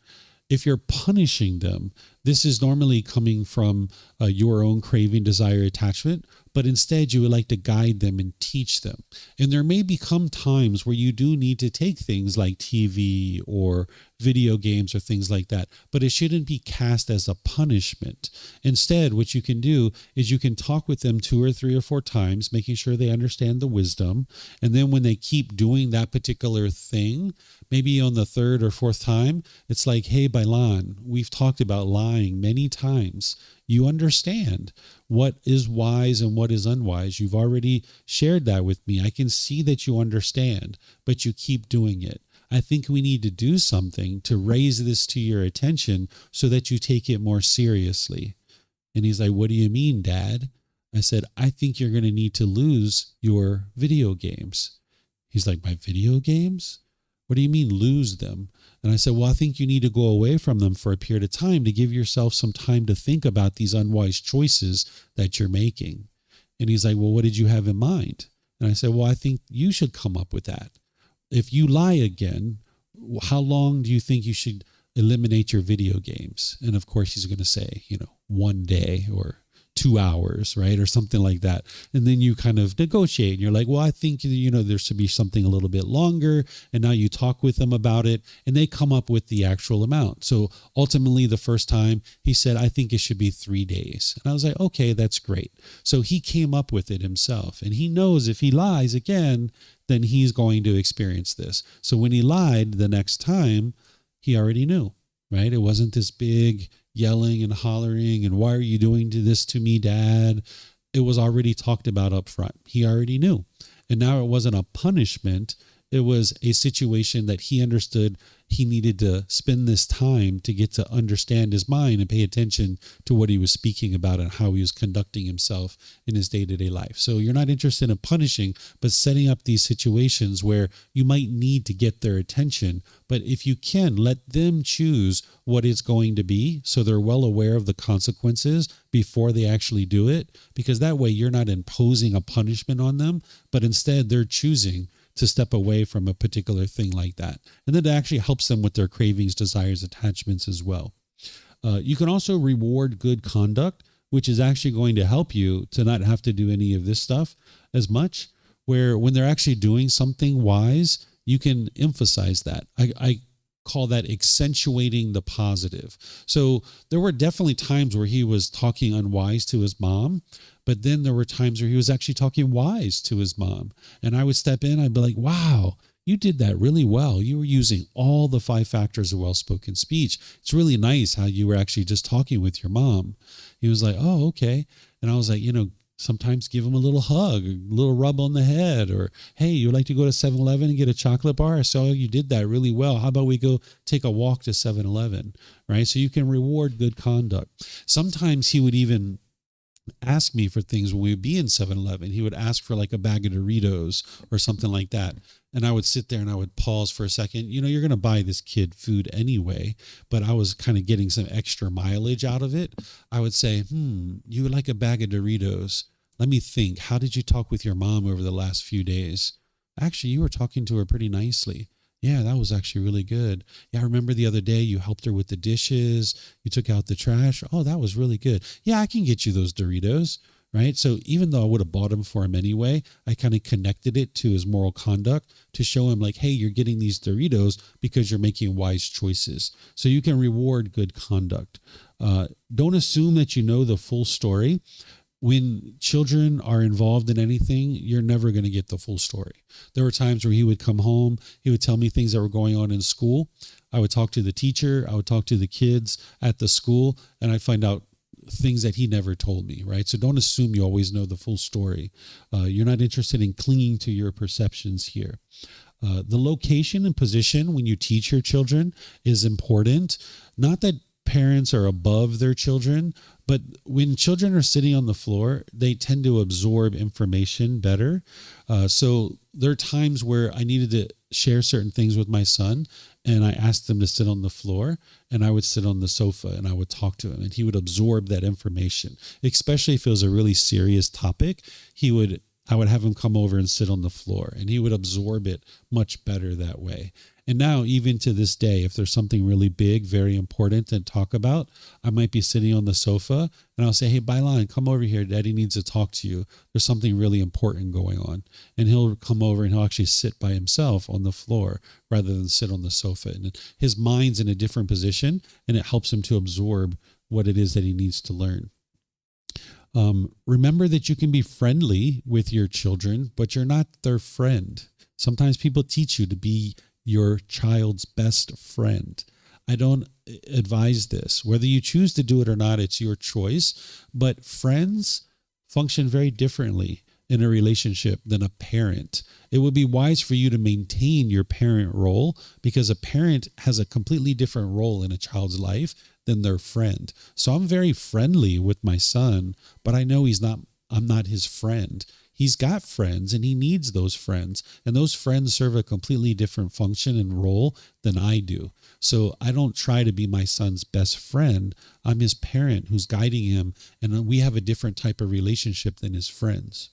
If you're punishing them, this is normally coming from your own craving, desire, attachment, but instead you would like to guide them and teach them. And there may become times where you do need to take things like TV or video games or things like that, but it shouldn't be cast as a punishment. Instead, what you can do is you can talk with them 2 or 3 or 4 times, making sure they understand the wisdom. And then when they keep doing that particular thing, maybe on the 3rd or 4th time, it's like, hey, Bailan, we've talked about lying many times. You understand what is wise and what is unwise. You've already shared that with me. I can see that you understand, but you keep doing it. I think we need to do something to raise this to your attention so that you take it more seriously. And he's like, what do you mean, Dad? I said, I think you're going to need to lose your video games. He's like, my video games? What do you mean lose them? And I said, well, I think you need to go away from them for a period of time to give yourself some time to think about these unwise choices that you're making. And he's like, well, what did you have in mind? And I said, well, I think you should come up with that. If you lie again, how long do you think you should eliminate your video games? And of course, he's going to say, 1 day or 2 hours, right? Or something like that. And then you kind of negotiate and you're like, well, I think, there should be something a little bit longer. And now you talk with them about it and they come up with the actual amount. So ultimately the first time he said, I think it should be 3 days. And I was like, okay, that's great. So he came up with it himself and he knows if he lies again, then he's going to experience this. So when he lied the next time, he already knew, right? It wasn't this big yelling and hollering and why are you doing this to me, Dad? It was already talked about up front. He already knew. And now it wasn't a punishment. It was a situation that he understood he needed to spend this time to get to understand his mind and pay attention to what he was speaking about and how he was conducting himself in his day-to-day life. So you're not interested in punishing, but setting up these situations where you might need to get their attention. But if you can, let them choose what it's going to be so they're well aware of the consequences before they actually do it, because that way you're not imposing a punishment on them, but instead they're choosing to step away from a particular thing like that. And that actually helps them with their cravings, desires, attachments as well. You can also reward good conduct, which is actually going to help you to not have to do any of this stuff as much, where when they're actually doing something wise, you can emphasize that. I call that accentuating the positive. So there were definitely times where he was talking unwise to his mom, but then there were times where he was actually talking wise to his mom. And I would step in, I'd be like, wow, you did that really well. You were using all the 5 factors of well-spoken speech. It's really nice how you were actually just talking with your mom. He was like, oh, okay. And I was like, sometimes give him a little hug, a little rub on the head, or, hey, you would like to go to 7-Eleven and get a chocolate bar? I saw you did that really well. How about we go take a walk to 7-Eleven, right? So you can reward good conduct. Sometimes he would even ask me for things when we would be in 7-Eleven. He would ask for like a bag of Doritos or something like that. And I would sit there and I would pause for a second. You're going to buy this kid food anyway, but I was kind of getting some extra mileage out of it. I would say, you would like a bag of Doritos. Let me think. How did you talk with your mom over the last few days? Actually, you were talking to her pretty nicely. Yeah, that was actually really good. Yeah, I remember the other day you helped her with the dishes. You took out the trash. Oh, that was really good. Yeah, I can get you those Doritos, right? So even though I would have bought them for him anyway, I kind of connected it to his moral conduct to show him like, hey, you're getting these Doritos because you're making wise choices. So you can reward good conduct. Don't assume that you know the full story. When children are involved in anything, you're never going to get the full story. There were times where he would come home, he would tell me things that were going on in school. I would talk to the teacher, I would talk to the kids at the school, and I'd find out things that he never told me, right? So don't assume you always know the full story. You're not interested in clinging to your perceptions here. The location and position when you teach your children is important. Not that parents are above their children, but when children are sitting on the floor, they tend to absorb information better. So there are times where I needed to share certain things with my son, and I asked him to sit on the floor, and I would sit on the sofa and I would talk to him, and he would absorb that information, especially if it was a really serious topic. I would have him come over and sit on the floor, and he would absorb it much better that way. And now, even to this day, if there's something really big, very important to talk about, I might be sitting on the sofa and I'll say, hey, Bailan, come over here. Daddy needs to talk to you. There's something really important going on. And he'll come over and he'll actually sit by himself on the floor rather than sit on the sofa. And his mind's in a different position, and it helps him to absorb what it is that he needs to learn. Remember that you can be friendly with your children, but you're not their friend. Sometimes people teach you to be your child's best friend. I don't advise this. Whether you choose to do it or not, it's your choice. But friends function very differently in a relationship than a parent. It would be wise for you to maintain your parent role, because a parent has a completely different role in a child's life than their friend. So I'm very friendly with my son, but I know I'm not his friend. He's got friends and he needs those friends, and those friends serve a completely different function and role than I do. So I don't try to be my son's best friend. I'm his parent who's guiding him, and we have a different type of relationship than his friends.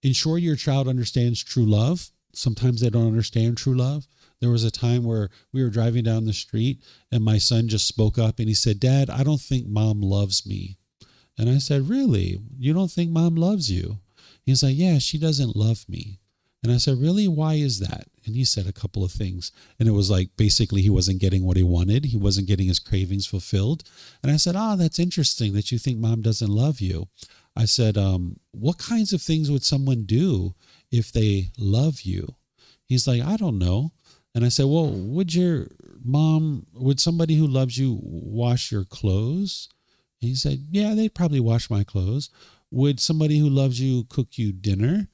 Ensure your child understands true love. Sometimes they don't understand true love. There was a time where we were driving down the street and my son just spoke up and he said, Dad, I don't think Mom loves me. And I said, really? You don't think Mom loves you? He's like, yeah, she doesn't love me. And I said, really? Why is that? And he said a couple of things. And it was like, basically, he wasn't getting what he wanted. He wasn't getting his cravings fulfilled. And I said, that's interesting that you think Mom doesn't love you. I said, what kinds of things would someone do if they love you? He's like, I don't know. And I said, well, would somebody who loves you wash your clothes? And he said, yeah, they'd probably wash my clothes. Would somebody who loves you cook you dinner?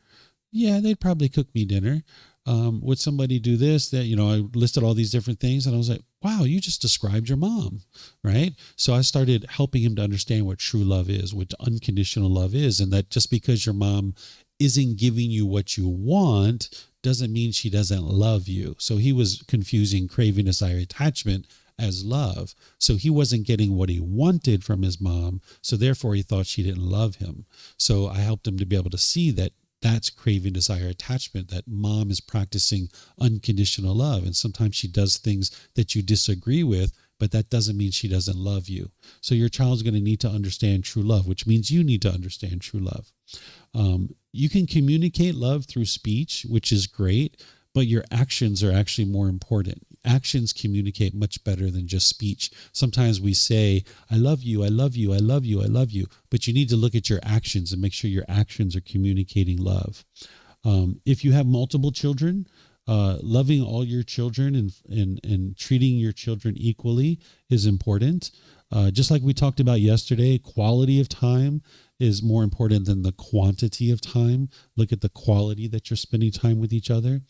Yeah, they'd probably cook me dinner. Would somebody do this? That, I listed all these different things, and I was like, wow, you just described your mom, right? So I started helping him to understand what true love is, what unconditional love is, and that just because your mom isn't giving you what you want doesn't mean she doesn't love you. So he was confusing craving, desire, attachment as love. So he wasn't getting what he wanted from his mom. So therefore he thought she didn't love him. So I helped him to be able to see that that's craving, desire, attachment, that mom is practicing unconditional love. And sometimes she does things that you disagree with, but that doesn't mean she doesn't love you. So your child's going to need to understand true love, which means you need to understand true love. You can communicate love through speech, which is great, but your actions are actually more important. Actions communicate much better than just speech. Sometimes we say, I love you, I love you, I love you, I love you, but you need to look at your actions and make sure your actions are communicating love. If you have multiple children, loving all your children and treating your children equally is important. Just like we talked about yesterday, quality of time is more important than the quantity of time. Look at the quality that you're spending time with each other.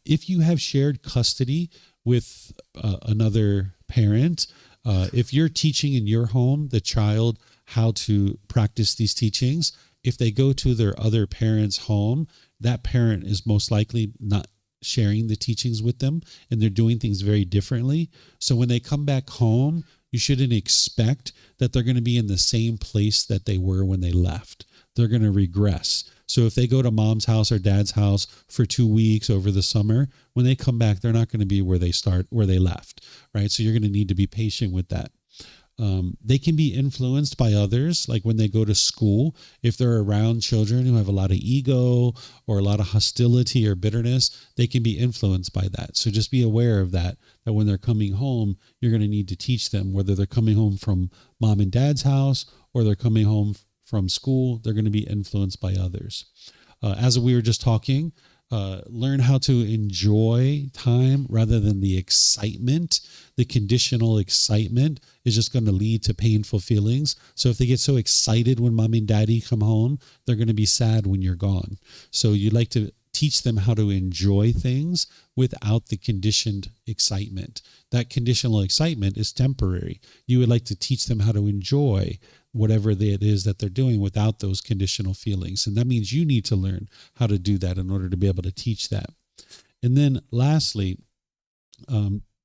If you have shared custody with another parent, if you're teaching in your home the child how to practice these teachings, if they go to their other parent's home, that parent is most likely not sharing the teachings with them, and they're doing things very differently. So when they come back home, you shouldn't expect that they're going to be in the same place that they were when they left. They're going to regress. So if they go to mom's house or dad's house for 2 weeks over the summer, when they come back, they're not going to be where they left, right? So you're going to need to be patient with that. They can be influenced by others, like when they go to school. If they're around children who have a lot of ego or a lot of hostility or bitterness, they can be influenced by that. So just be aware of that when they're coming home, you're going to need to teach them, whether they're coming home from mom and dad's house or they're coming home from school, they're going to be influenced by others. As we were just talking, learn how to enjoy time rather than the excitement. The conditional excitement is just going to lead to painful feelings. So if they get so excited when mommy and daddy come home, they're going to be sad when you're gone. So you'd like to teach them how to enjoy things without the conditioned excitement. That conditional excitement is temporary. You would like to teach them how to enjoy whatever it is that they're doing without those conditional feelings. And that means you need to learn how to do that in order to be able to teach that. And then lastly,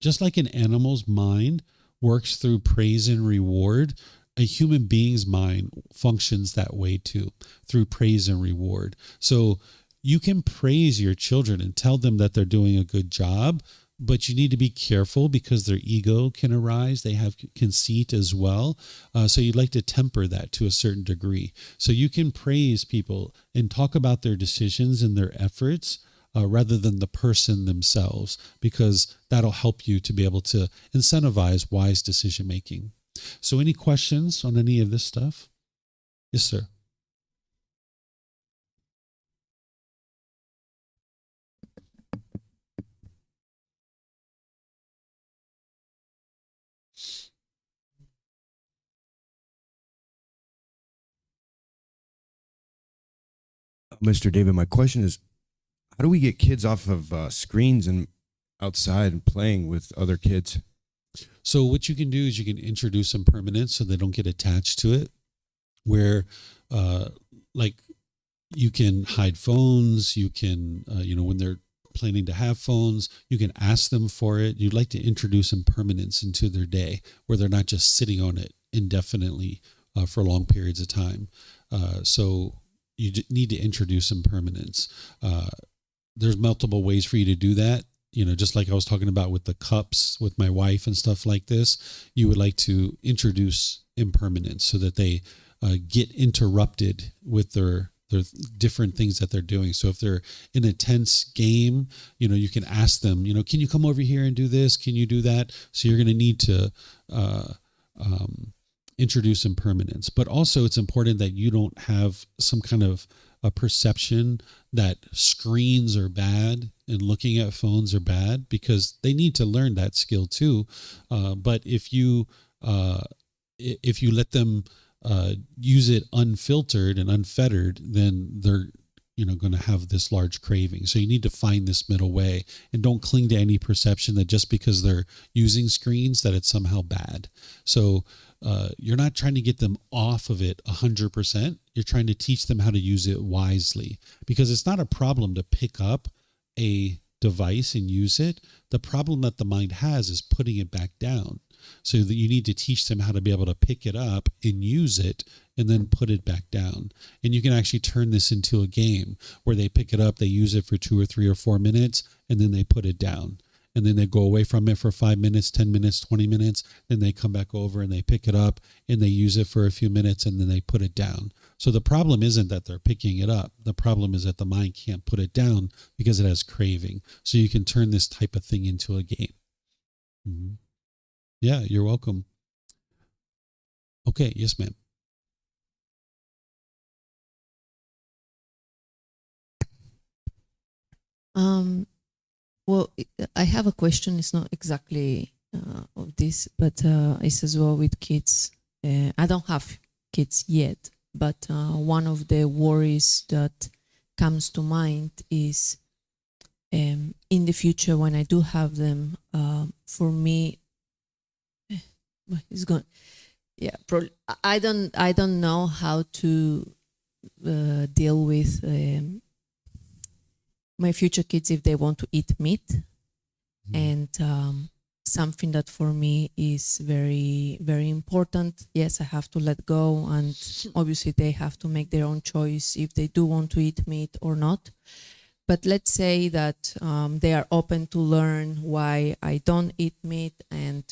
Just like an animal's mind works through praise and reward, a human being's mind functions that way too, through praise and reward. So you can praise your children and tell them that they're doing a good job, but you need to be careful because their ego can arise. They have conceit as well. So you'd like to temper that to a certain degree. So you can praise people and talk about their decisions and their efforts, rather than the person themselves, because that'll help you to be able to incentivize wise decision making. So any questions on any of this stuff? Yes, sir. Mr. David, my question is, how do we get kids off of screens and outside and playing with other kids? So what you can do is you can introduce some permanence so they don't get attached to it, where like you can hide phones, you can, when they're planning to have phones, you can ask them for it. You'd like to introduce some permanence into their day where they're not just sitting on it indefinitely for long periods of time. So you need to introduce some permanence. There's multiple ways for you to do that. Just like I was talking about with the cups with my wife and stuff like this, you would like to introduce impermanence so that they get interrupted with their different things that they're doing. So if they're in a tense game, you can ask them, can you come over here and do this? Can you do that? So you're going to need to introduce impermanence. But also it's important that you don't have some kind of a perception that screens are bad and looking at phones are bad, because they need to learn that skill too. But if you let them use it unfiltered and unfettered, then they're going to have this large craving. So you need to find this middle way and don't cling to any perception that just because they're using screens that it's somehow bad. So you're not trying to get them off of it 100%. You're trying to teach them how to use it wisely, because it's not a problem to pick up a device and use it. The problem that the mind has is putting it back down. So that you need to teach them how to be able to pick it up and use it and then put it back down. And you can actually turn this into a game where they pick it up, they use it for 2 or 3 or 4 minutes, and then they put it down. And then they go away from it for 5 minutes, 10 minutes, 20 minutes. Then they come back over and they pick it up and they use it for a few minutes and then they put it down. So the problem isn't that they're picking it up. The problem is that the mind can't put it down because it has craving. So you can turn this type of thing into a game. Mm-hmm. Yeah, you're welcome. Okay, yes, ma'am. Well, I have a question. It's not exactly of this, but it's as well with kids. I don't have kids yet, but one of the worries that comes to mind is in the future when I do have them. For me, it's gone. Yeah, I don't know how to deal with my future kids if they want to eat meat. And something that for me is very, very important. Yes, I have to let go, and obviously they have to make their own choice if they do want to eat meat or not. But let's say that they are open to learn why I don't eat meat, and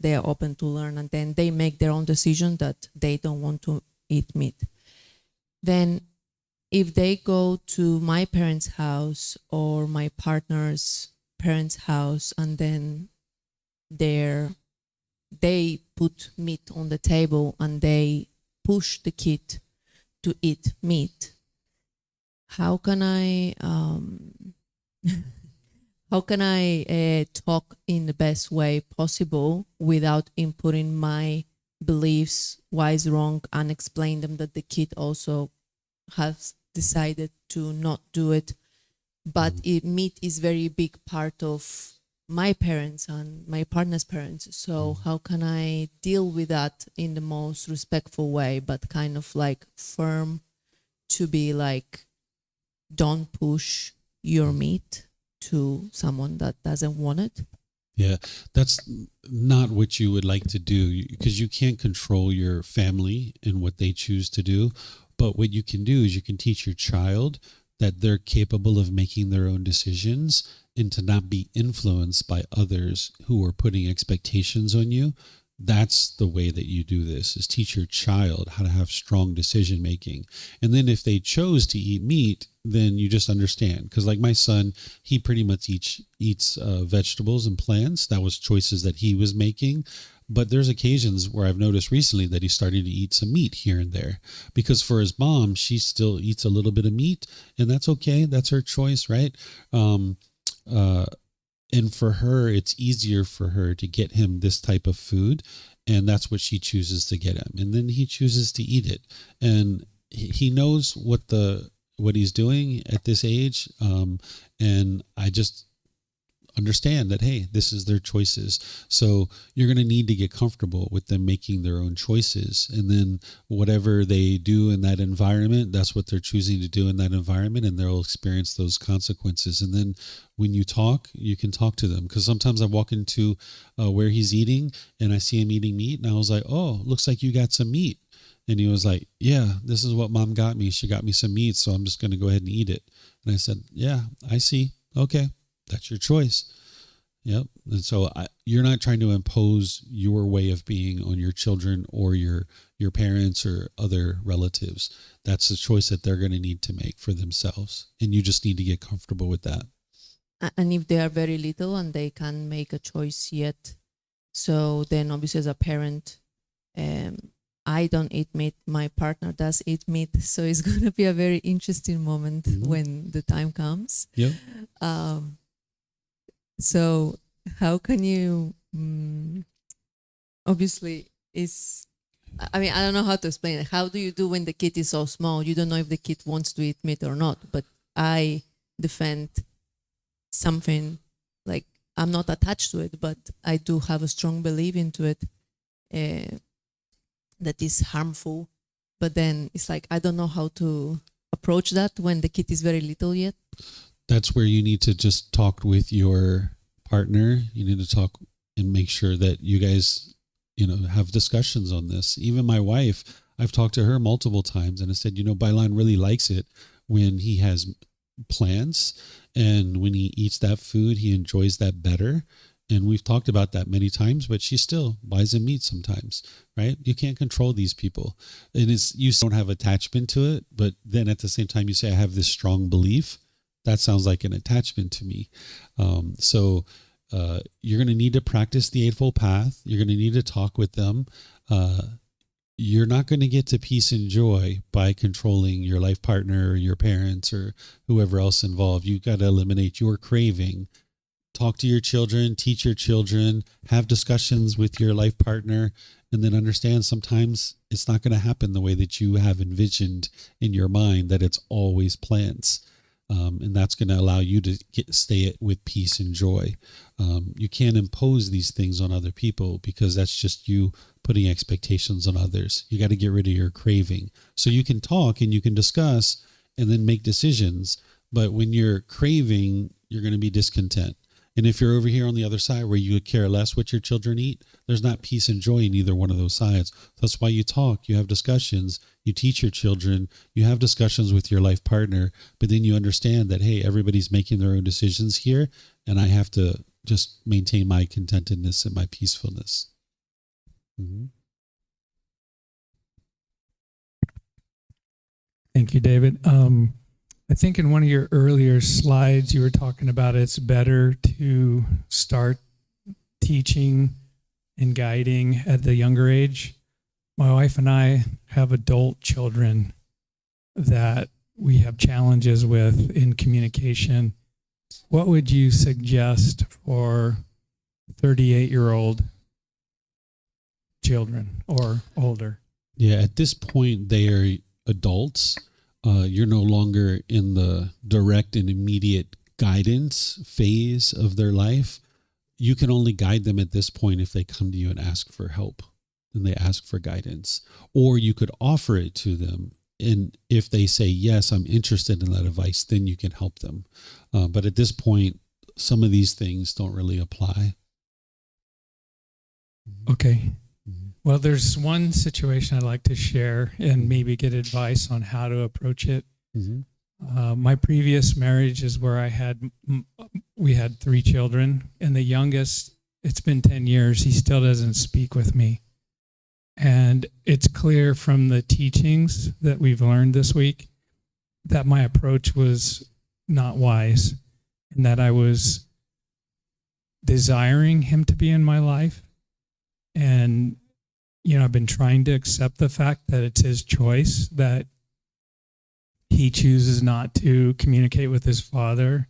they are open to learn, and then they make their own decision that they don't want to eat meat. Then if they go to my parents' house or my partner's parents' house, and then they put meat on the table and they push the kid to eat meat, how can I talk in the best way possible without inputting my beliefs, why is wrong, and explain them that the kid also has decided to not do it, but meat is very big part of my parents and my partner's parents. So how can I deal with that in the most respectful way, but kind of like firm, to be like, don't push your meat to someone that doesn't want it? Yeah, that's not what you would like to do because you can't control your family and what they choose to do. But what you can do is you can teach your child that they're capable of making their own decisions and to not be influenced by others who are putting expectations on you. That's the way that you do this, is teach your child how to have strong decision making. And then if they chose to eat meat, then you just understand. Because like my son, he pretty much eats vegetables and plants. That was choices that he was making. But there's occasions where I've noticed recently that he's starting to eat some meat here and there. Because for his mom, she still eats a little bit of meat. And that's okay. That's her choice, right? And for her, it's easier for her to get him this type of food. And that's what she chooses to get him. And then he chooses to eat it. And he knows what he's doing at this age. And I just understand that, hey, this is their choices. So you're going to need to get comfortable with them making their own choices. And then whatever they do in that environment, that's what they're choosing to do in that environment, and they'll experience those consequences. And then when you talk, you can talk to them. Because sometimes I walk into where he's eating and I see him eating meat, and I was like, oh, looks like you got some meat. And he was like, yeah, this is what mom got me. She got me some meat, so I'm just going to go ahead and eat it. And I said, yeah, I see. Okay, that's your choice. Yep. And so you're not trying to impose your way of being on your children or your parents or other relatives. That's the choice that they're going to need to make for themselves. And you just need to get comfortable with that. And if they are very little and they can't make a choice yet, so then obviously as a parent, I don't eat meat. My partner does eat meat. So it's going to be a very interesting moment when the time comes. Yep. So how can you, obviously I don't know how to explain it. How do you do when the kid is so small? You don't know if the kid wants to eat meat or not, but I defend something like I'm not attached to it, but I do have a strong belief into it that is harmful. But then it's like, I don't know how to approach that when the kid is very little yet. That's where you need to just talk with your partner. You need to talk and make sure that you guys, have discussions on this. Even my wife, I've talked to her multiple times and I said, Bailan really likes it when he has plants, and when he eats that food, he enjoys that better. And we've talked about that many times, but she still buys him meat sometimes, right? You can't control these people. And you don't have attachment to it, but then at the same time you say, I have this strong belief. That sounds like an attachment to me. So you're going to need to practice the Eightfold Path. You're going to need to talk with them. You're not going to get to peace and joy by controlling your life partner or your parents or whoever else involved. You've got to eliminate your craving. Talk to your children, teach your children, have discussions with your life partner, and then understand sometimes it's not going to happen the way that you have envisioned in your mind, that it's always plans. And that's going to allow you to stay with peace and joy. You can't impose these things on other people because that's just you putting expectations on others. You got to get rid of your craving. So you can talk and you can discuss and then make decisions. But when you're craving, you're going to be discontent. And if you're over here on the other side where you care less what your children eat, there's not peace and joy in either one of those sides. That's why you talk, you have discussions, you teach your children, you have discussions with your life partner, but then you understand that, hey, everybody's making their own decisions here, and I have to just maintain my contentedness and my peacefulness. Thank you, David. I think in one of your earlier slides, you were talking about it's better to start teaching and guiding at the younger age. My wife and I have adult children that we have challenges with in communication. What would you suggest for 38-year-old children or older? Yeah, at this point, they are adults. You're no longer in the direct and immediate guidance phase of their life. You can only guide them at this point if they come to you and ask for help and they ask for guidance. Or you could offer it to them. And if they say, yes, I'm interested in that advice, then you can help them. But at this point, some of these things don't really apply. Okay. Well, there's one situation I'd like to share and maybe get advice on how to approach it. My previous marriage is where we had 3 children, and the youngest, it's been 10 years, he still doesn't speak with me. And it's clear from the teachings that we've learned this week that my approach was not wise, and that I was desiring him to be in my life. And, I've been trying to accept the fact that it's his choice, that he chooses not to communicate with his father.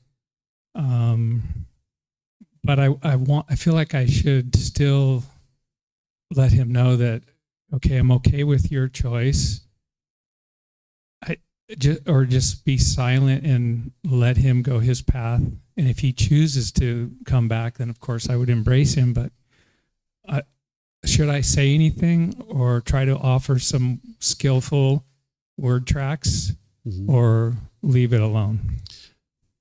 But I feel like I should still let him know that, okay, I'm okay with your choice. Just be silent and let him go his path. And if he chooses to come back, then of course I would embrace him. But should I say anything or try to offer some skillful word tracks, or leave it alone?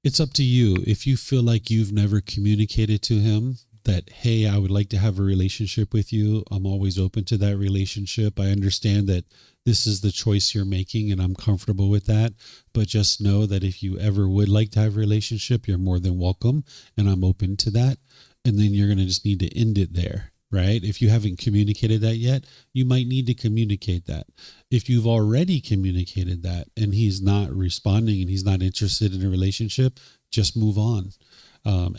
It's up to you. If you feel like you've never communicated to him that, hey, I would like to have a relationship with you, I'm always open to that relationship. I understand that this is the choice you're making and I'm comfortable with that. But just know that if you ever would like to have a relationship, you're more than welcome and I'm open to that. And then you're going to just need to end it there, right? If you haven't communicated that yet, you might need to communicate that. If you've already communicated that and he's not responding and he's not interested in a relationship, just move on.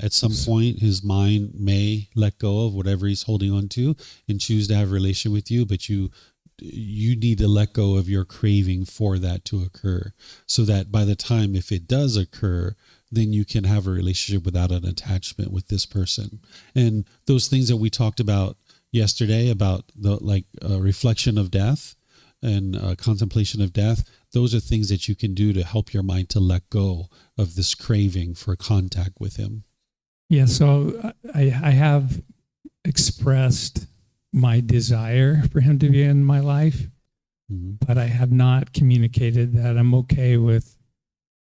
At some point, his mind may let go of whatever he's holding on to and choose to have a relation with you, but you need to let go of your craving for that to occur, so that by the time, if it does occur, then you can have a relationship without an attachment with this person. And those things that we talked about yesterday about the reflection of death and contemplation of death, those are things that you can do to help your mind to let go of this craving for contact with him. Yeah, so I have expressed my desire for him to be in my life, but I have not communicated that I'm okay with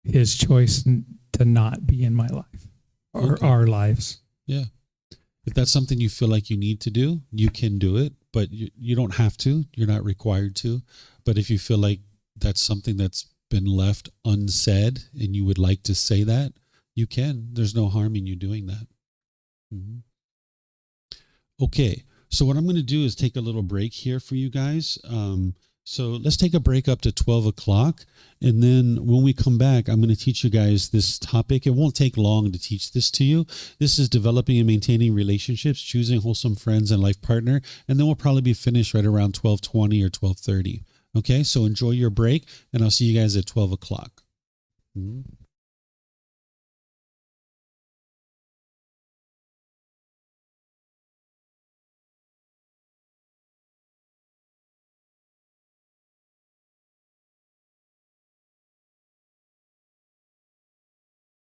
his choice to not be in my life or our lives. Yeah. If that's something you feel like you need to do, you can do it, but you don't have to. You're not required to. But if you feel like that's something that's been left unsaid and you would like to say that, you can. There's no harm in you doing that. Okay. So what I'm going to do is take a little break here for you guys. So let's take a break up to 12 o'clock. And then when we come back, I'm going to teach you guys this topic. It won't take long to teach this to you. This is developing and maintaining relationships, choosing wholesome friends and life partner. And then we'll probably be finished right around 12:20 or 12:30. Okay, so enjoy your break, and I'll see you guys at 12 o'clock.